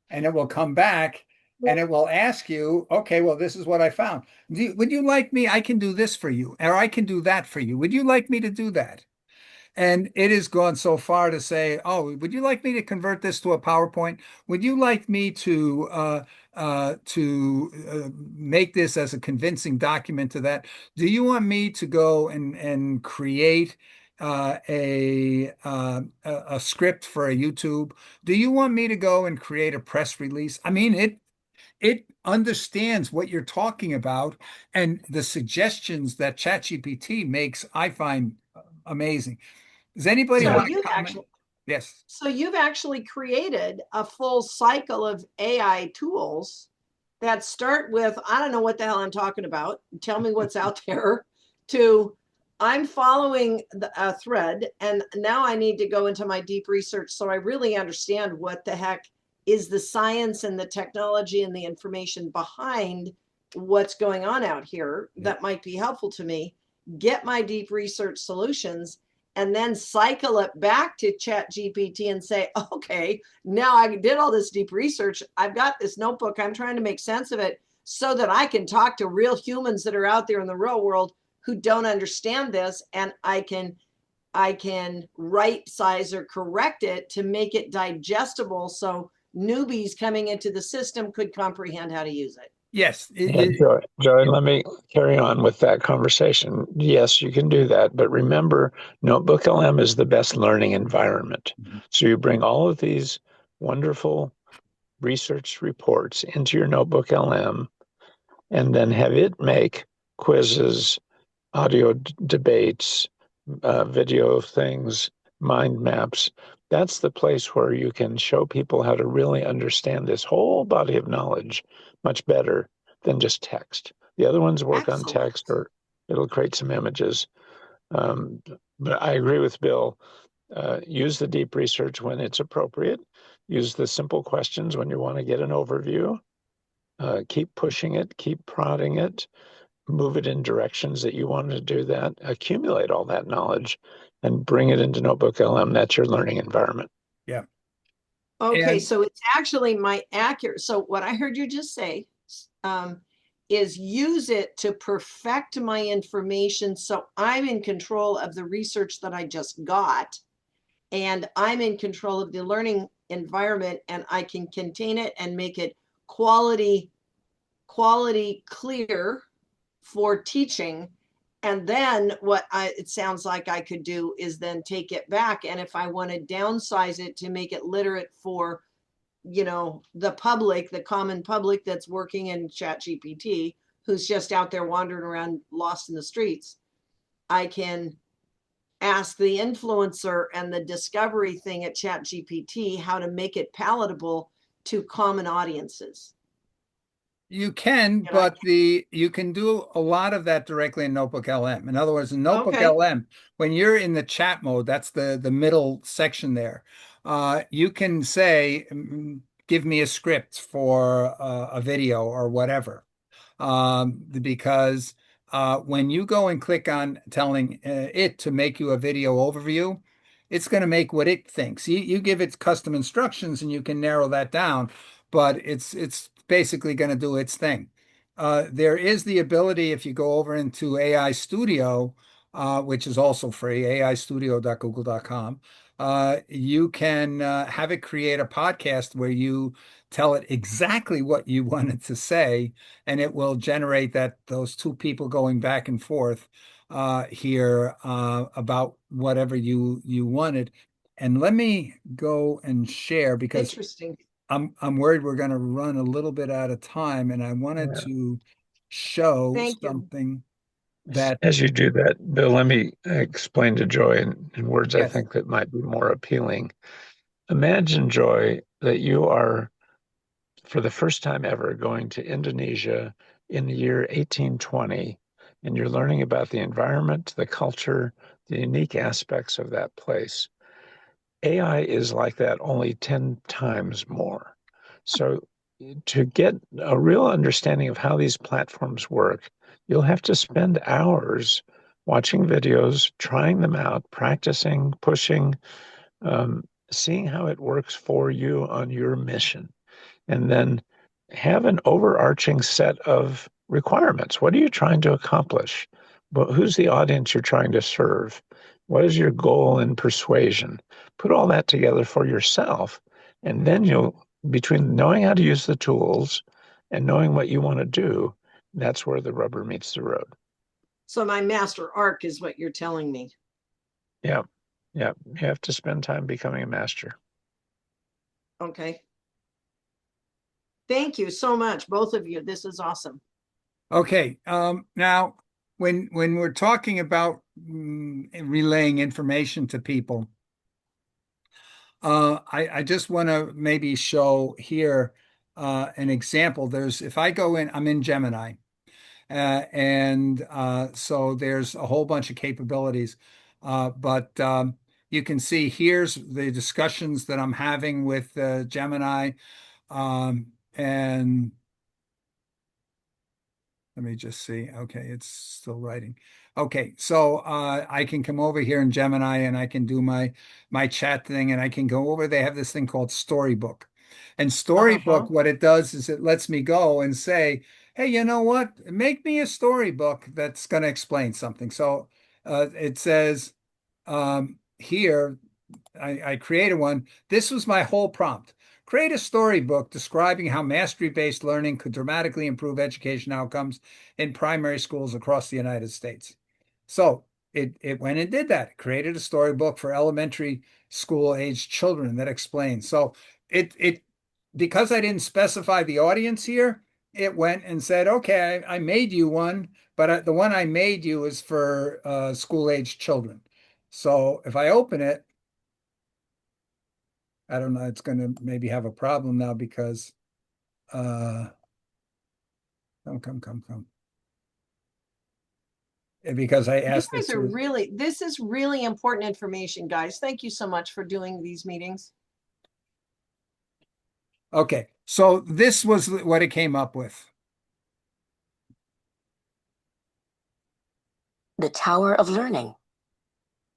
and it will come back and it will ask you, okay, well, this is what I found. Would you like me? I can do this for you, or I can do that for you. Would you like me to do that? And it has gone so far to say, "Oh, would you like me to convert this to a PowerPoint? Would you like me to make this as a convincing document to that? Do you want me to go and create a script for a YouTube? Do you want me to go and create a press release?" I mean, it understands what you're talking about, and the suggestions that ChatGPT makes, I find amazing. Does anybody So want to you've comment? actually Yes. so you've actually created a full cycle of AI tools that start with, I don't know what the hell I'm talking about. Tell me what's out there, to I'm following a thread and now I need to go into my deep research so I really understand what the heck is the science and the technology and the information behind what's going on out here that might be helpful to me. Get my deep research solutions and then cycle it back to Chat GPT and say, okay, now I did all this deep research. I've got this notebook. I'm trying to make sense of it so that I can talk to real humans that are out there in the real world who don't understand this. And I can right size or correct it to make it digestible so newbies coming into the system could comprehend how to use it. Yes. Yeah, Joy, let me carry on with that conversation. Yes, you can do that, but remember, Notebook LM is the best learning environment. So you bring all of these wonderful research reports into your Notebook LM and then have it make quizzes, audio debates, video things, mind maps. That's the place where you can show people how to really understand this whole body of knowledge much better than just text. The other ones work on Excellent. text, or it'll create some images. But I agree with Bill. Use the deep research when it's appropriate. Use the simple questions when you want to get an overview. Keep pushing it, keep prodding it, move it in directions that you want to do that, accumulate all that knowledge and bring it into Notebook LM. That's your learning environment. Yeah. Okay, And so it's actually my accurate. So what I heard you just say is use it to perfect my information so I'm in control of the research that I just got, and I'm in control of the learning environment, and I can contain it and make it quality clear for teaching. And then it sounds like I could do is then take it back. And if I want to downsize it to make it literate for, the public, the common public that's working in Chat GPT, who's just out there wandering around lost in the streets, I can ask the influencer and the discovery thing at Chat GPT how to make it palatable to common audiences. you can, but you can do a lot of that directly in Notebook LM. In other words, in Notebook Okay. LM, when you're in the chat mode, that's the middle section there. You can say, give me a script for a video or whatever. Because when you go and click on telling it to make you a video overview, it's going to make what it thinks. You give it custom instructions and you can narrow that down, but it's basically going to do its thing. There is the ability, if you go over into AI Studio, which is also free, aistudio.google.com, you can have it create a podcast where you tell it exactly what you wanted to say, and it will generate those two people going back and forth here about whatever you wanted. And let me go and share because Interesting. I'm worried we're going to run a little bit out of time, and I wanted to show Thank you. something that As you do that, Bill, let me explain to Joy in words I yes, think that might be more appealing. Imagine, Joy, that you are, for the first time ever, going to Indonesia in the year 1820, and you're learning about the environment, the culture, the unique aspects of that place. AI is like that, only 10 times more. So to get a real understanding of how these platforms work, you'll have to spend hours watching videos, trying them out, practicing, pushing, seeing how it works for you on your mission, and then have an overarching set of requirements. What are you trying to accomplish? Who's the audience you're trying to serve? What is your goal in persuasion? Put all that together for yourself, and then you'll, between knowing how to use the tools and knowing what you want to do, that's where the rubber meets the road. So my master arc is what you're telling me. Yeah. Yeah. You have to spend time becoming a master. Okay. Thank you so much, both of you. This is awesome. Okay. Now, when we're talking about relaying information to people, I just want to maybe show here an example. If I go in, I'm in Gemini, and so there's a whole bunch of capabilities, but you can see here's the discussions that I'm having with Gemini, and let me just see. Okay, it's still writing. Okay, so I can come over here in Gemini and I can do my chat thing, and I can go over. They have this thing called Storybook. And Storybook, what it does is it lets me go and say, hey, you know what? Make me a storybook that's going to explain something. So it says here, I created one. This was my whole prompt. Create a storybook describing how mastery-based learning could dramatically improve education outcomes in primary schools across the United States. So it went and did that. It created a storybook for elementary school aged children that explains. So it because I didn't specify the audience here, it went and said, okay, I made you one, but the one I made you is for school aged children. So if I open it, I don't know, it's going to maybe have a problem now because come. Because I You asked it guys are to. really, this is really important information, guys. Thank you so much for doing these meetings. Okay, so this was what it came up with. The Tower of Learning.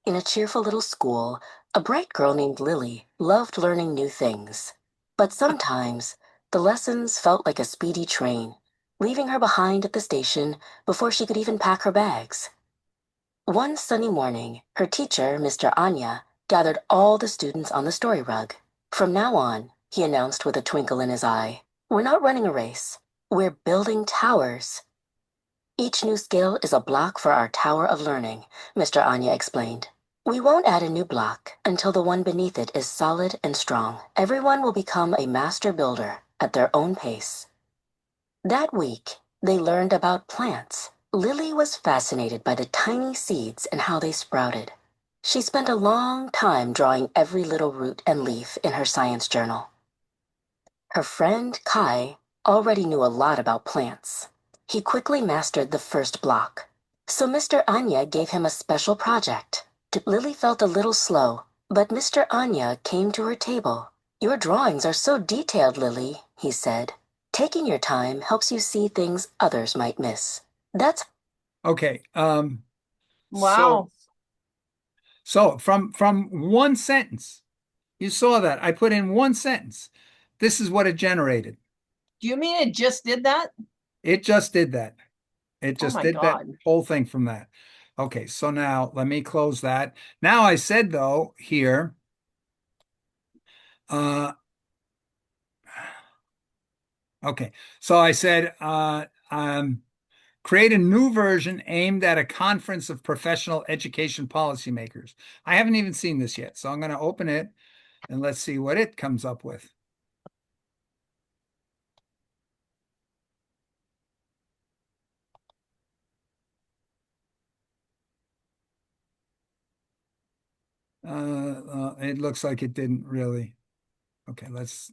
In a cheerful little school, a bright girl named Lily loved learning new things. But sometimes, the lessons felt like a speedy train, leaving her behind at the station before she could even pack her bags. One sunny morning, her teacher, Mr. Anya, gathered all the students on the story rug. From now on, he announced with a twinkle in his eye, we're not running a race. We're building towers. Each new skill is a block for our Tower of Learning, Mr. Anya explained. We won't add a new block until the one beneath it is solid and strong. Everyone will become a master builder at their own pace. That week, they learned about plants. Lily was fascinated by the tiny seeds and how they sprouted. She spent a long time drawing every little root and leaf in her science journal. Her friend Kai already knew a lot about plants. He quickly mastered the first block. So Mr. Anya gave him a special project. Lily felt a little slow, but Mr. Anya came to her table. Your drawings are so detailed, Lily, he said. Taking your time helps you see things others might miss. That's Okay. Wow. So from one sentence, you saw that I put in one sentence. This is what it generated. Do you mean it just did that? It just did that. It Oh just my did that God. whole thing from that. Okay, so now let me close that. Now I said though here, okay, so I said create a new version aimed at a conference of professional education policymakers. I haven't even seen this yet, so I'm going to open it and let's see what it comes up with. It looks like it didn't really. Okay, let's.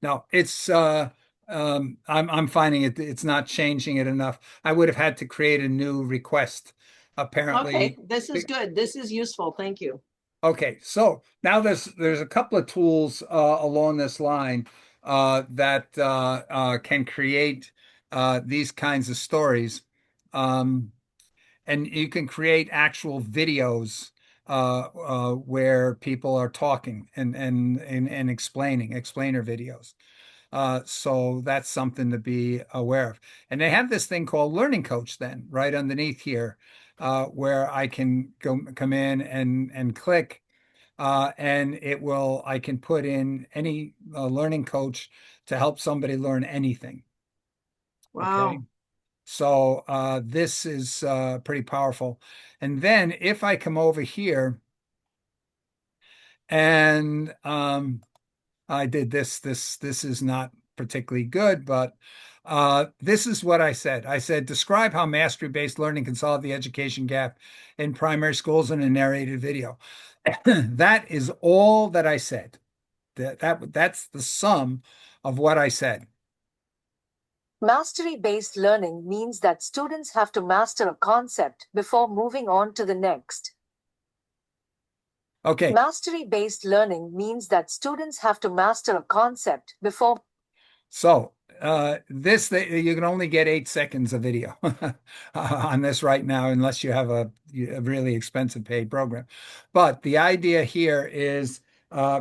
No, it's I'm finding it's not changing it enough. I would have had to create a new request, Okay, apparently. this is good. This is useful. Thank you. Okay, so now there's a couple of tools along this line that can create these kinds of stories. And you can create actual videos where people are talking and explaining explainer videos. So that's something to be aware of. And they have this thing called Learning Coach then right underneath here. where I can come in and click, and I can put in any learning coach to help somebody learn anything. Okay. Wow. So this is pretty powerful. And then if I come over here and I did this is not particularly good, but this is what I said. I said, describe how mastery-based learning can solve the education gap in primary schools in a narrated video. That is all that I said. That's the sum of what I said. Mastery-based learning means that students have to master a concept before moving on to the next. Okay. Mastery-based learning means that students have to master a concept before. So you can only get 8 seconds of video on this right now, unless you have a really expensive paid program. But the idea here is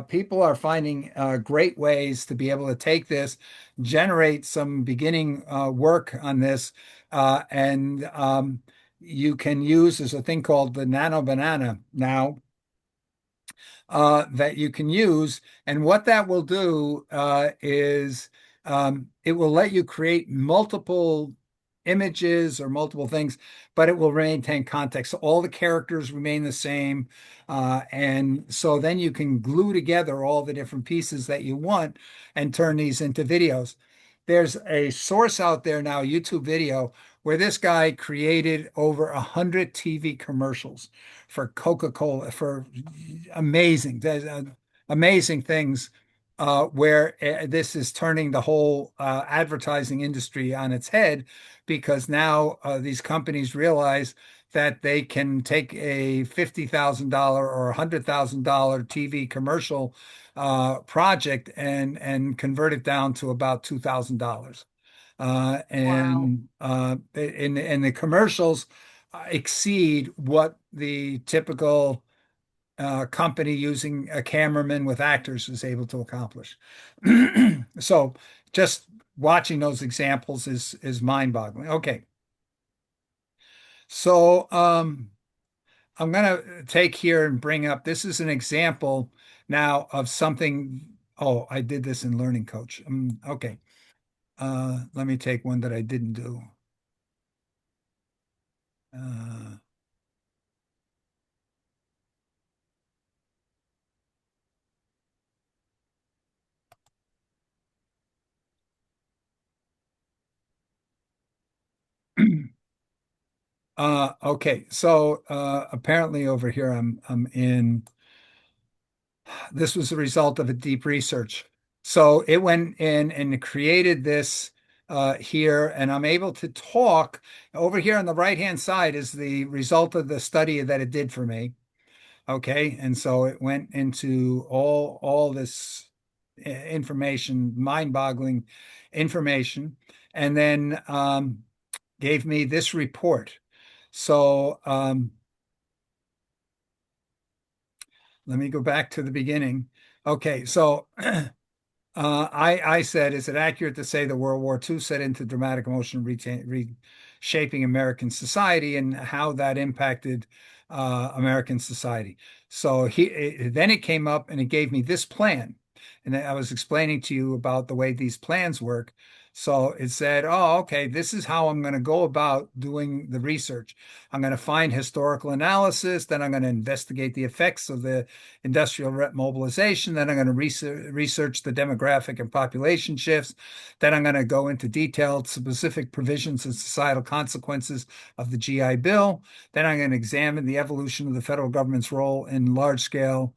people are finding great ways to be able to take this, generate some beginning work on this, and you can use, there's a thing called the Nano Banana now that you can use. And what that will do is it will let you create multiple images or multiple things, but it will maintain context. So all the characters remain the same. And so then you can glue together all the different pieces that you want and turn these into videos. There's a source out there now, YouTube video, where this guy created over 100 TV commercials for Coca-Cola, for amazing, amazing things, where this is turning the whole advertising industry on its head, because now these companies realize that they can take a $50,000 or $100,000 TV commercial project and convert it down to about $2,000. And the commercials exceed what the typical company using a cameraman with actors is able to accomplish. So just watching those examples is mind-boggling. Okay. So I'm going to take here and bring up, this is an example now of something. Oh, I did this in Learning Coach. Okay. Let me take one that I didn't do. Uh, okay, so apparently over here I'm in. This was the result of a deep research. So it went in and created this here, and I'm able to talk. Over here on the right-hand side is the result of the study that it did for me. Okay, and so it went into all this information, mind-boggling information, and then gave me this report. So let me go back to the beginning. Okay, so I said, is it accurate to say that World War II set into dramatic emotion, reshaping American society, and how that impacted American society? So then it came up and it gave me this plan. And I was explaining to you about the way these plans work. So it said, oh, okay, this is how I'm going to go about doing the research. I'm going to find historical analysis, then I'm going to investigate the effects of the industrial mobilization, then I'm going to research the demographic and population shifts, then I'm going to go into detailed specific provisions and societal consequences of the GI Bill, then I'm going to examine the evolution of the federal government's role in large-scale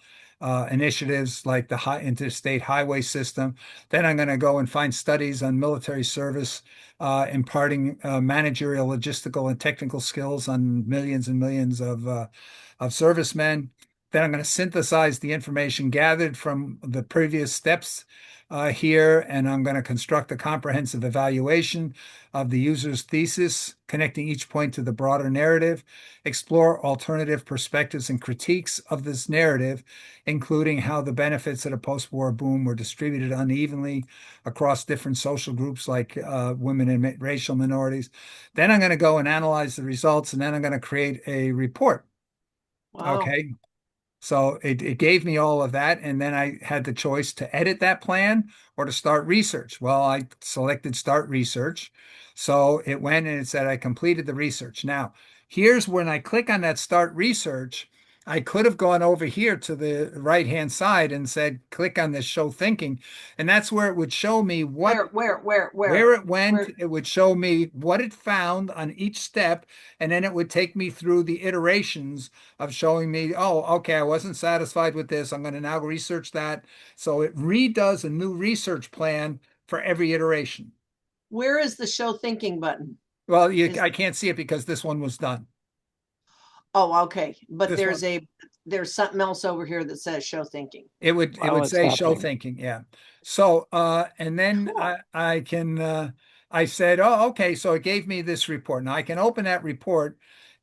initiatives like the interstate highway system. Then I'm going to go and find studies on military service, imparting managerial, logistical, and technical skills on millions and millions of servicemen. Then I'm going to synthesize the information gathered from the previous steps here, and I'm going to construct a comprehensive evaluation of the user's thesis, connecting each point to the broader narrative, explore alternative perspectives and critiques of this narrative, including how the benefits of the post-war boom were distributed unevenly across different social groups like women and racial minorities. Then I'm going to go and analyze the results, and then I'm going to create a report. Wow. Okay. So it gave me all of that. And then I had the choice to edit that plan or to start research. Well, I selected start research. So it went and it said I completed the research. Now, here's when I click on that start research, I could have gone over here to the right-hand side and said, click on this show thinking. And that's where it would show me Where it went. It would show me what it found on each step. And then it would take me through the iterations of showing me, oh, okay, I wasn't satisfied with this. I'm going to now research that. So it redoes a new research plan for every iteration. Where is the show thinking button? Well, I can't see it because this one was done. Oh, okay. But This there's something else over here that says show thinking. It would say show thinking, yeah. So and then Cool. I can I said, oh, okay, so it gave me this report. Now I can open that report.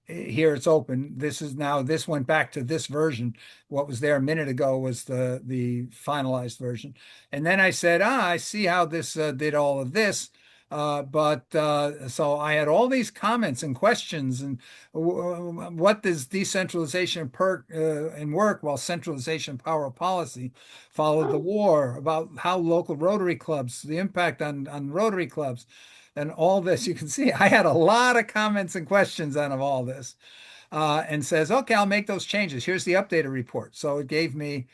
Here it's open. This went back to this version. What was there a minute ago was the finalized version. And then I said, I see how this did all of this. So I had all these comments and questions and what does decentralization and work while centralization power policy followed the war, about how local Rotary clubs, the impact on Rotary clubs, and all this. You can see I had a lot of comments and questions on of all this, and says, okay, I'll make those changes. Here's the updated report. So it gave me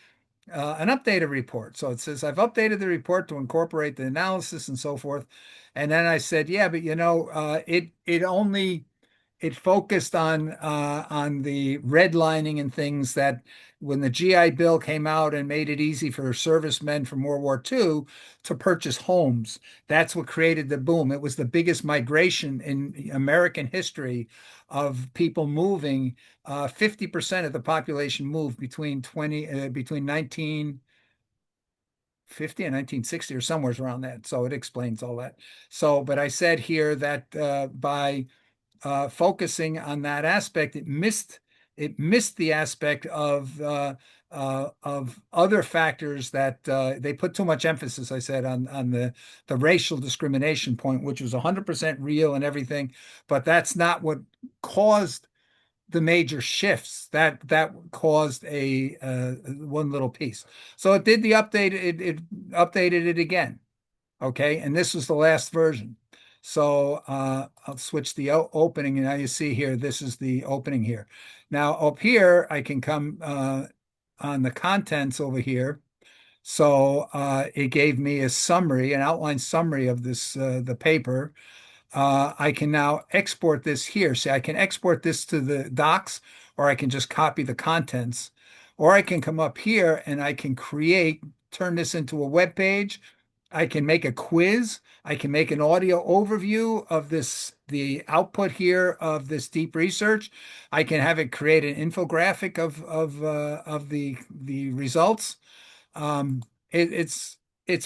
an updated report. So it says I've updated the report to incorporate the analysis and so forth. And then I said, yeah, but it focused on the redlining and things that when the GI Bill came out and made it easy for servicemen from World War II to purchase homes. That's what created the boom. It was the biggest migration in American history of people moving. 50% of the population moved between 1950 and 1960 or somewhere around that. So it explains all that. So, but I said here that by focusing on that aspect, it missed the aspect of other factors that they put too much emphasis, I said, on the racial discrimination point, which was 100% real and everything, but that's not what caused the major shifts. That caused a one little piece. So it did the update. It updated it again. Okay, and this was the last version. So I'll switch the opening, and now you see here, this is the opening here. Now up here, I can come on the contents over here. So it gave me a summary, an outline summary of this, the paper. I can now export this here. See, I can export this to the docs, or I can just copy the contents, or I can come up here and I can turn this into a web page. I can make a quiz. I can make an audio overview of the output here of this deep research. I can have it create an infographic of the results. Um, it's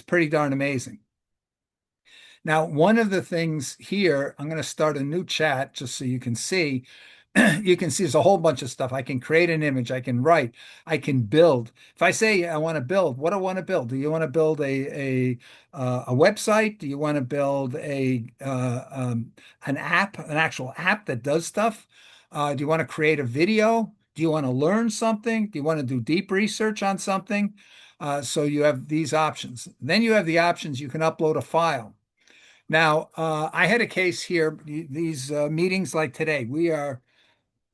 pretty darn amazing. Now, one of the things here, I'm going to start a new chat just so you can see. You can see there's a whole bunch of stuff. I can create an image. I can write. I can build. If I say I want to build, what do I want to build? Do you want to build a website? Do you want to build an app, an actual app that does stuff? Do you want to create a video? Do you want to learn something? Do you want to do deep research on something? So you have these options. Then you have the options. You can upload a file. Now, I had a case here, these meetings like today, we are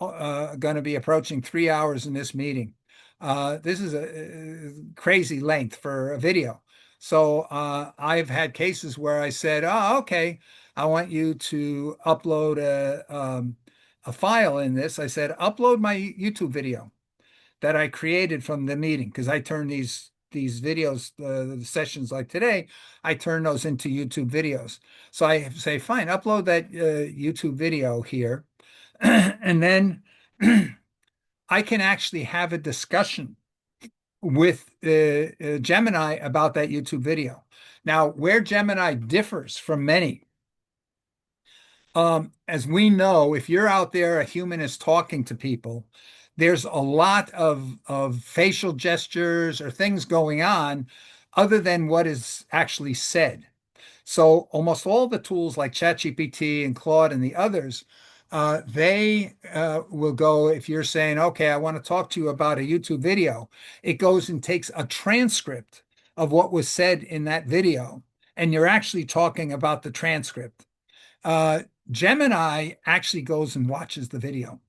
going to be approaching 3 hours in this meeting. This is a crazy length for a video. So I've had cases where I said, oh, okay, I want you to upload a file in this. I said, upload my YouTube video that I created from the meeting, because I turn these videos, the sessions like today, I turn those into YouTube videos. So I say, fine, upload that YouTube video here. And then I can actually have a discussion with Gemini about that YouTube video. Now, where Gemini differs from many, as we know, if you're out there, a human is talking to people, there's a lot of facial gestures or things going on other than what is actually said. So almost all the tools like ChatGPT and Claude and the others, they will go, if you're saying, okay, I want to talk to you about a YouTube video, it goes and takes a transcript of what was said in that video, and you're actually talking about the transcript. Uh, Gemini actually goes and watches the video.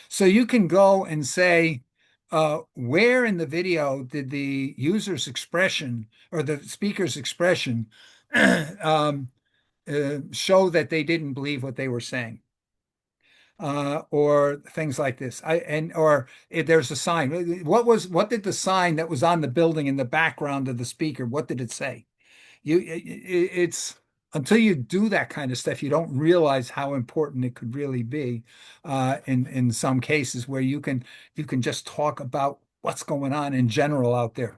So you can go and say, where in the video did the user's expression or the speaker's expression show that they didn't believe what they were saying, or things like this. Or if there's a sign. What did the sign that was on the building in the background of the speaker? What did it say? It's until you do that kind of stuff, you don't realize how important it could really be. In some cases where you can just talk about what's going on in general out there.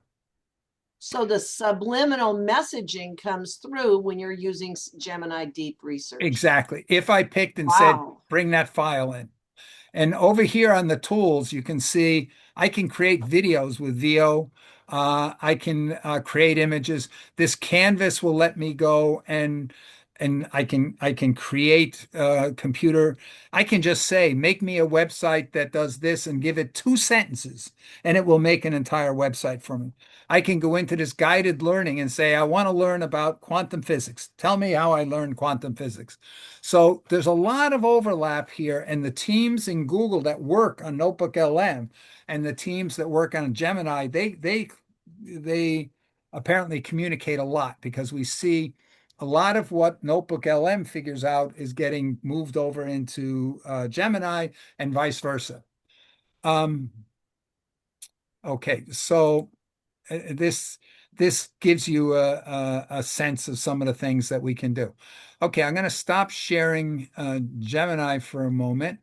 So the subliminal messaging comes through when you're using Gemini Deep Research. Exactly. If I picked and said, bring that file in. And over here on the tools, you can see I can create videos with VO. I can create images. This canvas will let me go and I can create a computer. I can just say, make me a website that does this and give it 2 sentences, and it will make an entire website for me. I can go into this guided learning and say, I want to learn about quantum physics. Tell me how I learned quantum physics. So there's a lot of overlap here, and the teams in Google that work on Notebook LM and the teams that work on Gemini, they apparently communicate a lot, because we see a lot of what Notebook LM figures out is getting moved over into Gemini and vice versa. Okay, so this gives you a sense of some of the things that we can do. Okay, I'm going to stop sharing Gemini for a moment.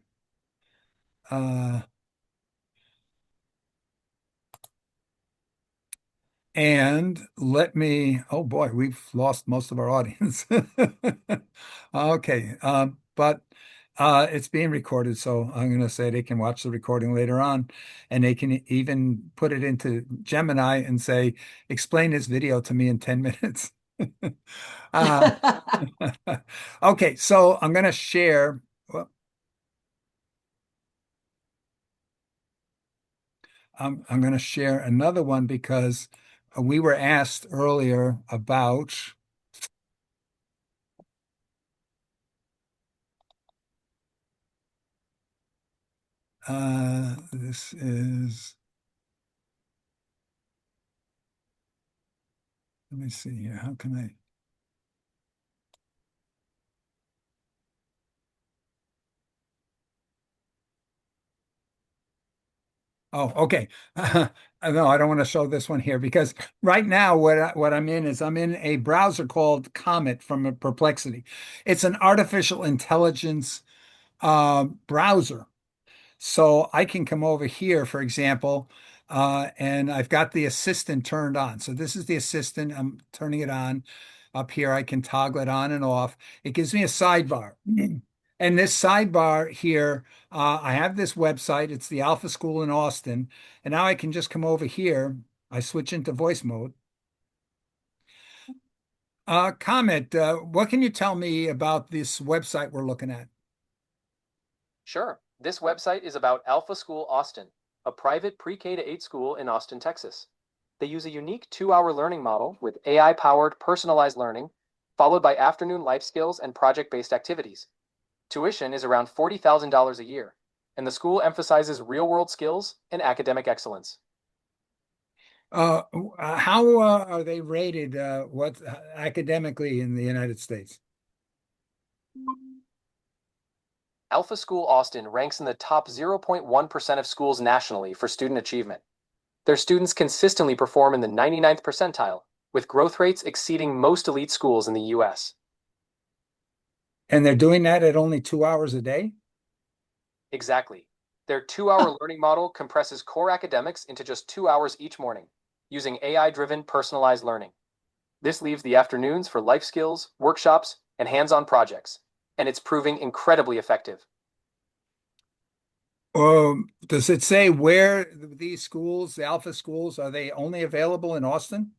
And let me, oh boy, we've lost most of our audience. Okay, but it's being recorded, so I'm going to say they can watch the recording later on, and they can even put it into Gemini and say, explain this video to me in 10 minutes. Okay, so I'm going to share. Well, I'm going to share another one because we were asked earlier about this is, let me see here. How can I? Oh, okay. No, I don't want to show this one here because right now what I'm in is I'm in a browser called Comet from Perplexity. It's an artificial intelligence browser. So I can come over here, for example, and I've got the assistant turned on. So this is the assistant. I'm turning it on. Up here, I can toggle it on and off. It gives me a sidebar. And this sidebar here, I have this website. It's the Alpha School in Austin. And now I can just come over here. I switch into voice mode. Comment, what can you tell me about this website we're looking at? Sure. This website is about Alpha School Austin, a private pre-K to 8 school in Austin, Texas. They use a unique 2-hour learning model with AI-powered personalized learning, followed by afternoon life skills and project-based activities. Tuition is around $40,000 a year, and the school emphasizes real-world skills and academic excellence. How are they rated academically in the United States? Alpha School Austin ranks in the top 0.1% of schools nationally for student achievement. Their students consistently perform in the 99th percentile, with growth rates exceeding most elite schools in the U.S. And they're doing that at only 2 hours a day? Exactly. Their 2-hour learning model compresses core academics into just 2 hours each morning, using AI-driven personalized learning. This leaves the afternoons for life skills, workshops, and hands-on projects, and it's proving incredibly effective. Does it say where these schools, the Alpha schools, are they only available in Austin?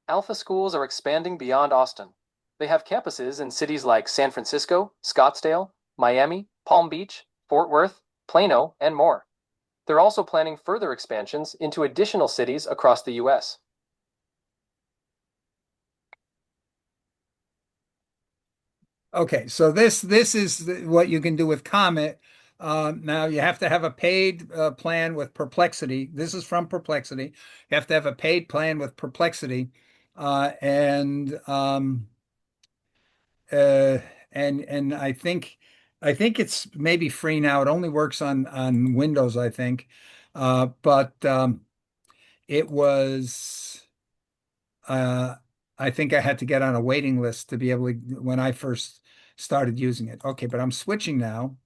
Alpha schools are expanding beyond Austin. They have campuses in cities like San Francisco, Scottsdale, Miami, Palm Beach, Fort Worth, Plano, and more. They're also planning further expansions into additional cities across the US. Okay, so this is what you can do with Comet. Now you have to have a paid plan with Perplexity. This is from Perplexity. You have to have a paid plan with Perplexity, and uh, and I think it's maybe free now. It only works on Windows, I think, but it was. Uh, I think I had to get on a waiting list to be able to when I first started using it. Okay, but I'm switching now.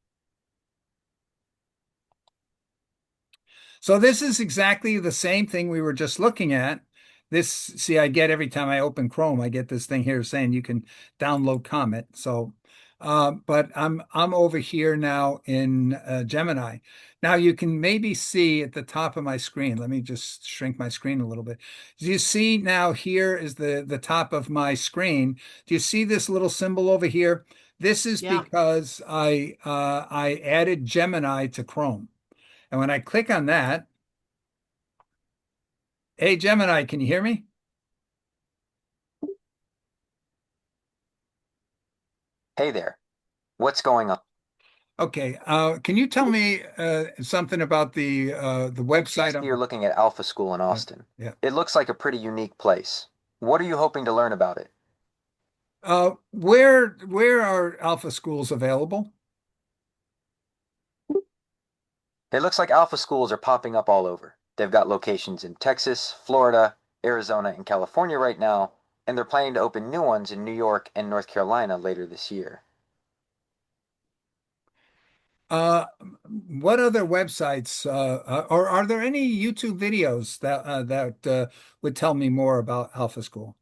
So this is exactly the same thing we were just looking at. This, see, I get every time I open Chrome, I get this thing here saying you can download Comet. So, but I'm over here now in Gemini. Now you can maybe see at the top of my screen. Let me just shrink my screen a little bit. Do you see now here is the top of my screen? Do you see this little symbol over here? This is because I added Gemini to Chrome. And when I click on that, hey, Gemini, can you hear me? Hey there, what's going on? Okay, can you tell me something about the website? You're looking at Alpha School in Austin. Yeah. It looks like a pretty unique place. What are you hoping to learn about it? Where are Alpha schools available? It looks like Alpha schools are popping up all over. They've got locations in Texas, Florida, Arizona, and California right now, and they're planning to open new ones in New York and North Carolina later this year. Uh, what other websites, or are there any YouTube videos that would tell me more about Alpha School?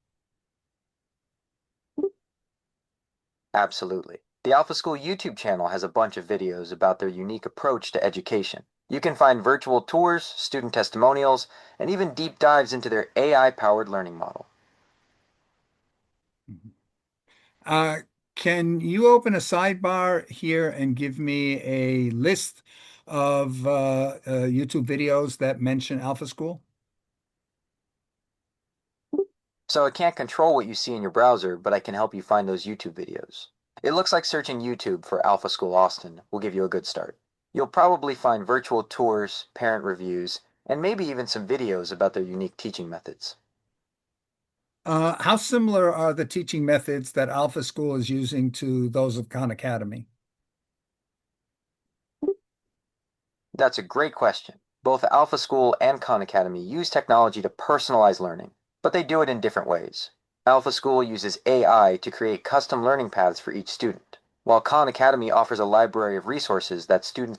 Absolutely. The Alpha School YouTube channel has a bunch of videos about their unique approach to education. You can find virtual tours, student testimonials, and even deep dives into their AI-powered learning model. Uh, can you open a sidebar here and give me a list of YouTube videos that mention Alpha School? So I can't control what you see in your browser, but I can help you find those YouTube videos. It looks like searching YouTube for Alpha School Austin will give you a good start. You'll probably find virtual tours, parent reviews, and maybe even some videos about their unique teaching methods. How similar are the teaching methods that Alpha School is using to those of Khan Academy? That's a great question. Both Alpha School and Khan Academy use technology to personalize learning, but they do it in different ways. Alpha School uses AI to create custom learning paths for each student, while Khan Academy offers a library of resources that students.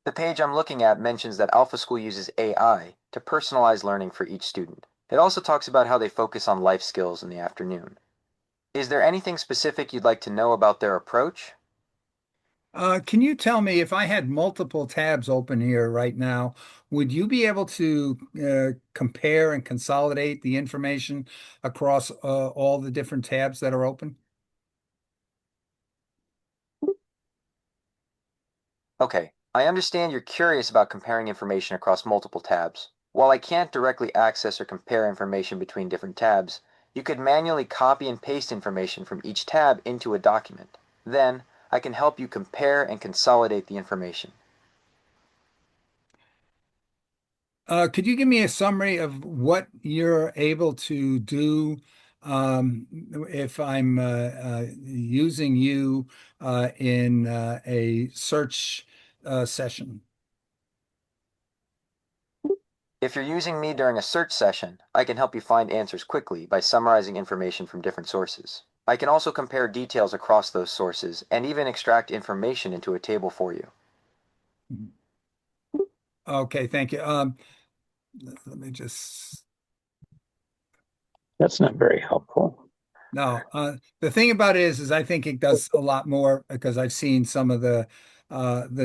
The page I'm looking at mentions that Alpha School uses AI to personalize learning for each student. It also talks about how they focus on life skills in the afternoon. Is there anything specific you'd like to know about their approach? Can you tell me if I had multiple tabs open here right now, would you be able to compare and consolidate the information across all the different tabs that are open? Okay, I understand you're curious about comparing information across multiple tabs. While I can't directly access or compare information between different tabs, you could manually copy and paste information from each tab into a document. Then, I can help you compare and consolidate the information. Could you give me a summary of what you're able to do if I'm using you in a search session? If you're using me during a search session, I can help you find answers quickly by summarizing information from different sources. I can also compare details across those sources and even extract information into a table for you. Okay, thank you. Let me just. That's not very helpful. No, the thing about it is I think it does a lot more because I've seen some of the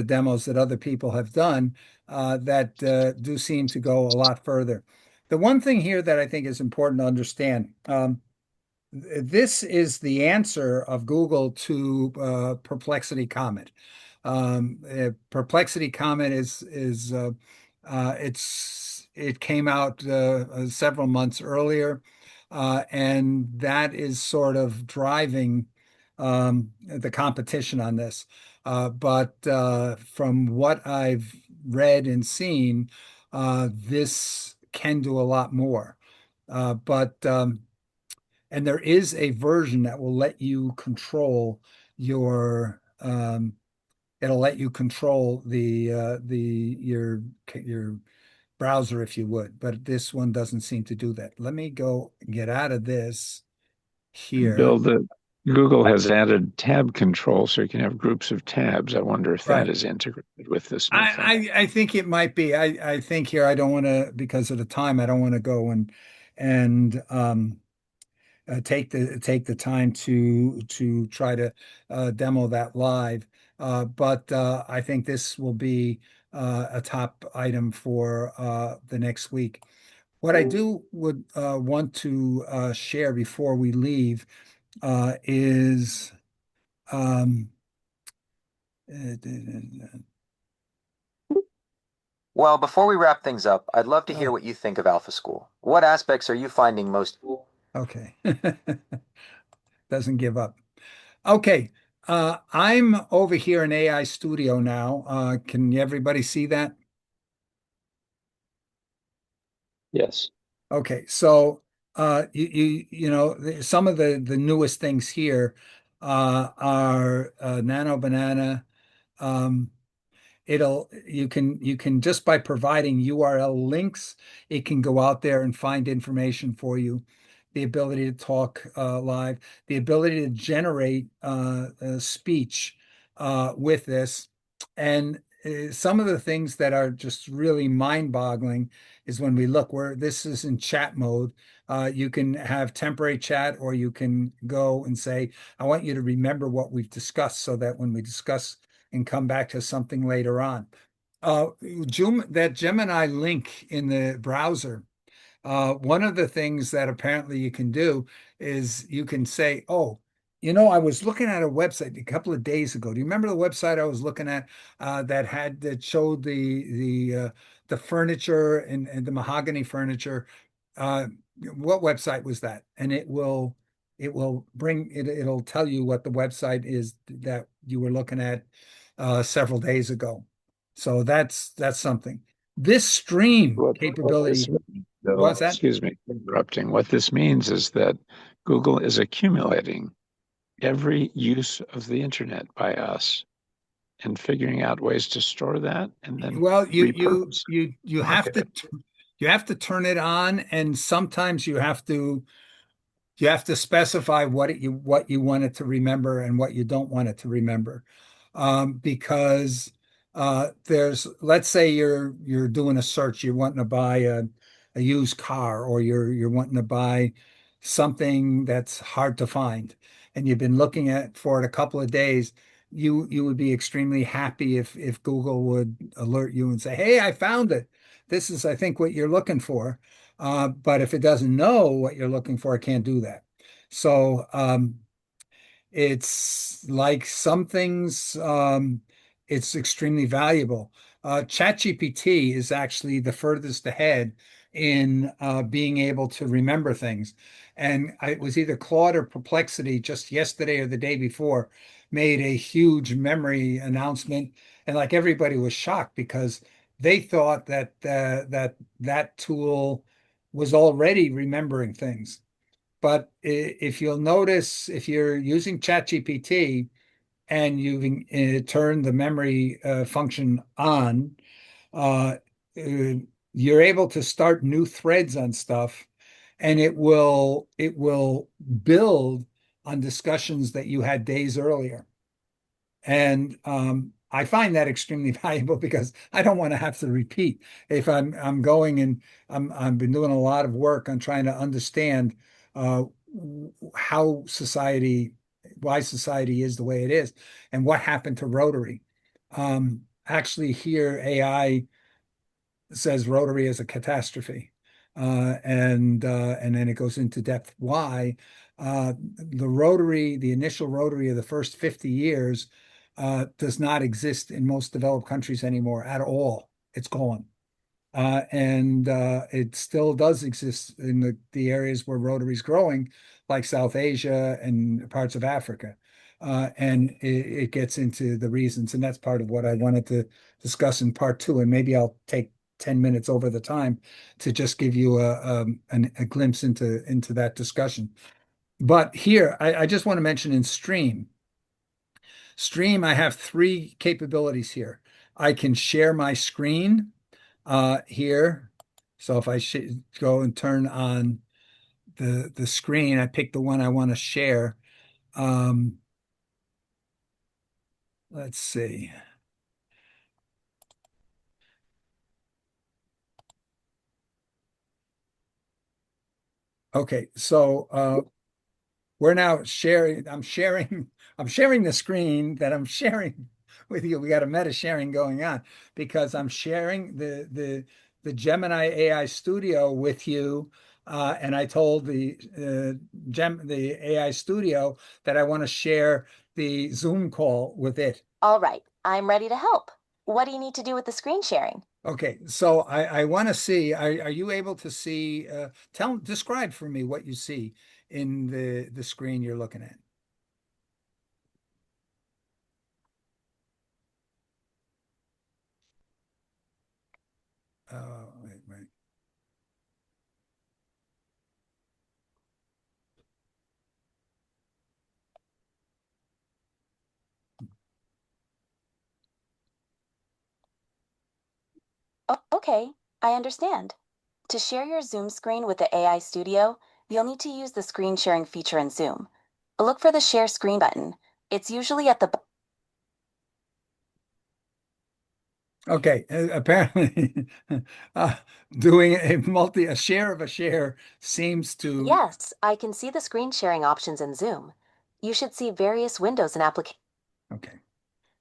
demos that other people have done that do seem to go a lot further. The one thing here that I think is important to understand, this is the answer of Google to Perplexity Comet. Perplexity Comet it came out several months earlier, and that is sort of driving the competition on this. But from what I've read and seen, this can do a lot more. But And there is a version that will let you control your it'll let you control your browser if you would, but this one doesn't seem to do that. Let me go get out of this here. Bill, Google has added tab control so you can have groups of tabs. I wonder if that Right. is integrated with this new thing. I think it might be. I think here I don't want to, because of the time, I don't want to go and take the time to try to demo that live. But I think this will be a top item for the next week. What I do would want to share before we leave is um, Well, before we wrap things up, I'd love to hear oh, what you think of Alpha School. What aspects are you finding most? okay. Doesn't give up. Okay. I'm over here in AI Studio now. Can everybody see that? Yes. Okay, so some of the newest things here are Nano Banana. Um, you can just by providing URL links, it can go out there and find information for you. The ability to talk live, the ability to generate speech with this, and some of the things that are just really mind-boggling is when we look where this is in chat mode. You can have temporary chat, or you can go and say, "I want you to remember what we've discussed," so that when we discuss and come back to something later on. That Gemini link in the browser, one of the things that apparently you can do is you can say, "Oh, I was looking at a website a couple of days ago. Do you remember the website I was looking at that showed the furniture and the mahogany furniture? Uh, what website was that?" And it'll tell you what the website is that you were looking at several days ago. So that's something. This stream What this capability. means, Bill, What's that? excuse me, interrupting. What this means is that Google is accumulating every use of the internet by us and figuring out ways to store that and then Well, repurpose it, you have market to it. turn it on, and sometimes you have to specify what you want it to remember and what you don't want it to remember, because let's say you're doing a search, you're wanting to buy a used car, or you're wanting to buy something that's hard to find, and you've been looking at for it a couple of days. You would be extremely happy if Google would alert you and say, "Hey, I found it. This is, I think, what you're looking for." But if it doesn't know what you're looking for, it can't do that. So it's like some things, it's extremely valuable. ChatGPT is actually the furthest ahead in being able to remember things. And it was either Claude or Perplexity just yesterday or the day before made a huge memory announcement. And like everybody was shocked because they thought that tool was already remembering things. But if you'll notice, if you're using ChatGPT and you've turned the memory function on, uh, you're able to start new threads on stuff, and it will build on discussions that you had days earlier. And I find that extremely valuable because I don't want to have to repeat. If I'm going and I've been doing a lot of work on trying to understand uh, how society, why society is the way it is, and what happened to Rotary. Actually, here AI says Rotary is a catastrophe. And then it goes into depth why. The Rotary, the initial Rotary of the first 50 years, does not exist in most developed countries anymore at all. It's gone. And it still does exist in the areas where Rotary is growing, like South Asia and parts of Africa. And it gets into the reasons, and that's part of what I wanted to discuss in part two. And maybe I'll take 10 minutes over the time to just give you a glimpse into that discussion. But here, I just want to mention in Stream. Stream, I have three capabilities here. I can share my screen here. So if I go and turn on the screen, I pick the one I want to share. Um, let's see. Okay, so we're now sharing. I'm sharing the screen that I'm sharing with you. We got a meta sharing going on because I'm sharing the Gemini AI Studio with you. And I told the AI Studio that I want to share the Zoom call with it. All right, I'm ready to help. What do you need to do with the screen sharing? Okay, so I want to see, are you able to see, describe for me what you see in the screen you're looking at? Wait. Oh, okay, I understand. To share your Zoom screen with the AI Studio, you'll need to use the screen sharing feature in Zoom. Look for the Share Screen button. It's usually at the Okay, apparently uh, doing a share of a share seems to. Yes, I can see the screen sharing options in Zoom. You should see various windows and applications. Okay,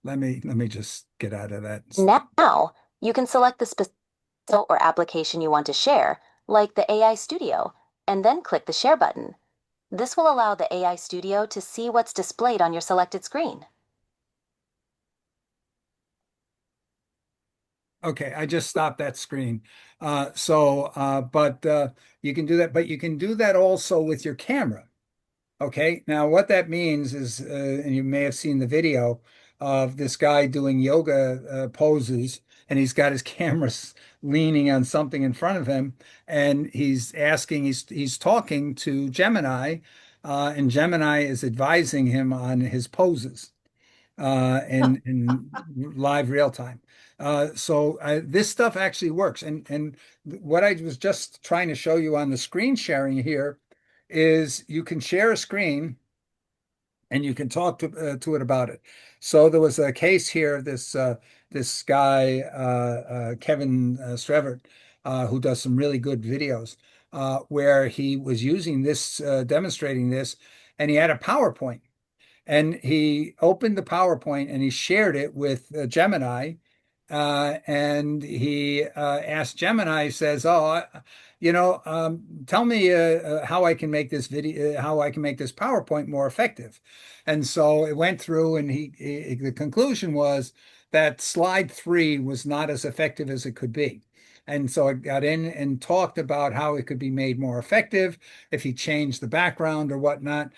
let me just get out of that. Now, you can select the specific or application you want to share, like the AI Studio, and then click the Share button. This will allow the AI Studio to see what's displayed on your selected screen. Okay, I just stopped that screen. But you can do that, but you can do that also with your camera. Okay, now what that means is, and you may have seen the video of this guy doing yoga poses, and he's got his cameras leaning on something in front of him, and he's talking to Gemini, and Gemini is advising him on his poses in live real time. So this stuff actually works, and what I was just trying to show you on the screen sharing here is you can share a screen and you can talk to it about it. So there was a case here, this guy Kevin Strevert, who does some really good videos, where he was using this, demonstrating this, and he had a PowerPoint, and he opened the PowerPoint and he shared it with Gemini, and he asked Gemini, says, "Oh, tell me how I can make this video, how I can make this PowerPoint more effective." And so it went through, and the conclusion was that slide three was not as effective as it could be. And so it got in and talked about how it could be made more effective if he changed the background or whatnot.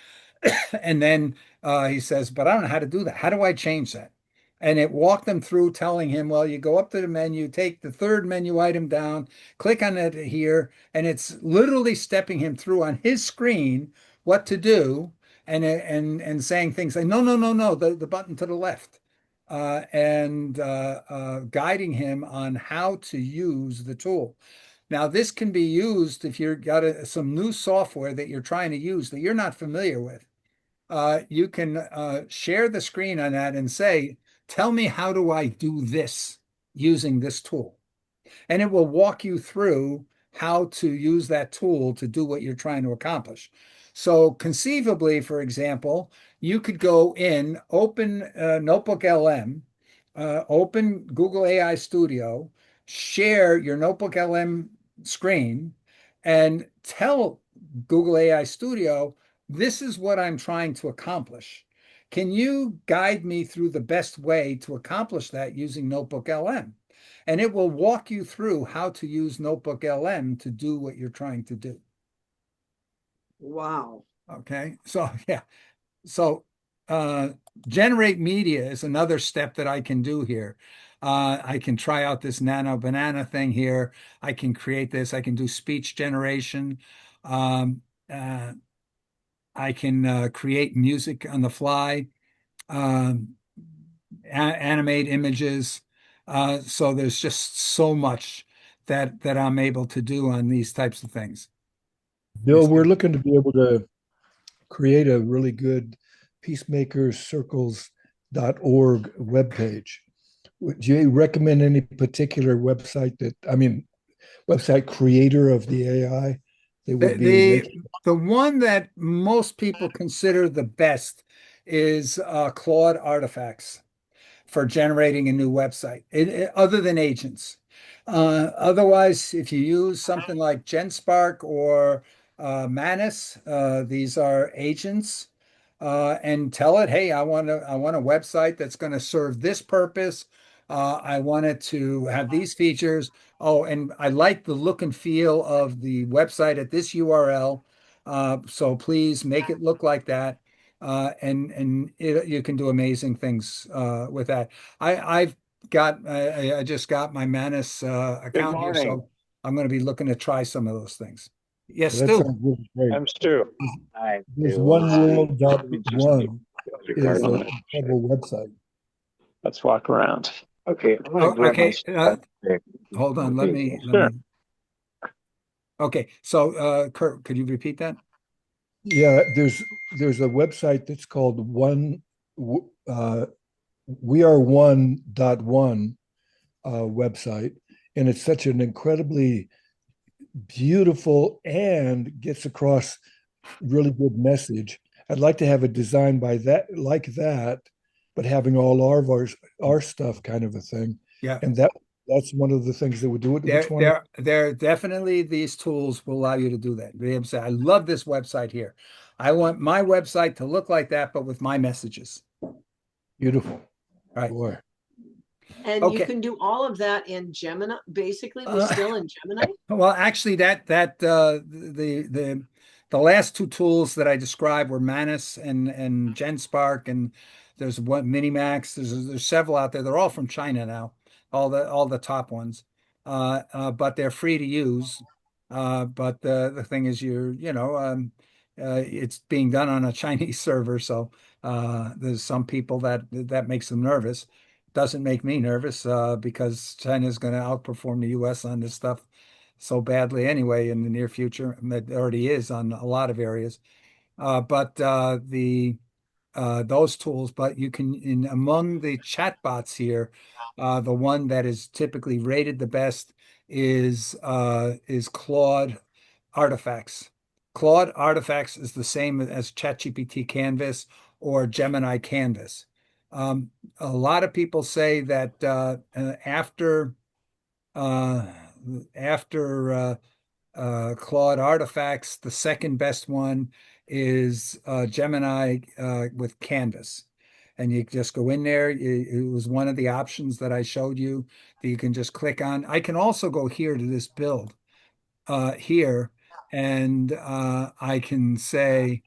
And then he says, "But I don't know how to do that. How do I change that?" And it walked them through, telling him, well, you go up to the menu, take the third menu item down, click on it here, and it's literally stepping him through on his screen what to do, and saying things like, no, no, no, no, the button to the left. and guiding him on how to use the tool. Now, this can be used if you've got some new software that you're trying to use that you're not familiar with. You can share the screen on that and say, tell me how do I do this using this tool? And it will walk you through how to use that tool to do what you're trying to accomplish. So conceivably, for example, you could go in, open Notebook LM, open Google AI Studio, share your Notebook LM screen, and tell Google AI Studio, this is what I'm trying to accomplish. Can you guide me through the best way to accomplish that using Notebook LM? And it will walk you through how to use Notebook LM to do what you're trying to do. Wow. Okay. So, yeah. So, generate media is another step that I can do here. I can try out this nano banana thing here. I can create this. I can do speech generation. Um, uh, I can create music on the fly, um, animate images. So there's just so much that I'm able to do on these types of things. Bill, we're looking to be able to create a really good peacemakerscircles.org webpage. Would you recommend any particular website creator of the AI that The, would be the making? the one that most people consider the best is Claude Artifacts for generating a new website, other than agents. Otherwise, if you use something like GenSpark or Manus, these are agents, and tell it, hey, I want a website that's going to serve this purpose. I want it to have these features. Oh, and I like the look and feel of the website at this URL. So please make it look like that. You can do amazing things with that. I just got my Manus Good account here, morning. so I'm going to be looking to try some of those things. Yes, Well, that Stu. sounds really great. I'm Stu. Hi, There's Stu. Just oneworld.one is on an it. incredible website. Let's walk around. Okay, I'm gonna Oh, grab my okay. stuff. Hold on. Sure. Okay. So, Kurt, could you repeat that? Yeah, there's a website that's called we are one.one website, and it's such an incredibly beautiful and gets across really good message. I'd like to have a design by that like that, but having all our stuff kind of a thing. Yeah. And that's one of the things that would do it. Which one? There definitely these tools will allow you to do that. Be able to say, I love this website here. I want my website to look like that, but with my messages. Beautiful. Right. Boy. And you can do all of that in Gemini. Basically, we're still in Gemini. Well, actually, the last two tools that I described were Manus and GenSpark, and there's one Minimax. There's several out there. They're all from China now, all the top ones, but they're free to use. But the thing is, it's being done on a Chinese server, so there's some people that makes them nervous. Doesn't make me nervous because China's going to outperform the US on this stuff so badly anyway in the near future. And it already is on a lot of areas. But the those tools, but you can in among the chatbots here, the one that is typically rated the best is Claude Artifacts. Claude Artifacts is the same as ChatGPT Canvas or Gemini Canvas. A lot of people say that uh, after Claude Artifacts, the second best one is Gemini with Canvas. And you just go in there. It was one of the options that I showed you that you can just click on. I can also go here to this build here, and I can say,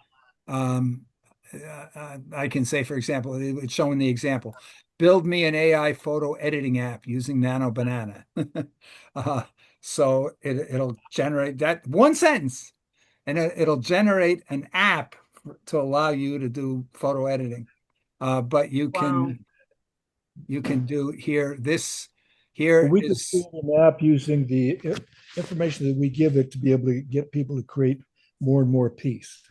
for example, it's showing the example, build me an AI photo editing app using Nano Banana. uh, so it'll generate that one sentence, and it'll generate an app to allow you to do photo editing. But you Wow. can You can do here, this here We could is, create an app using the information that we give it to be able to get people to create more and more peace.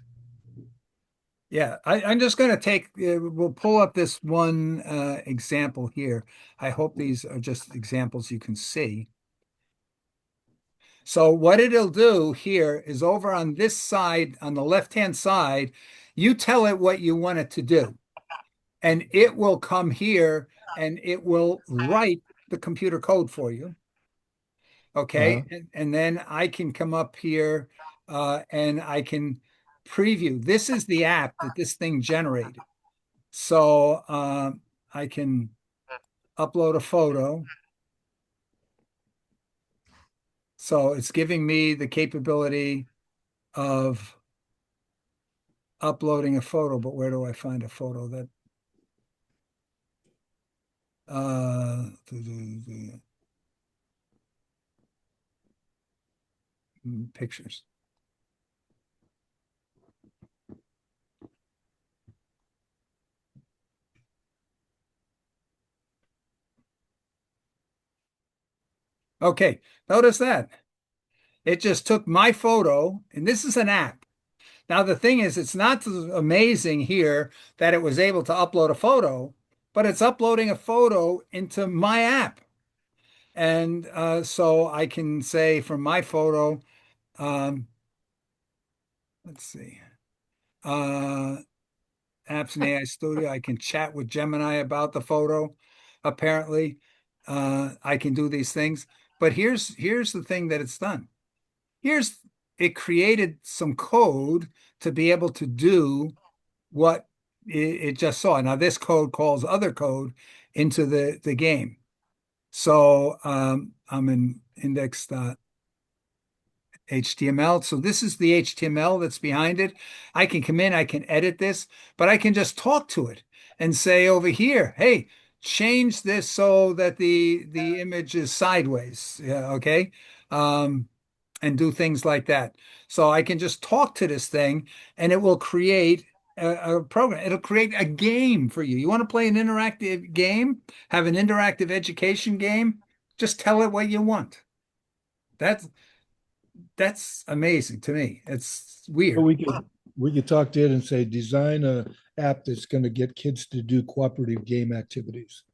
yeah, I'm just going to take, we'll pull up this one example here. I hope these are just examples you can see. So what it'll do here is over on this side, on the left-hand side, you tell it what you want it to do. And it will come here and it will write the computer code for you. Okay. And then I can come up here and I can preview. This is the app that this thing generated. So I can upload a photo. So it's giving me the capability of uploading a photo, but where do I find a photo that the pictures? Okay, notice that. It just took my photo, and this is an app. Now, the thing is, it's not amazing here that it was able to upload a photo, but it's uploading a photo into my app. And so I can say from my photo, let's see, uh, apps in AI Studio, I can chat with Gemini about the photo. Apparently, I can do these things. But here's the thing that it's done. Here's it created some code to be able to do what it just saw. Now, this code calls other code into the game. So I'm in index.html. So this is the HTML that's behind it. I can come in, I can edit this, but I can just talk to it and say over here, hey, change this so that the image is sideways. Yeah, okay. And do things like that. So I can just talk to this thing and it will create a program. It'll create a game for you. You want to play an interactive game, have an interactive education game, just tell it what you want. That's that's amazing to me. It's So weird. we could talk to it and say, design a app that's going to get kids to do cooperative game activities.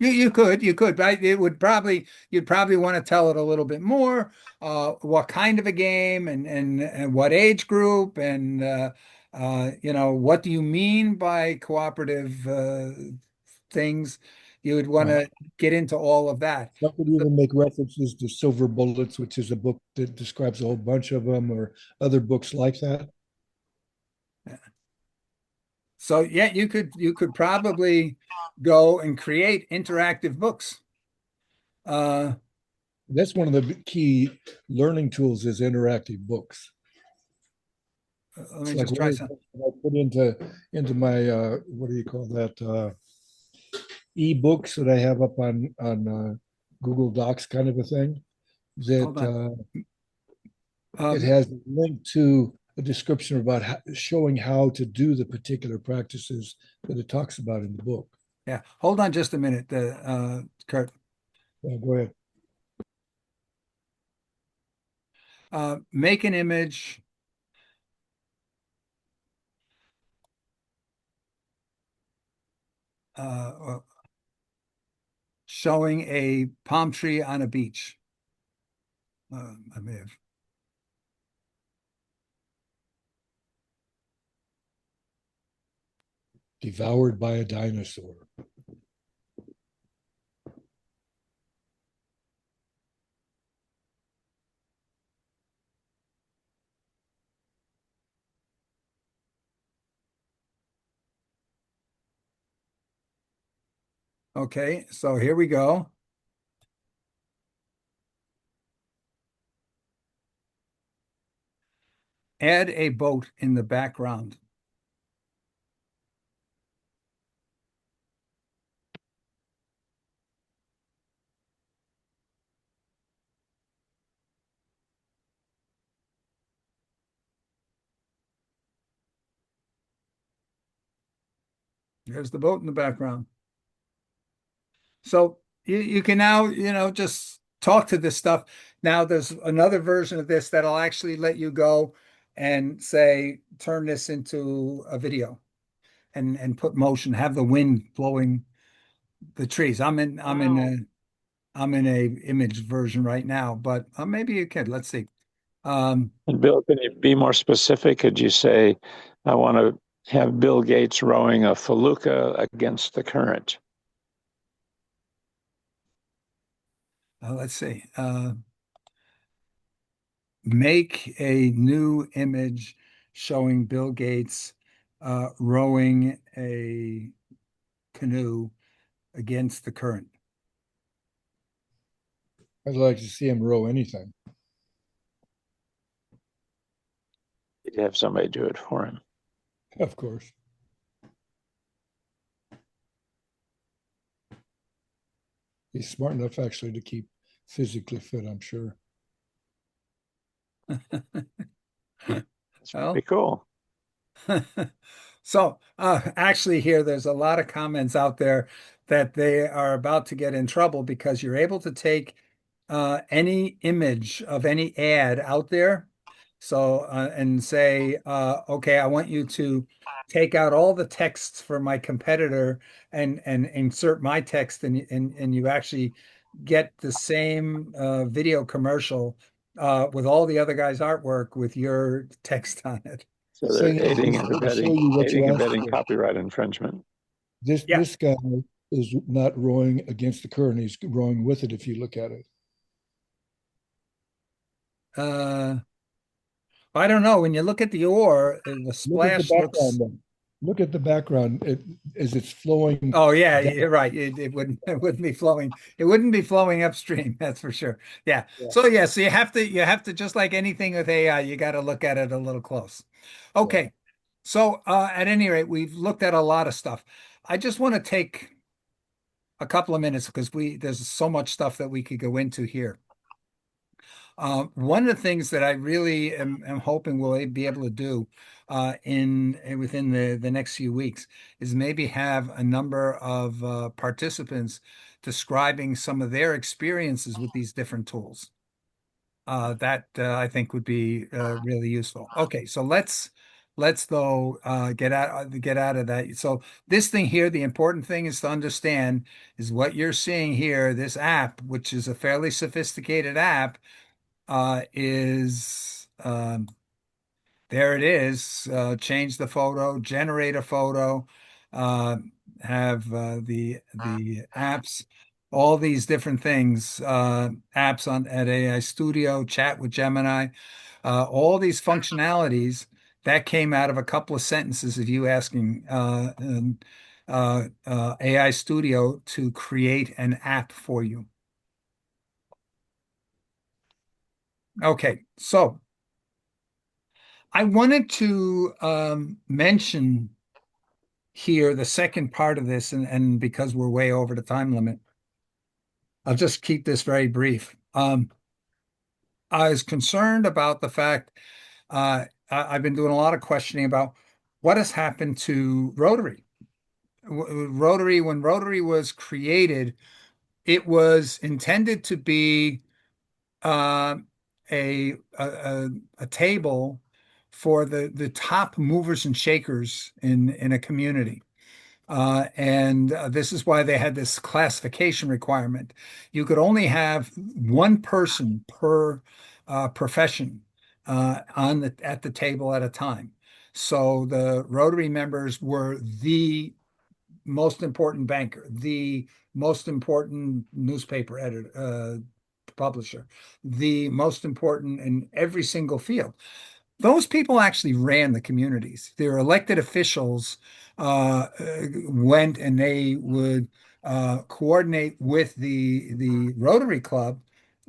You could, but it would probably you'd probably want to tell it a little bit more, what kind of a game and what age group and what do you mean by cooperative things? You would want to get into all of that. Some could even make references to Silver Bullets, which is a book that describes a whole bunch of them, or other books like that. So yeah, you could probably go and create interactive books. That's one of the key learning tools is interactive books. Let It's me like just one try of the something. things that I put into my what do you call that, e-books that I have up on Google Docs, kind of a thing. That Hold on. it has a link to a description about showing how to do the particular practices that it talks about in the book. Yeah, hold on just a minute, Kurt. Yeah, go ahead. Make an image. Showing a palm tree on a beach. I may have. Devoured by a dinosaur. Okay, so here we go. Add a boat in the background. There's the boat in the background. So you can now, just talk to this stuff. Now there's another version of this that'll actually let you go and say, turn this into a video and put motion, have the wind blowing the trees. I'm in a image version right now, but maybe you can. Let's see. And Bill, can you be more specific? Could you say, I want to have Bill Gates rowing a felucca against the current? Let's see. Make a new image showing Bill Gates rowing a canoe against the current. I'd like to see him row anything. He'd have somebody do it for him. Of course. He's smart enough actually to keep physically fit, I'm sure. That's pretty cool. So actually here, there's a lot of comments out there that they are about to get in trouble because you're able to take any image of any ad out there. So and say, okay, I want you to take out all the texts for my competitor and insert my text, and you actually get the same video commercial with all the other guys' artwork with your text on it. So The they're thing is, aiding and to show you what you asked abetting for. copyright infringement. This guy is not rowing against the current. He's rowing with it if you look at it. I don't know. When you look at the oar, the Look at the splash looks. background then. Look at the background as it's flowing. Oh yeah, down. you're right. It wouldn't be flowing. It wouldn't be flowing upstream. That's for sure. Yeah. So yeah. So you have to just like anything with AI, you got to look at it a little close. Okay. So at any rate, we've looked at a lot of stuff. I just want to take a couple of minutes because there's so much stuff that we could go into here. One of the things that I really am hoping we'll be able to do within the next few weeks is maybe have a number of participants describing some of their experiences with these different tools. That I think would be really useful. Okay, so let's though get out of that. So this thing here, the important thing is to understand is what you're seeing here. This app, which is a fairly sophisticated app is there it is. Change the photo, generate a photo, uh, have the apps, all these different things, apps on at AI Studio, chat with Gemini, all these functionalities that came out of a couple of sentences of you asking AI Studio to create an app for you. Okay, so I wanted to mention here the second part of this, and because we're way over the time limit, I'll just keep this very brief. I was concerned about the fact I've been doing a lot of questioning about what has happened to Rotary. Rotary, when Rotary was created, it was intended to be uh, a table for the top movers and shakers in a community. And this is why they had this classification requirement. You could only have one person per profession at the table at a time. So the Rotary members were the most important banker, the most important newspaper editor, publisher, the most important in every single field. Those people actually ran the communities. Their elected officials went and they would coordinate with the Rotary Club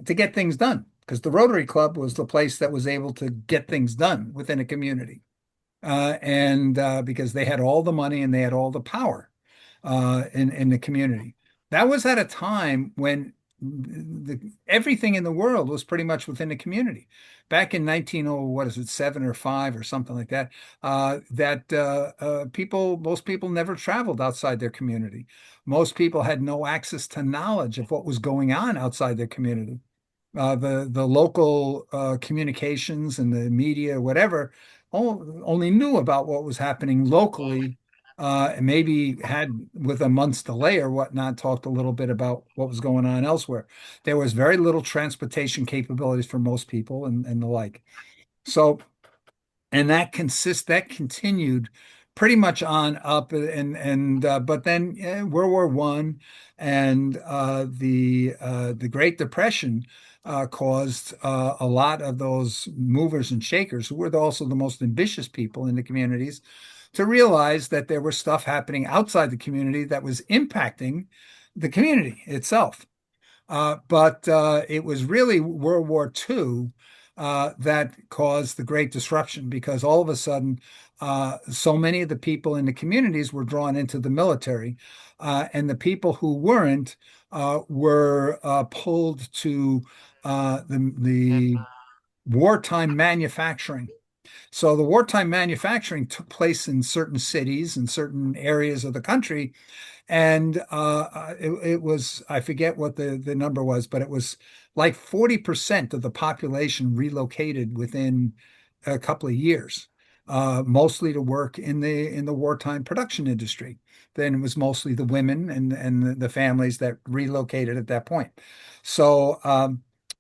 to get things done because the Rotary Club was the place that was able to get things done within a community. And because they had all the money and they had all the power in the community. That was at a time when everything in the world was pretty much within the community. Back in what is it, 7 or 5 or something like that, most people never traveled outside their community. Most people had no access to knowledge of what was going on outside their community. The local communications and the media, whatever, only knew about what was happening locally, and maybe had with a month's delay or whatnot, talked a little bit about what was going on elsewhere. There was very little transportation capabilities for most people and the like. So and that continued pretty much on up and but then World War One and the Great Depression caused a lot of those movers and shakers, who were also the most ambitious people in the communities, to realize that there was stuff happening outside the community that was impacting the community itself. But it was really World War II that caused the great disruption, because all of a sudden, so many of the people in the communities were drawn into the military, and the people who weren't were pulled to the wartime manufacturing. So the wartime manufacturing took place in certain cities and certain areas of the country, and it was, I forget what the number was, but it was like 40% of the population relocated within a couple of years, mostly to work in the wartime production industry. Then it was mostly the women and the families that relocated at that point. So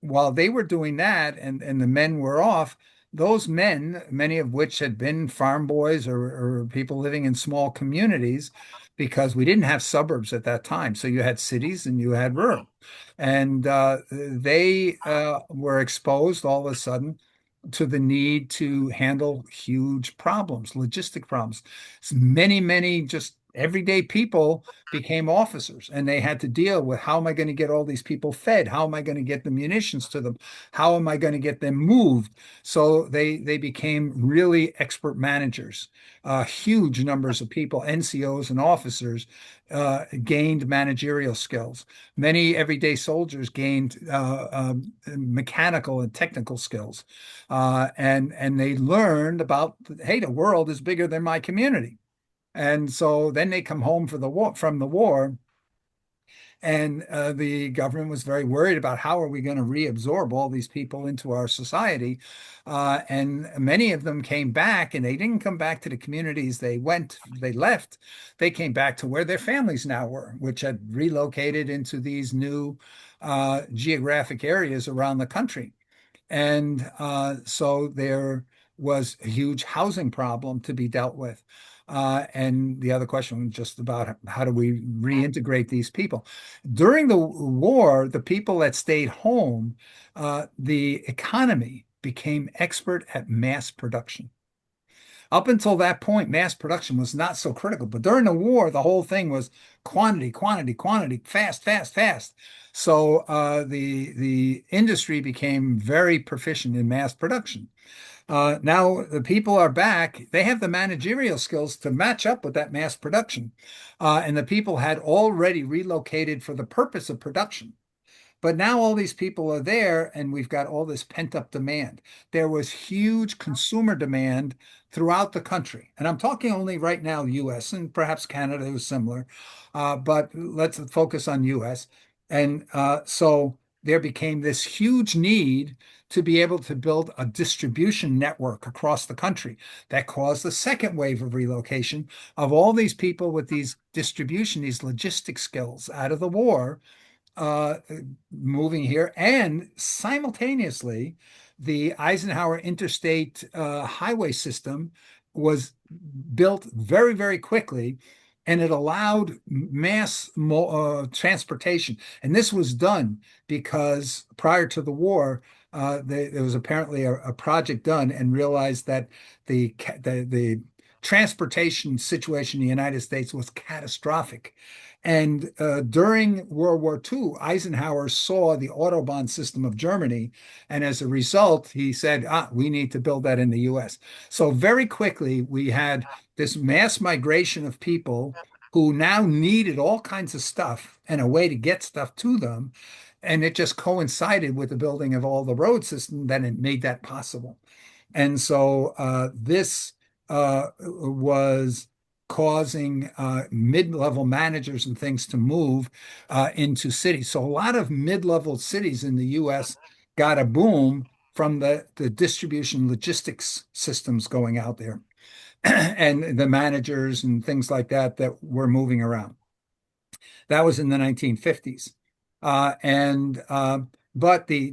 while they were doing that and the men were off, those men, many of which had been farm boys or people living in small communities, because we didn't have suburbs at that time. So you had cities and you had rural. And they were exposed all of a sudden to the need to handle huge problems, logistic problems. So many just everyday people became officers, and they had to deal with, how am I going to get all these people fed? How am I going to get the munitions to them? How am I going to get them moved? So they became really expert managers. Huge numbers of people, NCOs and officers, gained managerial skills. Many everyday soldiers gained mechanical and technical skills, and they learned about, hey, the world is bigger than my community. And so then they come home from the war, and the government was very worried about, how are we going to reabsorb all these people into our society? And many of them came back, and they didn't come back to the communities they left. They came back to where their families now were, which had relocated into these new geographic areas around the country. And so there was a huge housing problem to be dealt with. And the other question was just about, how do we reintegrate these people? During the war, the people that stayed home, the economy became expert at mass production. Up until that point, mass production was not so critical. But during the war, the whole thing was quantity, quantity, quantity, fast, fast, fast. So the industry became very proficient in mass production. Now the people are back. They have the managerial skills to match up with that mass production. And the people had already relocated for the purpose of production. But now all these people are there, and we've got all this pent-up demand. There was huge consumer demand throughout the country. And I'm talking only right now US, and perhaps Canada was similar. But let's focus on US. And so there became this huge need to be able to build a distribution network across the country. That caused the second wave of relocation of all these people with these distribution, these logistic skills out of the war, uh, moving here. And simultaneously, the Eisenhower interstate highway system was built very, very quickly, and it allowed mass transportation. And this was done because prior to the war, there was apparently a project done, and realized that the transportation situation in the United States was catastrophic. And during World War II, Eisenhower saw the Autobahn system of Germany. And as a result, he said, we need to build that in the US. So very quickly, we had this mass migration of people who now needed all kinds of stuff and a way to get stuff to them. And it just coincided with the building of all the road system that it made that possible. And so this was causing mid-level managers and things to move into cities. So a lot of mid-level cities in the US got a boom from the distribution logistics systems going out there and the managers and things like that that were moving around. That was in the 1950s. And but the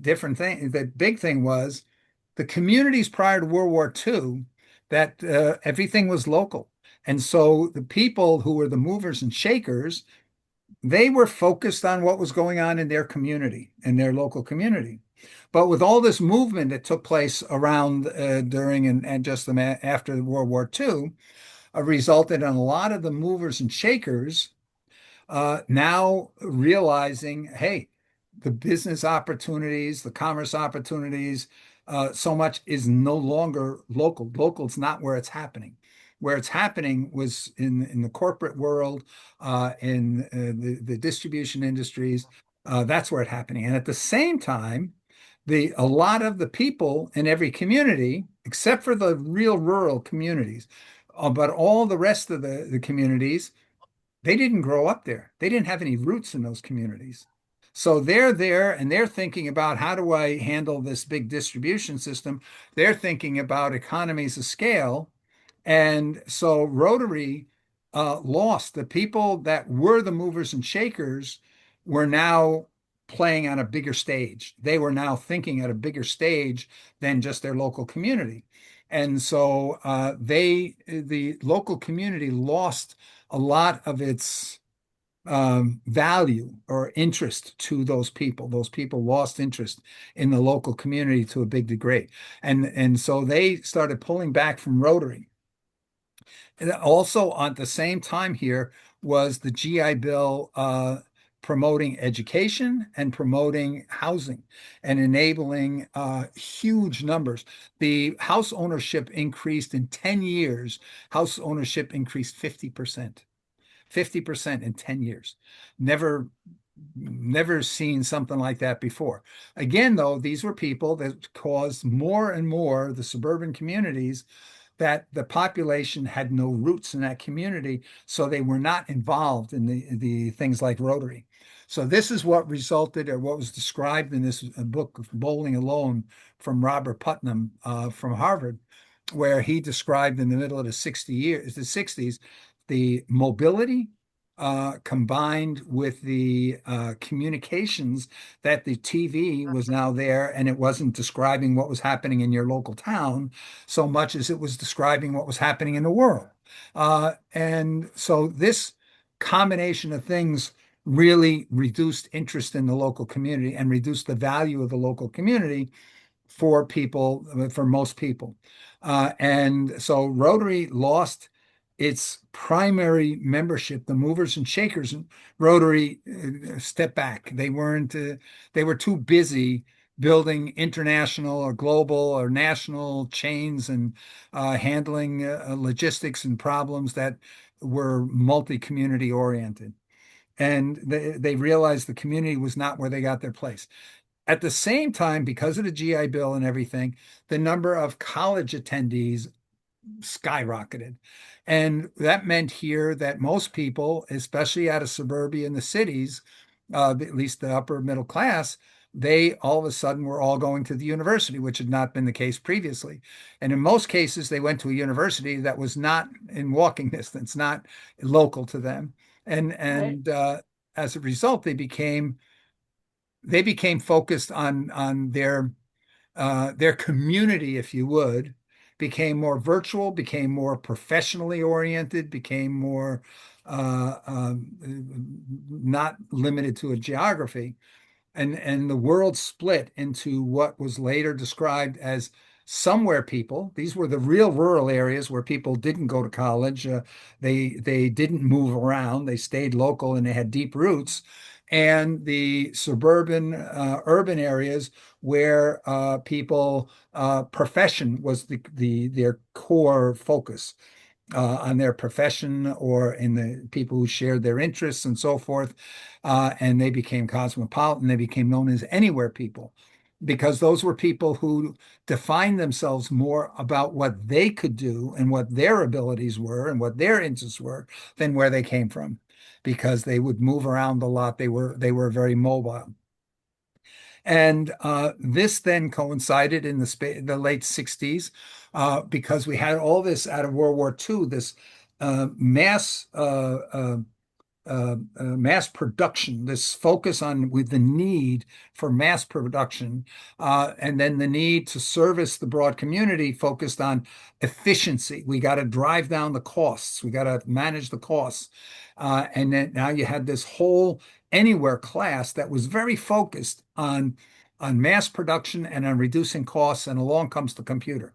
big thing was the communities prior to World War II that everything was local. And so the people who were the movers and shakers, they were focused on what was going on in their community, in their local community. But with all this movement that took place around during and just after World War II, resulted in a lot of the movers and shakers now realizing, hey, the business opportunities, the commerce opportunities, so much is no longer local. Local is not where it's happening. Where it's happening was in the corporate world, in the distribution industries. That's where it's happening. And at the same time, a lot of the people in every community, except for the real rural communities, but all the rest of the communities, they didn't grow up there. They didn't have any roots in those communities. So they're there and they're thinking about how do I handle this big distribution system? They're thinking about economies of scale. And so Rotary lost. The people that were the movers and shakers were now playing on a bigger stage. They were now thinking at a bigger stage than just their local community. And so the local community lost a lot of its value or interest to those people. Those people lost interest in the local community to a big degree. And so they started pulling back from Rotary. And also at the same time here was the GI Bill promoting education and promoting housing and enabling huge numbers. The house ownership increased in 10 years. House ownership increased 50%. 50% in 10 years. Never seen something like that before. Again, though, these were people that caused more and more the suburban communities that the population had no roots in that community, so they were not involved in the things like Rotary. So this is what resulted, or what was described in this book, Bowling Alone, from Robert Putnam from Harvard, where he described in the middle of the 60s, the mobility combined with the communications that the TV was now there, and it wasn't describing what was happening in your local town so much as it was describing what was happening in the world. And so this combination of things really reduced interest in the local community and reduced the value of the local community for people, for most people. And so Rotary lost its primary membership. The movers and shakers in Rotary stepped back. They were too busy building international or global or national chains and handling logistics and problems that were multi-community oriented. And they realized the community was not where they got their place. At the same time, because of the GI Bill and everything, the number of college attendees skyrocketed. And that meant here that most people, especially out of suburbia in the cities, at least the upper middle class, they all of a sudden were all going to the university, which had not been the case previously. And in most cases, they went to a university that was not in walking distance, not local to them. And as a result, they became focused on their community, if you would, became more virtual, became more professionally oriented, became more not limited to a geography. And the world split into what was later described as somewhere people. These were the real rural areas where people didn't go to college. They didn't move around. They stayed local and they had deep roots. And the suburban, urban areas where people profession was their core focus. on their profession or in the people who shared their interests and so forth. And they became cosmopolitan. They became known as anywhere people because those were people who defined themselves more about what they could do and what their abilities were and what their interests were than where they came from because they would move around a lot. They were very mobile. And this then coincided in the late 60s because we had all this out of World War II, this mass mass production, this focus on with the need for mass production, and then the need to service the broad community focused on efficiency. We got to drive down the costs. We got to manage the costs. And then now you had this whole anywhere class that was very focused on mass production and on reducing costs, and along comes the computer.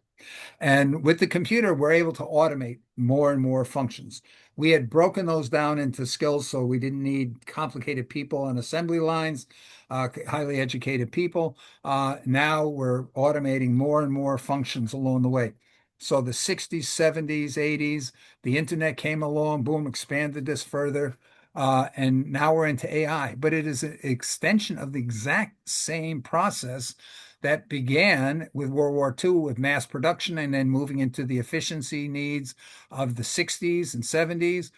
And with the computer, we're able to automate more and more functions. We had broken those down into skills, so we didn't need complicated people on assembly lines, highly educated people. Now we're automating more and more functions along the way. So the 60s, 70s, 80s, the internet came along, boom, expanded this further. And now we're into AI, but it is an extension of the exact same process that began with World War II with mass production and then moving into the efficiency needs of the 60s and 70s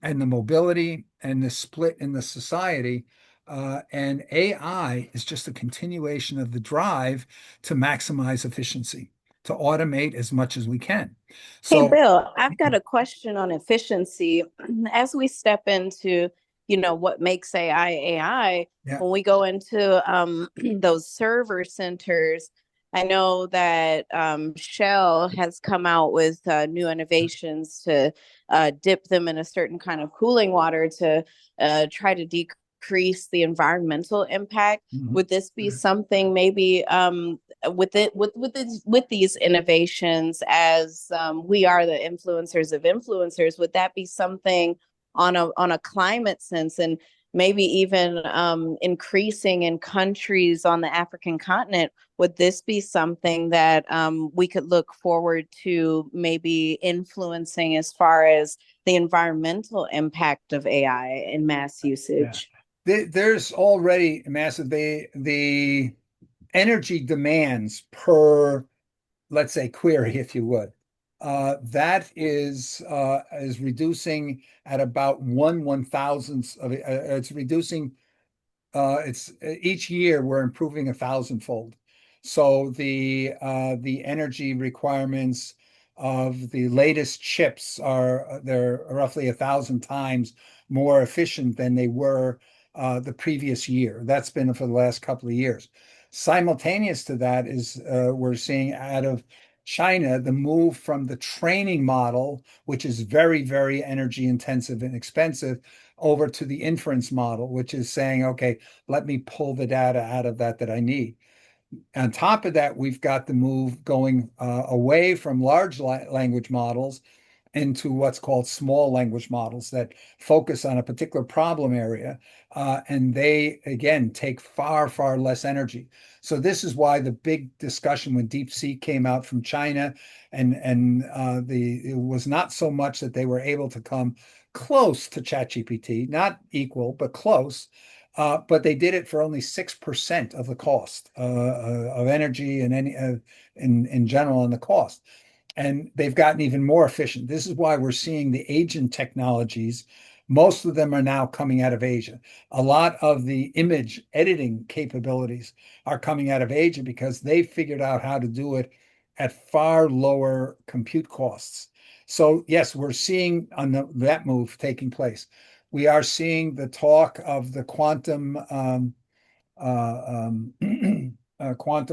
and the mobility and the split in the society. And AI is just a continuation of the drive to maximize efficiency, to automate as much as we can. Hey, So, Bill, I've got a question on efficiency. As we step into, what makes AI AI, yeah. when we go into those server centers, I know that Shell has come out with new innovations to dip them in a certain kind of cooling water to try to decrease the environmental impact. Would this be something maybe with these innovations, as we are the influencers of influencers, would that be something on a climate sense, and maybe even increasing in countries on the African continent? Would this be something that we could look forward to maybe influencing as far as the environmental impact of AI in mass usage? There's already massive the energy demands per, let's say, query, if you would. That is reducing at about 1/1000th of it. It's reducing. It's each year we're improving 1,000-fold. So the energy requirements of the latest chips they're roughly 1,000 times more efficient than they were the previous year. That's been for the last couple of years. Simultaneous to that is we're seeing out of China the move from the training model, which is very, very energy intensive and expensive, over to the inference model, which is saying, okay, let me pull the data out of that I need. On top of that, we've got the move going away from large language models into what's called small language models that focus on a particular problem area. And they, again, take far, far less energy. So this is why the big discussion when DeepSeek came out from China, and it was not so much that they were able to come close to ChatGPT, not equal, but close. But they did it for only 6% of the cost of energy and in general on the cost. And they've gotten even more efficient. This is why we're seeing the agent technologies. Most of them are now coming out of Asia. A lot of the image editing capabilities are coming out of Asia because they figured out how to do it at far lower compute costs. So yes, we're seeing that move taking place. We are seeing the talk of the quantum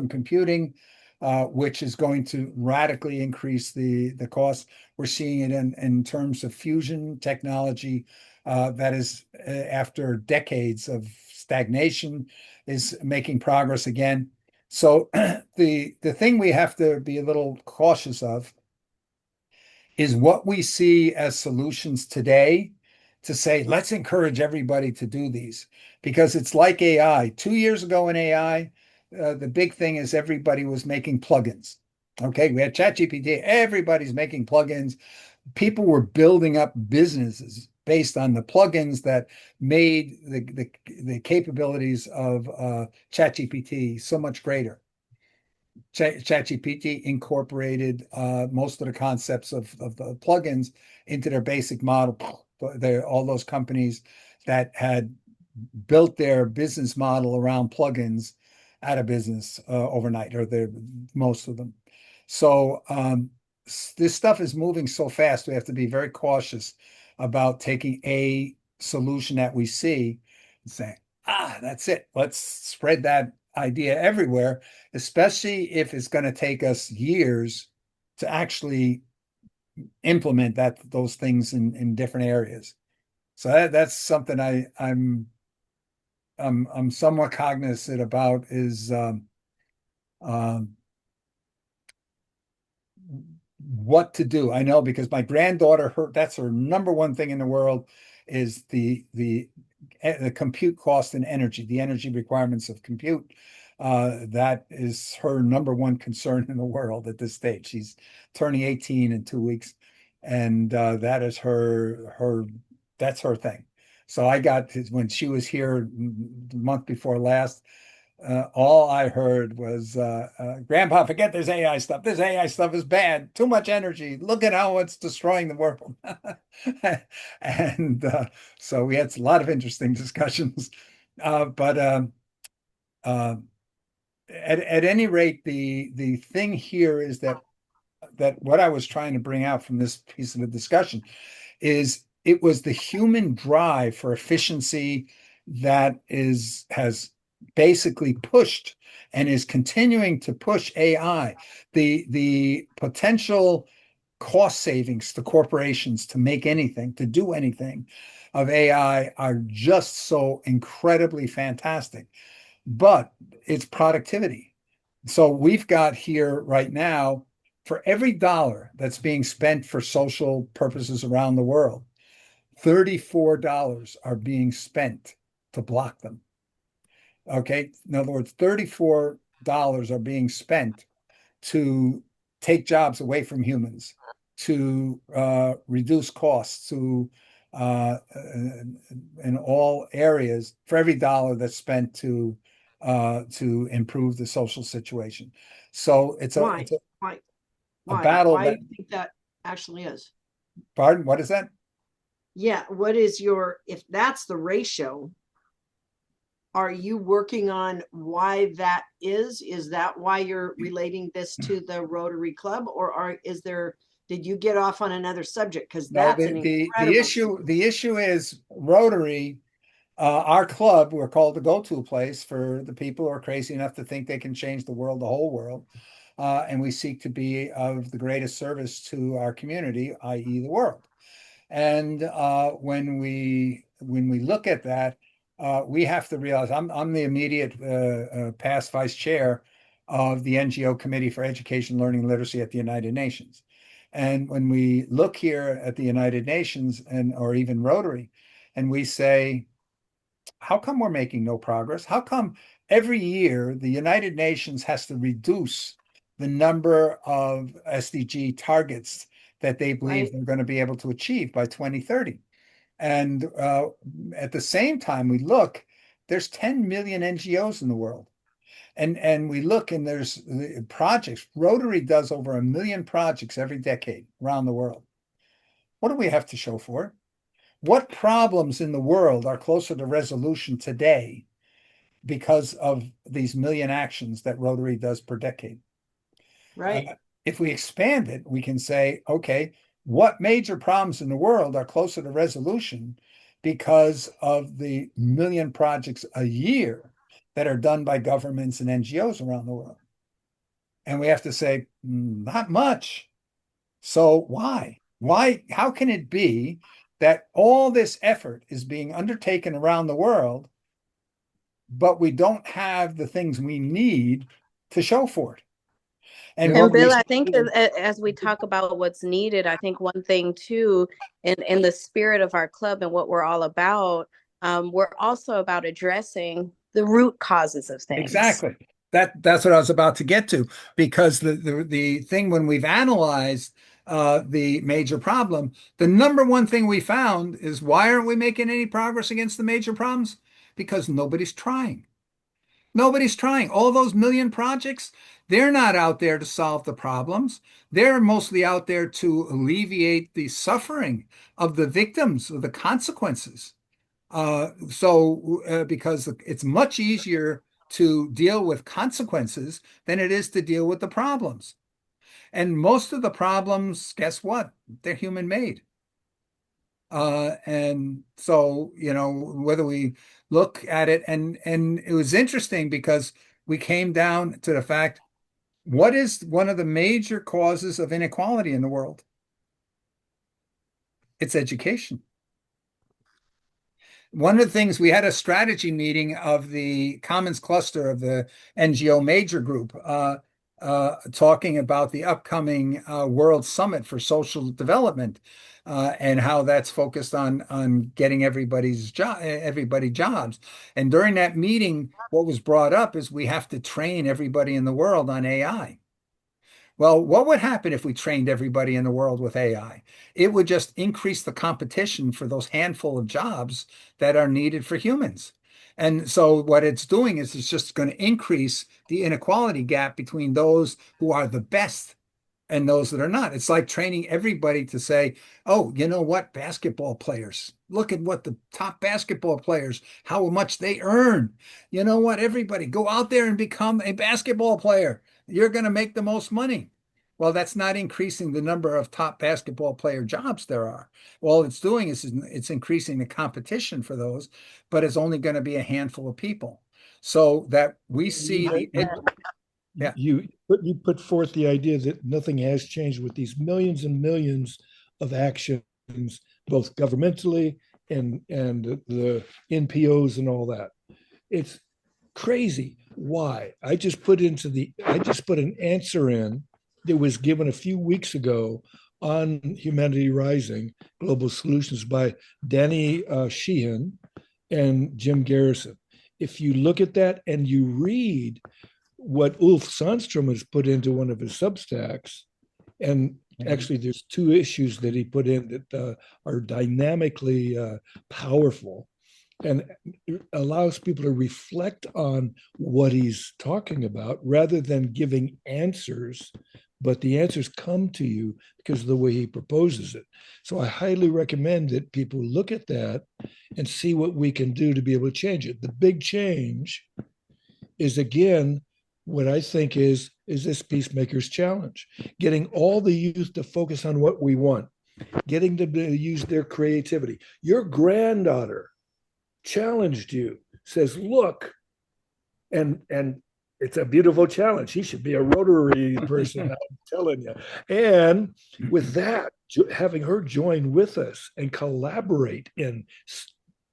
computing, which is going to radically increase the cost. We're seeing it in terms of fusion technology that is, after decades of stagnation, is making progress again. So the thing we have to be a little cautious of is what we see as solutions today to say, let's encourage everybody to do these, because it's like AI. 2 years ago in AI, the big thing is everybody was making plugins. Okay, we had ChatGPT, everybody's making plugins. people were building up businesses based on the plugins that made the capabilities of ChatGPT so much greater. ChatGPT incorporated most of the concepts of the plugins into their basic model. All those companies that had built their business model around plugins out of business overnight, or most of them. So this stuff is moving so fast. We have to be very cautious about taking a solution that we see and saying, that's it. Let's spread that idea everywhere, especially if it's going to take us years to actually implement those things in different areas. So that's something I'm somewhat cognizant about is what to do. I know because my granddaughter, that's her number one thing in the world is the compute cost and energy, the energy requirements of compute. That is her number one concern in the world at this stage. She's turning 18 in 2 weeks, and that is that's her thing. So I got when she was here the month before last, all I heard was, Grandpa, forget this AI stuff. This AI stuff is bad. Too much energy. Look at how it's destroying the world. And so we had a lot of interesting discussions. But at any rate, the thing here is that what I was trying to bring out from this piece of the discussion is it was the human drive for efficiency that has basically pushed and is continuing to push AI. The potential cost savings to corporations to make anything, to do anything of AI are just so incredibly fantastic. But it's productivity. So we've got here right now, for every dollar that's being spent for social purposes around the world, $34 are being spent to block them. Okay. In other words, $34 are being spent to take jobs away from humans, to reduce costs, to in all areas for every dollar that's spent to improve the social situation. So it's Why? a battle Why that. do you think that actually is? Pardon? What is that? Yeah. What is if that's the ratio, are you working on why that is? Is that why you're relating this to the Rotary Club, or did you get off on another subject? Because No, that's an the incredible. issue is Rotary, our club, we're called the go-to place for the people who are crazy enough to think they can change the world, the whole world. And we seek to be of the greatest service to our community, i.e. the world. And when we look at that, we have to realize I'm the immediate past vice chair of the NGO Committee for Education, Learning, and Literacy at the United Nations. And when we look here at the United Nations or even Rotary, and we say, how come we're making no progress? How come every year the United Nations has to reduce the number of SDG targets that they believe they're going to be able to achieve by 2030? And at the same time, we look, there's 10 million NGOs in the world. And we look and there's projects. Rotary does over 1 million projects every decade around the world. What do we have to show for it? What problems in the world are closer to resolution today because of these million actions that Rotary does per decade? Right. If we expand it, we can say, okay, what major problems in the world are closer to resolution because of the million projects a year that are done by governments and NGOs around the world? And we have to say, not much. So why? Why? How can it be that all this effort is being undertaken around the world, but we don't have the things we need to show for it? And Bill, I think as we talk about what's needed, I think one thing too, in the spirit of our club and what we're all about, we're also about addressing the root causes of things. Exactly. That's what I was about to get to, because the thing when we've analyzed the major problem. The number one thing we found is why aren't we making any progress against the major problems? Because nobody's trying. Nobody's trying. All those million projects, they're not out there to solve the problems. They're mostly out there to alleviate the suffering of the victims of the consequences. Because it's much easier to deal with consequences than it is to deal with the problems. And most of the problems, guess what? They're human made. And so, whether we look at it, and it was interesting because we came down to the fact, what is one of the major causes of inequality in the world? It's education. One of the things, we had a strategy meeting of the Commons Cluster of the NGO Major Group, talking about the upcoming World Summit for Social Development, and how that's focused on getting everybody jobs. And during that meeting, what was brought up is we have to train everybody in the world on AI. Well, what would happen if we trained everybody in the world with AI? It would just increase the competition for those handful of jobs that are needed for humans. And so what it's doing is it's just going to increase the inequality gap between those who are the best and those that are not. It's like training everybody to say, oh, you know what, basketball players, look at what the top basketball players, how much they earn. You know what, everybody go out there and become a basketball player. You're going to make the most money. Well, that's not increasing the number of top basketball player jobs there are. All it's doing is it's increasing the competition for those, but it's only going to be a handful of people. So that we see yeah. You put forth the idea that nothing has changed with these millions and millions of actions, both governmentally and the NPOs and all that. It's crazy. Why? I just put an answer in that was given a few weeks ago on Humanity Rising Global Solutions by Danny Sheehan and Jim Garrison. If you look at that and you read what Ulf Sandstrom has put into one of his Substacks, and actually there's two issues that he put in that are dynamically powerful and allows people to reflect on what he's talking about rather than giving answers, but the answers come to you because of the way he proposes it. So I highly recommend that people look at that and see what we can do to be able to change it. The big change is, again, what I think is this Peacemaker's Challenge, getting all the youth to focus on what we want, getting them to use their creativity. Your granddaughter challenged you, says, look, and it's a beautiful challenge. He should be a Rotary person, I'm telling you. And with that, having her join with us and collaborate in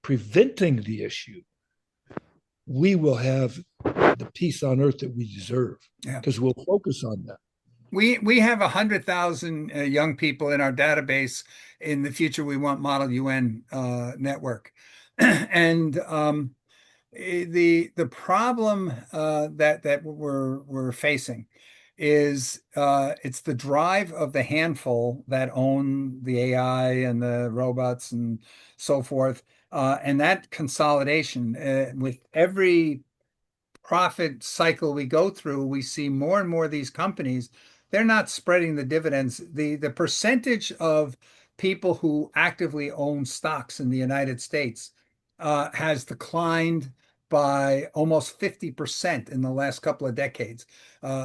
preventing the issue, we will have the peace on earth that we deserve, because we'll focus on that. We have 100,000 young people in our database in the Future We Want Model UN network. And the problem that we're facing is it's the drive of the handful that own the AI and the robots and so forth, and that consolidation with every profit cycle we go through, we see more and more of these companies, they're not spreading the dividends. The percentage of people who actively own stocks in the United States has declined by almost 50% in the last couple of decades.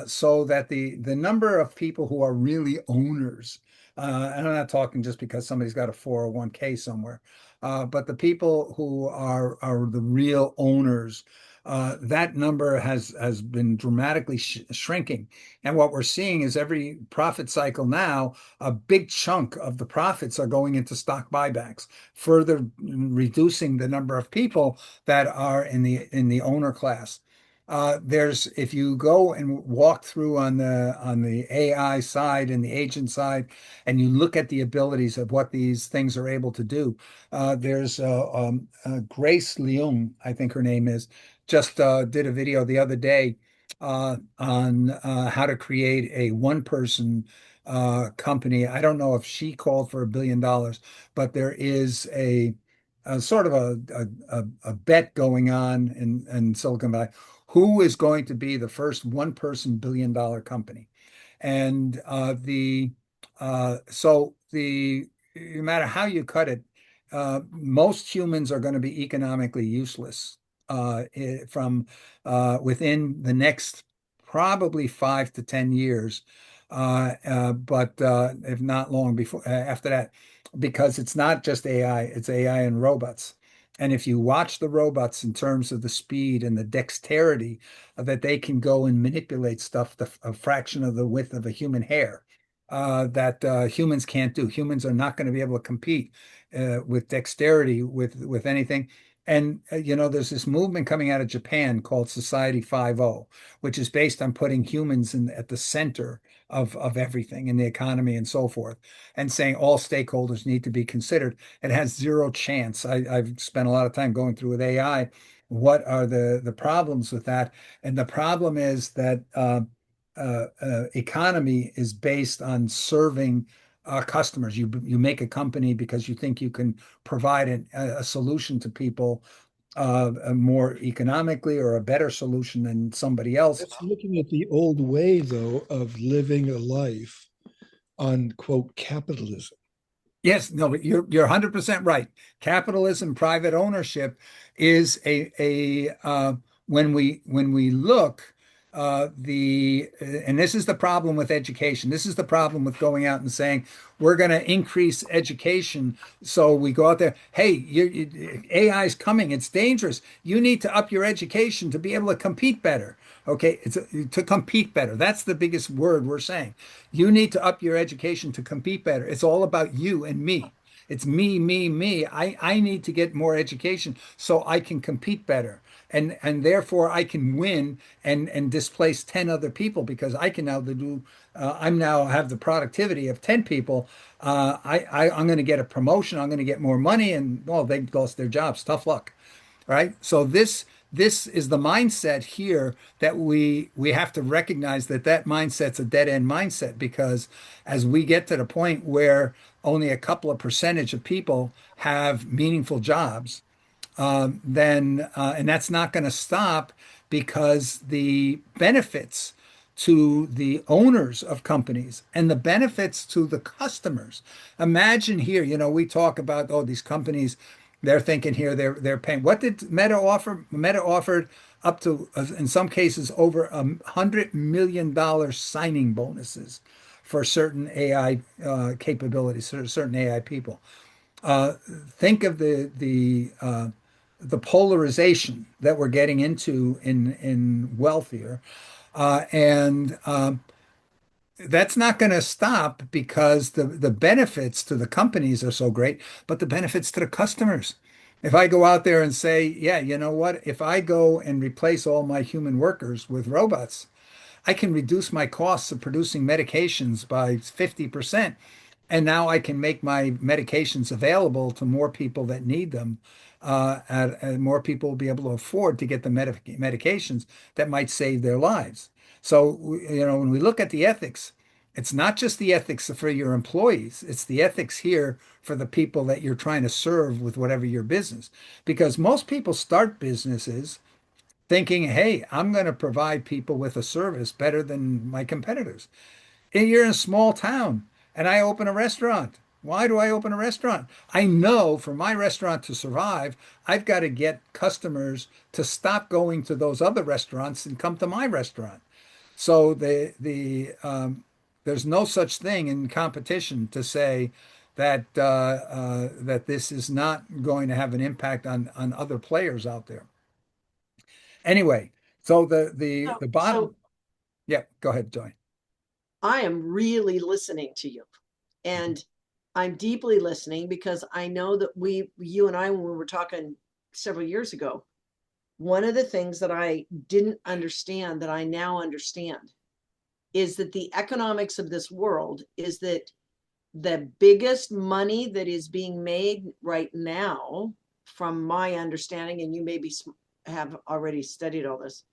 So that the number of people who are really owners, and I'm not talking just because somebody's got a 401k somewhere, but the people who are the real owners, that number has been dramatically shrinking. And what we're seeing is every profit cycle now, a big chunk of the profits are going into stock buybacks, further reducing the number of people that are in the owner class. If you go and walk through on the AI side and the agent side, and you look at the abilities of what these things are able to do, there's Grace Leung, I think her name is, just did a video the other day on how to create a one-person company. I don't know if she called for $1 billion, but there is a sort of a bet going on in Silicon Valley. Who is going to be the first one-person $1 billion company? And no matter how you cut it, most humans are going to be economically useless from within the next probably 5 to 10 years, but if not long before after that, because it's not just AI, it's AI and robots. And if you watch the robots in terms of the speed and the dexterity that they can go and manipulate stuff a fraction of the width of a human hair, that humans can't do. Humans are not going to be able to compete with dexterity with anything. And there's this movement coming out of Japan called Society 5.0, which is based on putting humans at the center of everything in the economy and so forth, and saying all stakeholders need to be considered. It has zero chance. I've spent a lot of time going through with AI. What are the problems with that? And the problem is that economy is based on serving customers. You make a company because you think you can provide a solution to people more economically or a better solution than somebody else. That's looking at the old way, though, of living a life on, quote, capitalism. Yes, no, but you're 100% right. Capitalism, private ownership is when we look and this is the problem with education. This is the problem with going out and saying we're going to increase education. So we go out there, hey, AI is coming. It's dangerous. You need to up your education to be able to compete better. Okay, it's to compete better. That's the biggest word we're saying. You need to up your education to compete better. It's all about you and me. It's me, me, me. I need to get more education so I can compete better. And therefore I can win and displace 10 other people because I can now do I'm now have the productivity of 10 people. I'm going to get a promotion. I'm going to get more money, and well, they lost their jobs. Tough luck, right? So this is the mindset here that we have to recognize that mindset's a dead end mindset, because as we get to the point where only a couple of percentage of people have meaningful jobs, then and that's not going to stop, because the benefits to the owners of companies and the benefits to the customers. Imagine here, we talk about, oh, these companies, they're thinking here they're paying. What did Meta offer? Meta offered up to, in some cases, over $100 million signing bonuses for certain AI capabilities, for certain AI people. Think of the polarization that we're getting into in wealth here, and that's not going to stop, because the benefits to the companies are so great, but the benefits to the customers. If I go out there and say, yeah, you know what? If I go and replace all my human workers with robots, I can reduce my costs of producing medications by 50%. And now I can make my medications available to more people that need them. And more people will be able to afford to get the medications that might save their lives. So, when we look at the ethics, it's not just the ethics for your employees, it's the ethics here for the people that you're trying to serve with whatever your business. Because most people start businesses thinking, hey, I'm going to provide people with a service better than my competitors. And you're in a small town and I open a restaurant. Why do I open a restaurant? I know for my restaurant to survive, I've got to get customers to stop going to those other restaurants and come to my restaurant. So there's no such thing in competition to say that this is not going to have an impact on other players out there. Anyway, so the bottom. So Yeah, go ahead, Joy. I am really listening to you, and I'm deeply listening, because I know that you and I, when we were talking several years ago, one of the things that I didn't understand that I now understand is that the economics of this world is that the biggest money that is being made right now, from my understanding, and you maybe have already studied all this,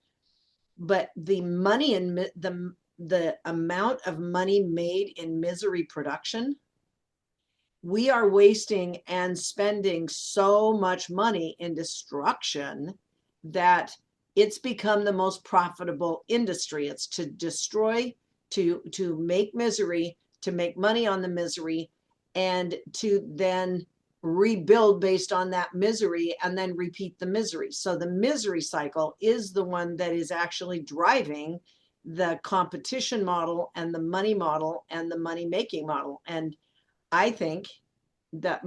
but the money and the the amount of money made in misery production, we are wasting and spending so much money in destruction that it's become the most profitable industry. It's to destroy, to make misery, to make money on the misery, and to then rebuild based on that misery and then repeat the misery. So the misery cycle is the one that is actually driving the competition model and the money model and the money making model. And I think that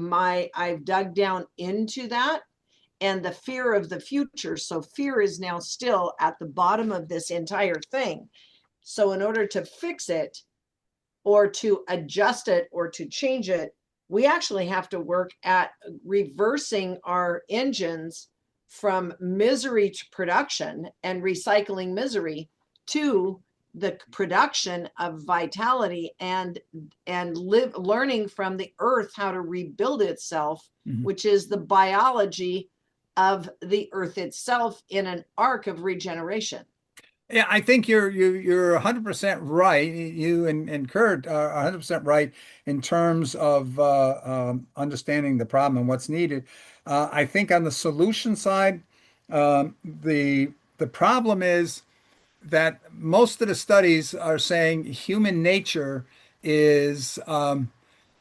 I've dug down into that and the fear of the future. So fear is now still at the bottom of this entire thing. So in order to fix it or to adjust it or to change it, we actually have to work at reversing our engines from misery to production and recycling misery to the production of vitality and learning from the earth how to rebuild itself, which is the biology of the earth itself in an arc of regeneration. Yeah, I think you're 100% right. You and Kurt are 100% right in terms of understanding the problem and what's needed. I think on the solution side, the problem is that most of the studies are saying human nature is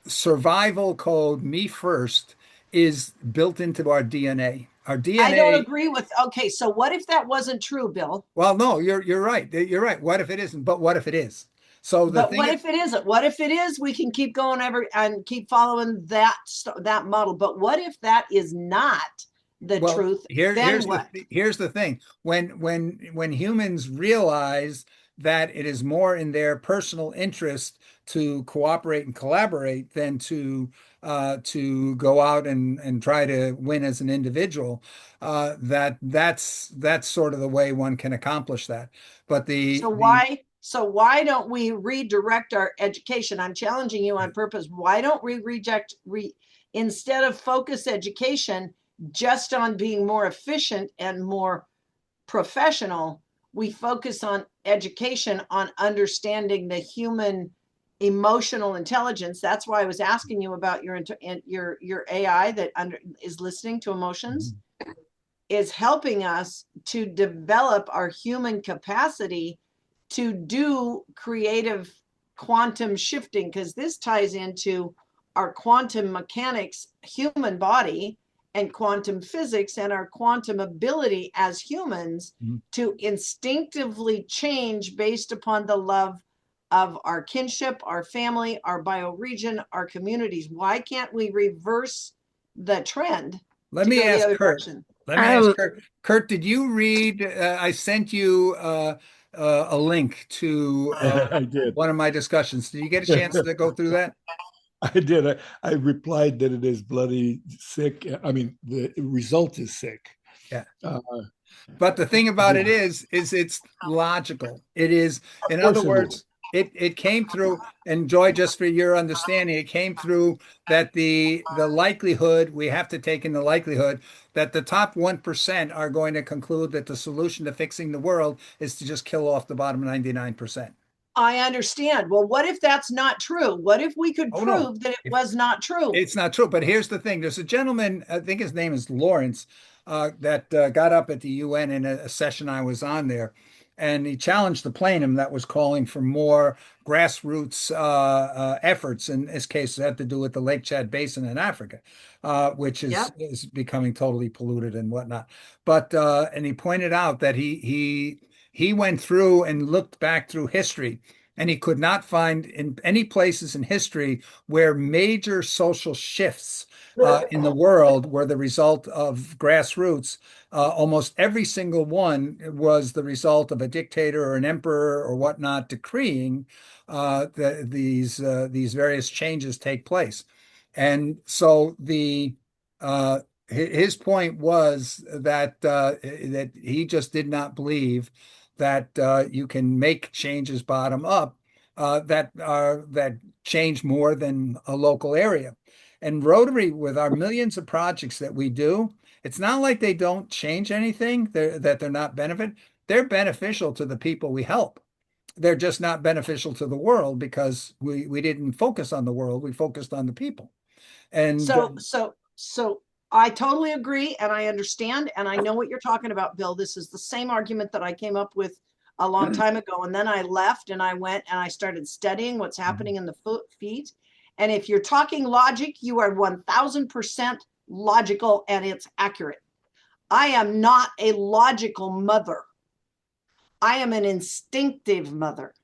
survival code, me first, is built into our DNA. Our I don't DNA. agree with, okay, so what if that wasn't true, Bill? Well, no, you're right. You're right. What if it isn't? But what if it is? So the But thing what is, if it isn't? What if it is? We can keep going and keep following that model. But what if that is not the well, truth? Then what? here's the thing. When humans realize that it is more in their personal interest to cooperate and collaborate than to go out and try to win as an individual, that's sort of the way one can accomplish that. But So why don't we redirect our education? I'm challenging you on purpose. Why don't we instead of focus education just on being more efficient and more professional, we focus on education on understanding the human emotional intelligence. That's why I was asking you about your AI that is listening to emotions, is helping us to develop our human capacity to do creative quantum shifting, because this ties into our quantum mechanics, human body, and quantum physics, and our quantum ability as humans to instinctively change based upon the love of our kinship, our family, our bioregion, our communities. Why can't we reverse the trend let to me go the ask other Kurt. direction? Let me ask Kurt. Kurt, did you read? I sent you a link to I did. one of my discussions. Did you get a chance to go through that? I did. I replied that it is bloody sick. I mean, the result is sick. Yeah. But the thing about it is it's logical. It is, in other words, it came through, and Joy, just for your understanding, it came through that the likelihood, we have to take in the likelihood that the top 1% are going to conclude that the solution to fixing the world is to just kill off the bottom 99%. I understand. Well, what if that's not true? What if we could prove that it was not true? It's not true. But here's the thing. There's a gentleman, I think his name is Lawrence, that got up at the UN in a session I was on there. And he challenged the plenum that was calling for more grassroots efforts. In this case, it had to do with the Lake Chad Basin in Africa, which is becoming totally polluted and whatnot. But and he pointed out that he went through and looked back through history, and he could not find in any places in history where major social shifts in the world were the result of grassroots. Almost every single one was the result of a dictator or an emperor or whatnot decreeing these various changes take place. And so his point was that he just did not believe that you can make changes bottom up that change more than a local area. And Rotary, with our millions of projects that we do, it's not like they don't change anything, that they're not benefit. They're beneficial to the people we help. they're just not beneficial to the world because we didn't focus on the world, we focused on the people. And so I totally agree, and I understand, and I know what you're talking about, Bill. This is the same argument that I came up with a long time ago, and then I left and I went and I started studying what's happening in the feet. And if you're talking logic, you are 1000% logical, and it's accurate. I am not a logical mother. I am an instinctive mother.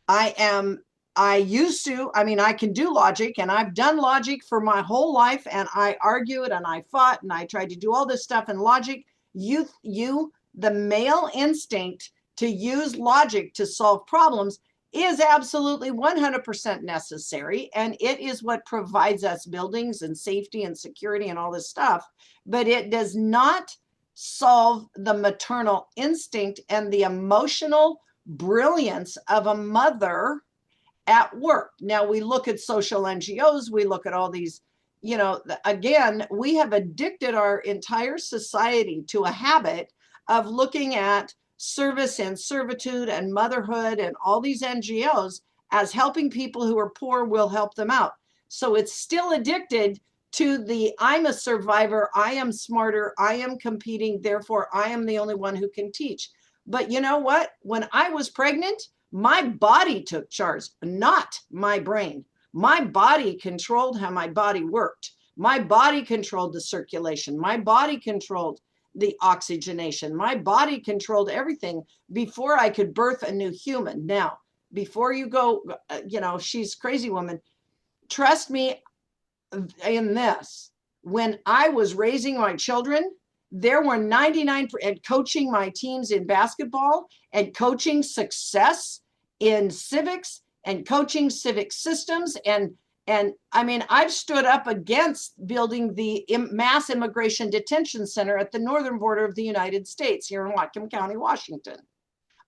I used to, I mean, I can do logic, and I've done logic for my whole life, and I argued and I fought and I tried to do all this stuff in logic. The male instinct to use logic to solve problems is absolutely 100% necessary. And it is what provides us buildings and safety and security and all this stuff. But it does not solve the maternal instinct and the emotional brilliance of a mother at work. Now we look at social NGOs, we look at all these, again, we have addicted our entire society to a habit of looking at service and servitude and motherhood and all these NGOs as helping people who are poor will help them out. So it's still addicted to the I'm a survivor, I am smarter, I am competing, therefore I am the only one who can teach. But you know what? When I was pregnant, my body took charge, not my brain. My body controlled how my body worked. My body controlled the circulation. My body controlled the oxygenation. My body controlled everything before I could birth a new human. Now, before you go, she's a crazy woman. Trust me in this. When I was raising my children, there were 99 and coaching my teams in basketball and coaching success in civics and coaching civic systems. And I mean, I've stood up against building the mass immigration detention center at the northern border of the United States here in Whatcom County, Washington.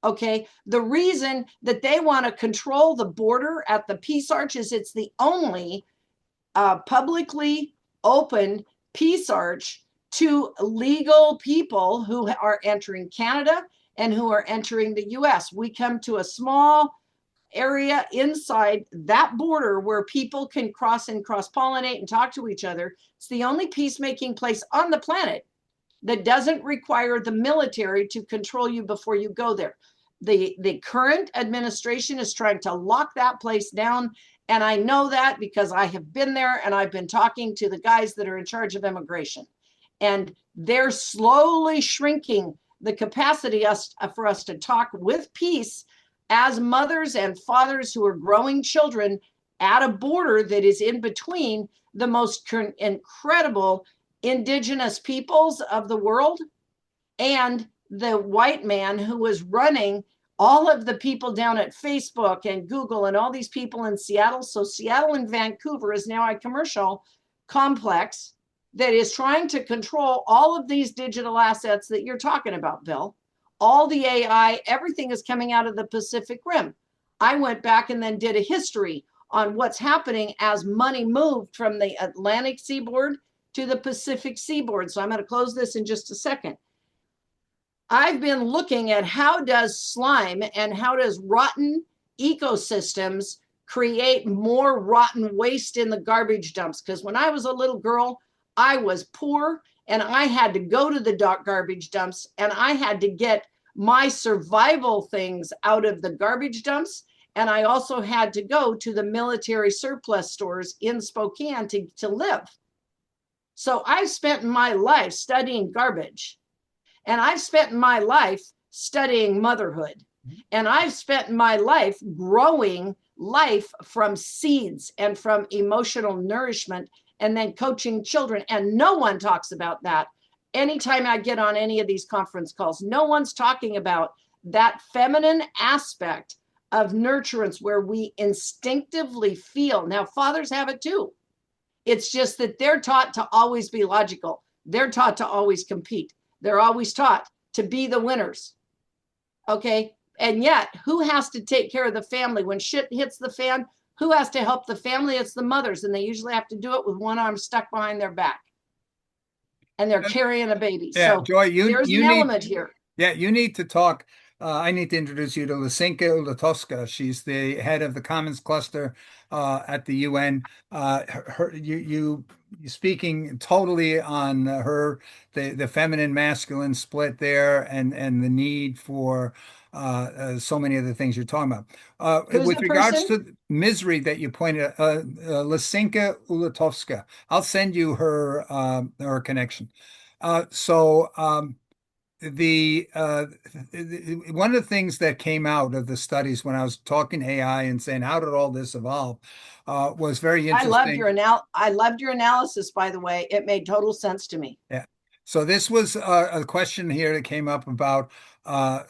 Okay. The reason that they want to control the border at the Peace Arch is it's the only publicly open Peace Arch to legal people who are entering Canada and who are entering the US. We come to a small area inside that border where people can cross and cross-pollinate and talk to each other. It's the only peacemaking place on the planet that doesn't require the military to control you before you go there. The current administration is trying to lock that place down. And I know that because I have been there and I've been talking to the guys that are in charge of immigration. And they're slowly shrinking the capacity for us to talk with peace as mothers and fathers who are growing children at a border that is in between the most incredible indigenous peoples of the world and the white man who was running all of the people down at Facebook and Google and all these people in Seattle. So Seattle and Vancouver is now a commercial complex that is trying to control all of these digital assets that you're talking about, Bill. All the AI, everything is coming out of the Pacific Rim. I went back and then did a history on what's happening as money moved from the Atlantic seaboard to the Pacific seaboard. So I'm going to close this in just a second. I've been looking at how does slime and how does rotten ecosystems create more rotten waste in the garbage dumps. Because when I was a little girl, I was poor and I had to go to the garbage dumps and I had to get my survival things out of the garbage dumps. And I also had to go to the military surplus stores in Spokane to live. So I've spent my life studying garbage, and I've spent my life studying motherhood, and I've spent my life growing life from seeds and from emotional nourishment and then coaching children. And no one talks about that. Anytime I get on any of these conference calls, no one's talking about that feminine aspect of nurturance where we instinctively feel. Now, fathers have it too. It's just that they're taught to always be logical. They're taught to always compete. They're always taught to be the winners. Okay. And yet, who has to take care of the family when shit hits the fan? Who has to help the family? It's the mothers. And they usually have to do it with one arm stuck behind their back. And they're carrying a baby. Yeah, So Joy, there's an element here. Yeah, you need to talk I need to introduce you to Lysinka Ulatowska. She's the head of the Commons Cluster at the UN. You speaking totally on the feminine masculine split there, and the need for so many of the things you're talking about. Who's With the regards person? to misery that you pointed out, Lysinka Ulatowska, I'll send you her connection. So one of the things that came out of the studies when I was talking AI and saying, how did all this evolve, was very interesting. I loved your analysis, by the way. It made total sense to me. Yeah. So this was a question here that came up about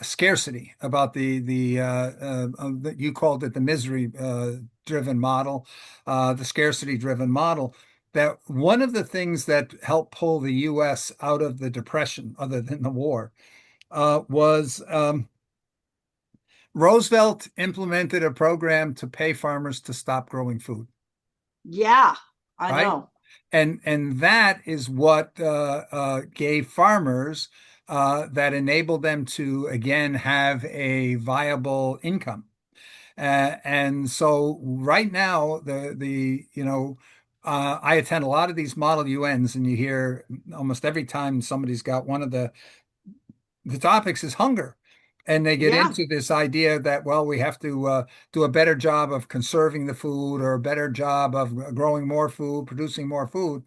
scarcity, about you called it the misery driven model, the scarcity driven model. That one of the things that helped pull the U.S. out of the depression, other than the war, was Roosevelt implemented a program to pay farmers to stop growing food. Yeah, I Right? know. And that is what gave farmers that enabled them to again have a viable income. And so right now I attend a lot of these model UNs, and you hear almost every time somebody's got one of the topics is hunger. And they get Yeah, into this idea that, well, we have to do a better job of conserving the food, or a better job of growing more food, producing more food.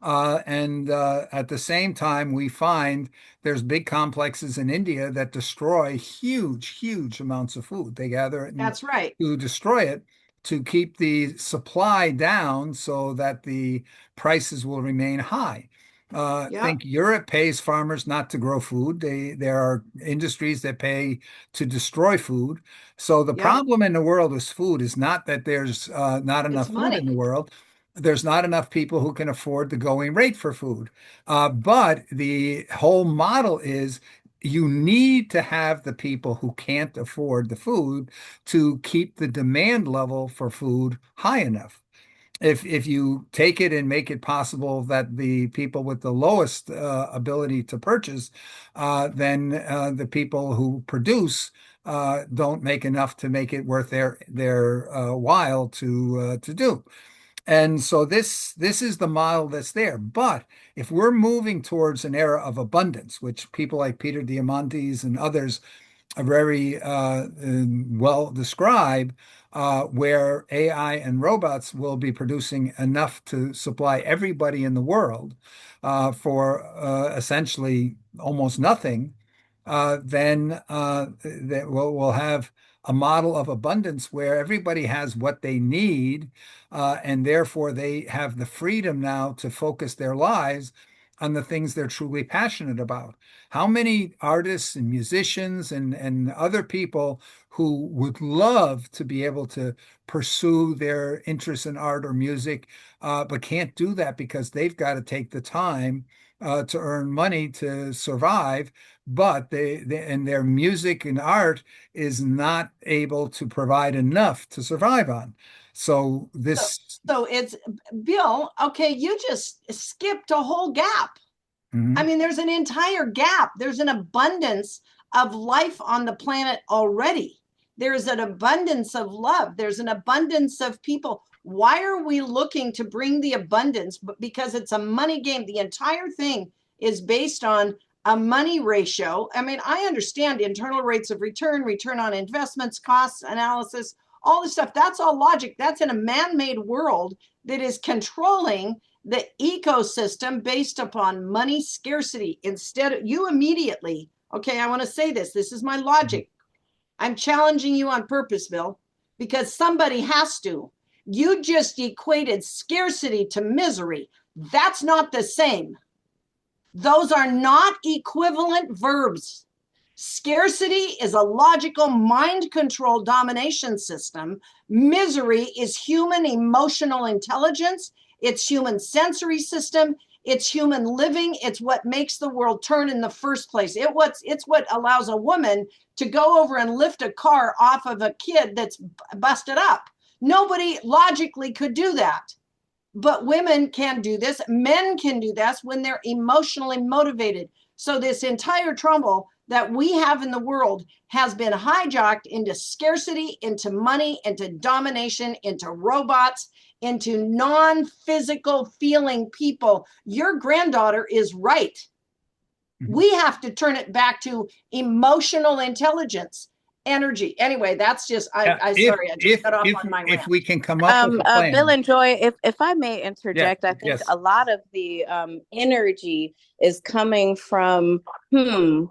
And at the same time, we find there's big complexes in India that destroy huge, huge amounts of food. They gather it and that's right. to destroy it to keep the supply down so that the prices will remain high. Yep, Think Europe pays farmers not to grow food. There are industries that pay to destroy food. So the yep. problem in the world with food is not that there's not It's enough food in money. the world. There's not enough people who can afford the going rate for food. But the whole model is you need to have the people who can't afford the food to keep the demand level for food high enough. If you take it and make it possible that the people with the lowest ability to purchase, then the people who produce don't make enough to make it worth their while to do. And so this is the model that's there. But if we're moving towards an era of abundance, which people like Peter Diamandis and others are very well describe, where AI and robots will be producing enough to supply everybody in the world for essentially almost nothing, then we'll have a model of abundance where everybody has what they need, and therefore they have the freedom now to focus their lives on the things they're truly passionate about. How many artists and musicians and other people who would love to be able to pursue their interest in art or music, but can't do that because they've got to take the time to earn money to survive, but and their music and art is not able to provide enough to survive on. So So, this. so it's Bill. Okay, you just skipped a whole gap. I Mhm. mean, there's an entire gap. There's an abundance of life on the planet already. There's an abundance of love. There's an abundance of people. Why are we looking to bring the abundance? But because it's a money game. The entire thing is based on a money ratio. I mean, I understand internal rates of return, return on investments, cost analysis, all this stuff. That's all logic. That's in a man-made world that is controlling the ecosystem based upon money scarcity. Instead of you immediately, okay, I want to say this is my logic. I'm challenging you on purpose, Bill, because somebody has to. You just equated scarcity to misery. That's not the same. Those are not equivalent verbs. Scarcity is a logical mind control domination system. Misery is human emotional intelligence. It's human sensory system. It's human living. It's what makes the world turn in the first place. It's what allows a woman to go over and lift a car off of a kid that's busted up. Nobody logically could do that. But women can do this. Men can do this when they're emotionally motivated. So this entire trouble that we have in the world has been hijacked into scarcity, into money, into domination, into robots, into non-physical feeling people. Your granddaughter is right. We have to turn it back to emotional intelligence, energy. Anyway, that's just, sorry, I just got off on my if rant. we can come up with a plan. Bill and Joy, if I may interject, I think yes. a lot of the energy is coming from,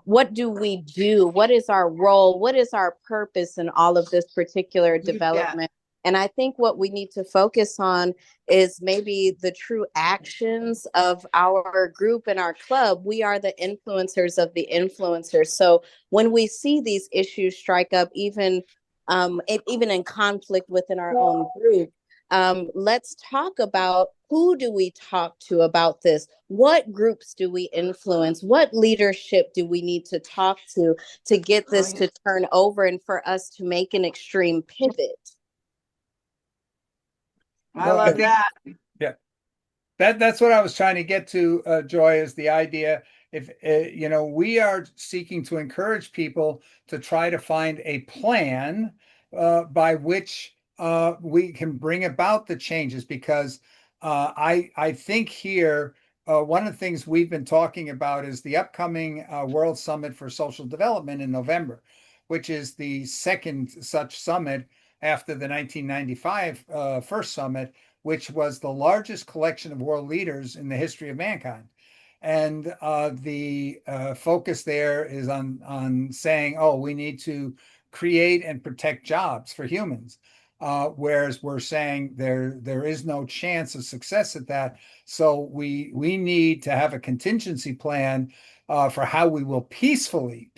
what do we do? What is our role? What is our purpose in all of this particular development? And I think what we need to focus on is maybe the true actions of our group and our club. We are the influencers of the influencers. So when we see these issues strike up, even in conflict within our own group, let's talk about who do we talk to about this? What groups do we influence? What leadership do we need to talk to get this to turn over and for us to make an extreme pivot? I love that. Yeah, that's what I was trying to get to, Joy, is the idea. If we are seeking to encourage people to try to find a plan by which we can bring about the changes, because I think here one of the things we've been talking about is the upcoming World Summit for Social Development in November, which is the second such summit after the 1995 first summit, which was the largest collection of world leaders in the history of mankind. And the focus there is on saying, oh, we need to create and protect jobs for humans. Whereas we're saying there is no chance of success at that. So we need to have a contingency plan for how we will peacefully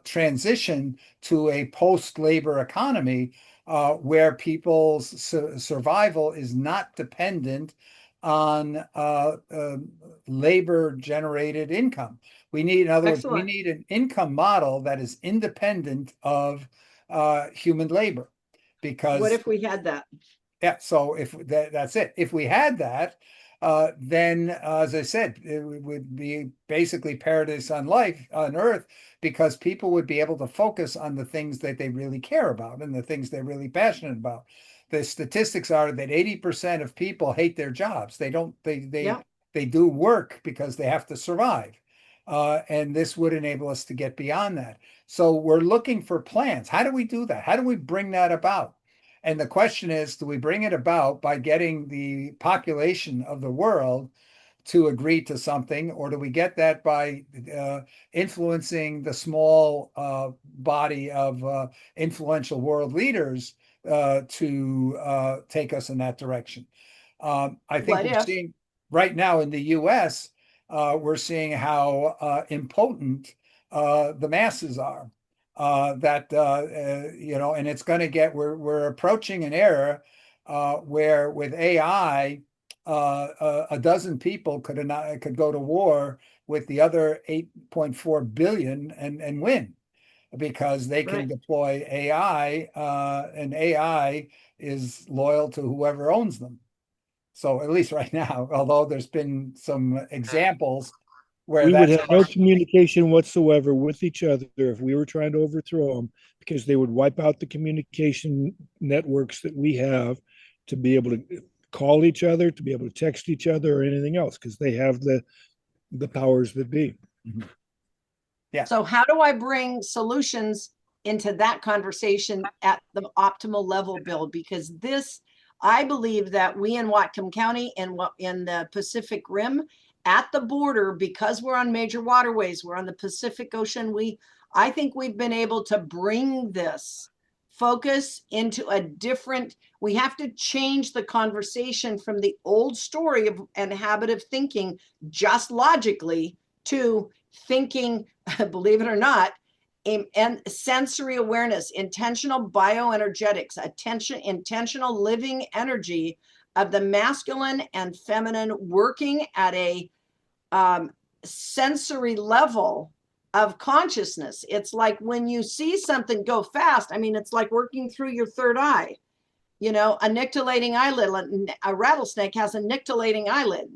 transition to a post-labor economy where people's survival is not dependent on labor-generated income. We need, in other words, we need an income model that is independent of human labor. Because what if we had that? Yeah, so if that's it. If we had that, then, as I said, it would be basically paradise on earth, because people would be able to focus on the things that they really care about and the things they're really passionate about. The statistics are that 80% of people hate their jobs. They do work because they have to survive. And this would enable us to get beyond that. So we're looking for plans. How do we do that? How do we bring that about? And the question is, do we bring it about by getting the population of the world to agree to something, or do we get that by influencing the small body of influential world leaders to take us in that direction? I think we're seeing right now in the US, we're seeing how impotent the masses are. And it's going to get, we're approaching an era where with AI, a dozen people could go to war with the other 8.4 billion and win, because they can deploy AI, and AI is loyal to whoever owns them. So at least right now, although there's been some examples where we would have no communication whatsoever with each other if we were trying to overthrow them, because they would wipe out the communication networks that we have to be able to call each other, to be able to text each other, or anything else, because they have the powers that be. Mm-hmm. Yeah. So how do I bring solutions into that conversation at the optimal level, Bill? Because I believe that we in Whatcom County and in the Pacific Rim, at the border, because we're on major waterways, we're on the Pacific Ocean, I think we've been able to bring this focus into a different, we have to change the conversation from the old story and habit of thinking just logically to thinking, believe it or not, and sensory awareness, intentional bioenergetics, intentional living energy of the masculine and feminine working at a sensory level of consciousness. It's like when you see something go fast, it's like working through your third eye. A nictitating eyelid, a rattlesnake has a nictitating eyelid.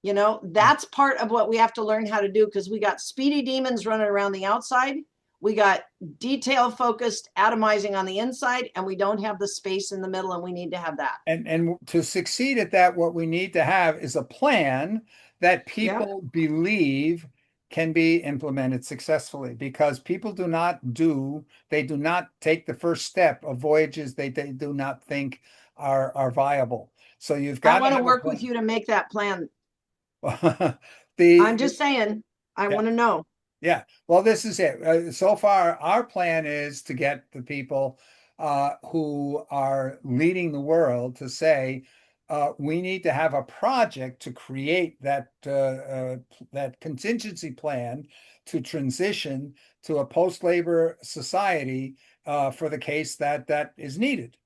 You know, that's part of what we have to learn how to do, because we got speedy demons running around the outside. We got detail focused atomizing on the inside, and we don't have the space in the middle, and we need to have that. And to succeed at that, what we need to have is a plan that people believe can be implemented successfully, because people do not take the first step of voyages they do not think are viable. So you've got I want to to have work with you to make that plan. the I'm just saying, I want to know. Yeah, well, this is it. So far, our plan is to get the people who are leading the world to say, we need to have a project to create that contingency plan to transition to a post-labor society for the case that that is needed.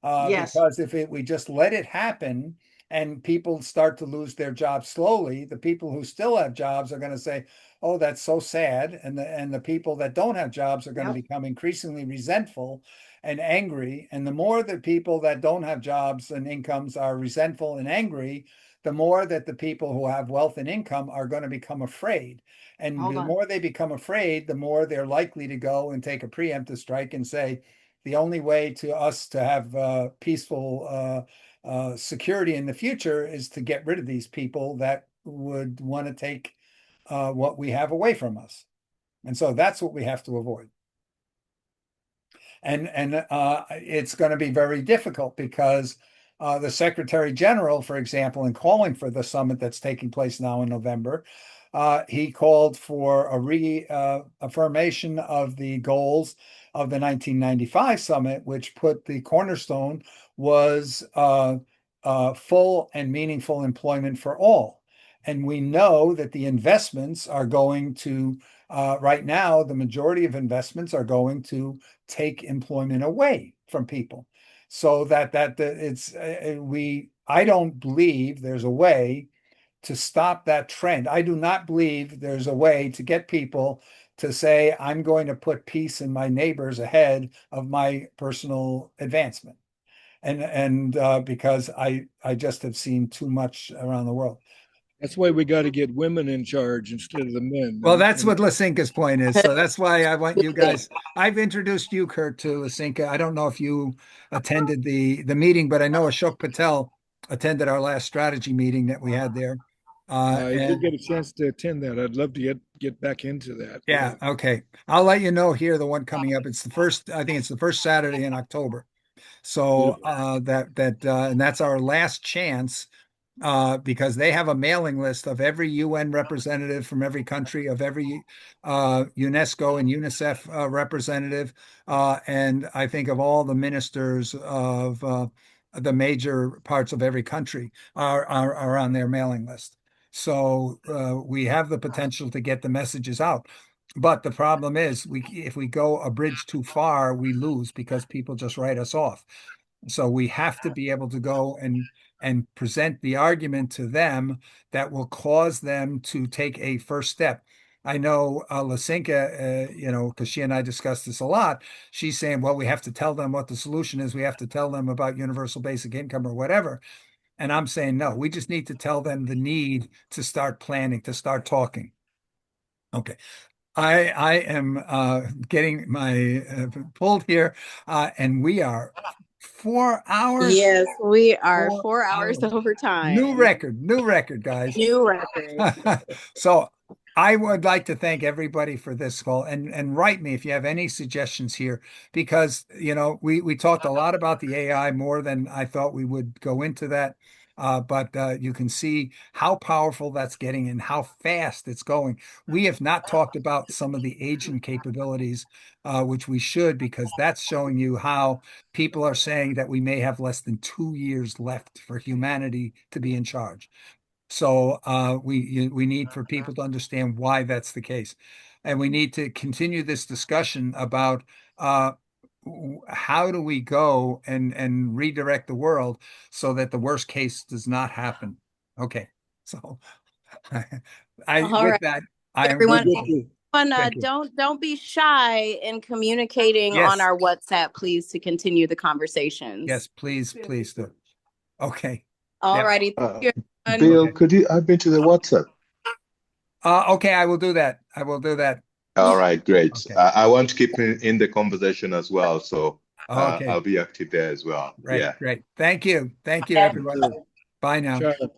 Yes. Because if we just let it happen and people start to lose their jobs slowly, the people who still have jobs are going to say, oh, that's so sad. And the people that don't have jobs are going to become increasingly resentful and angry. And the more the people that don't have jobs and incomes are resentful and angry, the more that the people who have wealth and income are going to become afraid. And the more they become afraid, the more they're likely to go and take a preemptive strike and say, the only way to us to have peaceful security in the future is to get rid of these people that would want to take what we have away from us. And so that's what we have to avoid. And it's going to be very difficult, because the Secretary General, for example, in calling for the summit that's taking place now in November, he called for a reaffirmation of the goals of the 1995 summit, which put the cornerstone was full and meaningful employment for all. And we know that the investments are going to, right now, the majority of investments are going to take employment away from people. So I don't believe there's a way to stop that trend. I do not believe there's a way to get people to say, I'm going to put peace in my neighbors ahead of my personal advancement. And because I just have seen too much around the world. That's why we got to get women in charge instead of the men. Well, that's what Lasinka's point is. So that's why I want you guys. I've introduced you, Kurt, to Lasinka. I don't know if you attended the meeting, but I know Ashok Patel attended our last strategy meeting that we had there. I did get a chance to attend that. I'd love to get back into that. Yeah, okay. I'll let you know here the one coming up. It's the first, I think it's the first Saturday in October. So and that's our last chance, because they have a mailing list of every UN representative from every country, of every UNESCO and UNICEF representative, and I think of all the ministers of the major parts of every country are on their mailing list. So we have the potential to get the messages out. But the problem is, if we go a bridge too far, we lose, because people just write us off. So we have to be able to go and present the argument to them that will cause them to take a first step. I know Lasinka, because she and I discussed this a lot. She's saying, well, we have to tell them what the solution is. We have to tell them about universal basic income or whatever. And I'm saying, no, we just need to tell them the need to start planning, to start talking. Okay. I am getting my pulled here, and we are 4 hours. Yes, we are 4 hours over New time. record, guys. New record. So I would like to thank everybody for this call, and write me if you have any suggestions here, because we talked a lot about the AI, more than I thought we would go into that. But you can see how powerful that's getting and how fast it's going. We have not talked about some of the agent capabilities, which we should, because that's showing you how people are saying that we may have less than 2 years left for humanity to be in charge. So we need for people to understand why that's the case. And we need to continue this discussion about how do we go and redirect the world so that the worst case does not happen. Okay. So All with right. that, I am Everyone, Thank you. don't be shy in communicating on Yes. our WhatsApp, please, to continue the conversations. Yes, please do. Okay. All righty. Bill, could you add me to the WhatsApp? Okay, I will do that. I will do that. All right, great. Okay. I want to keep in the conversation as well, so Okay. I'll be active there as well. Right, Yeah. great. Thank you. Thank you, everyone. Bye now. Sean,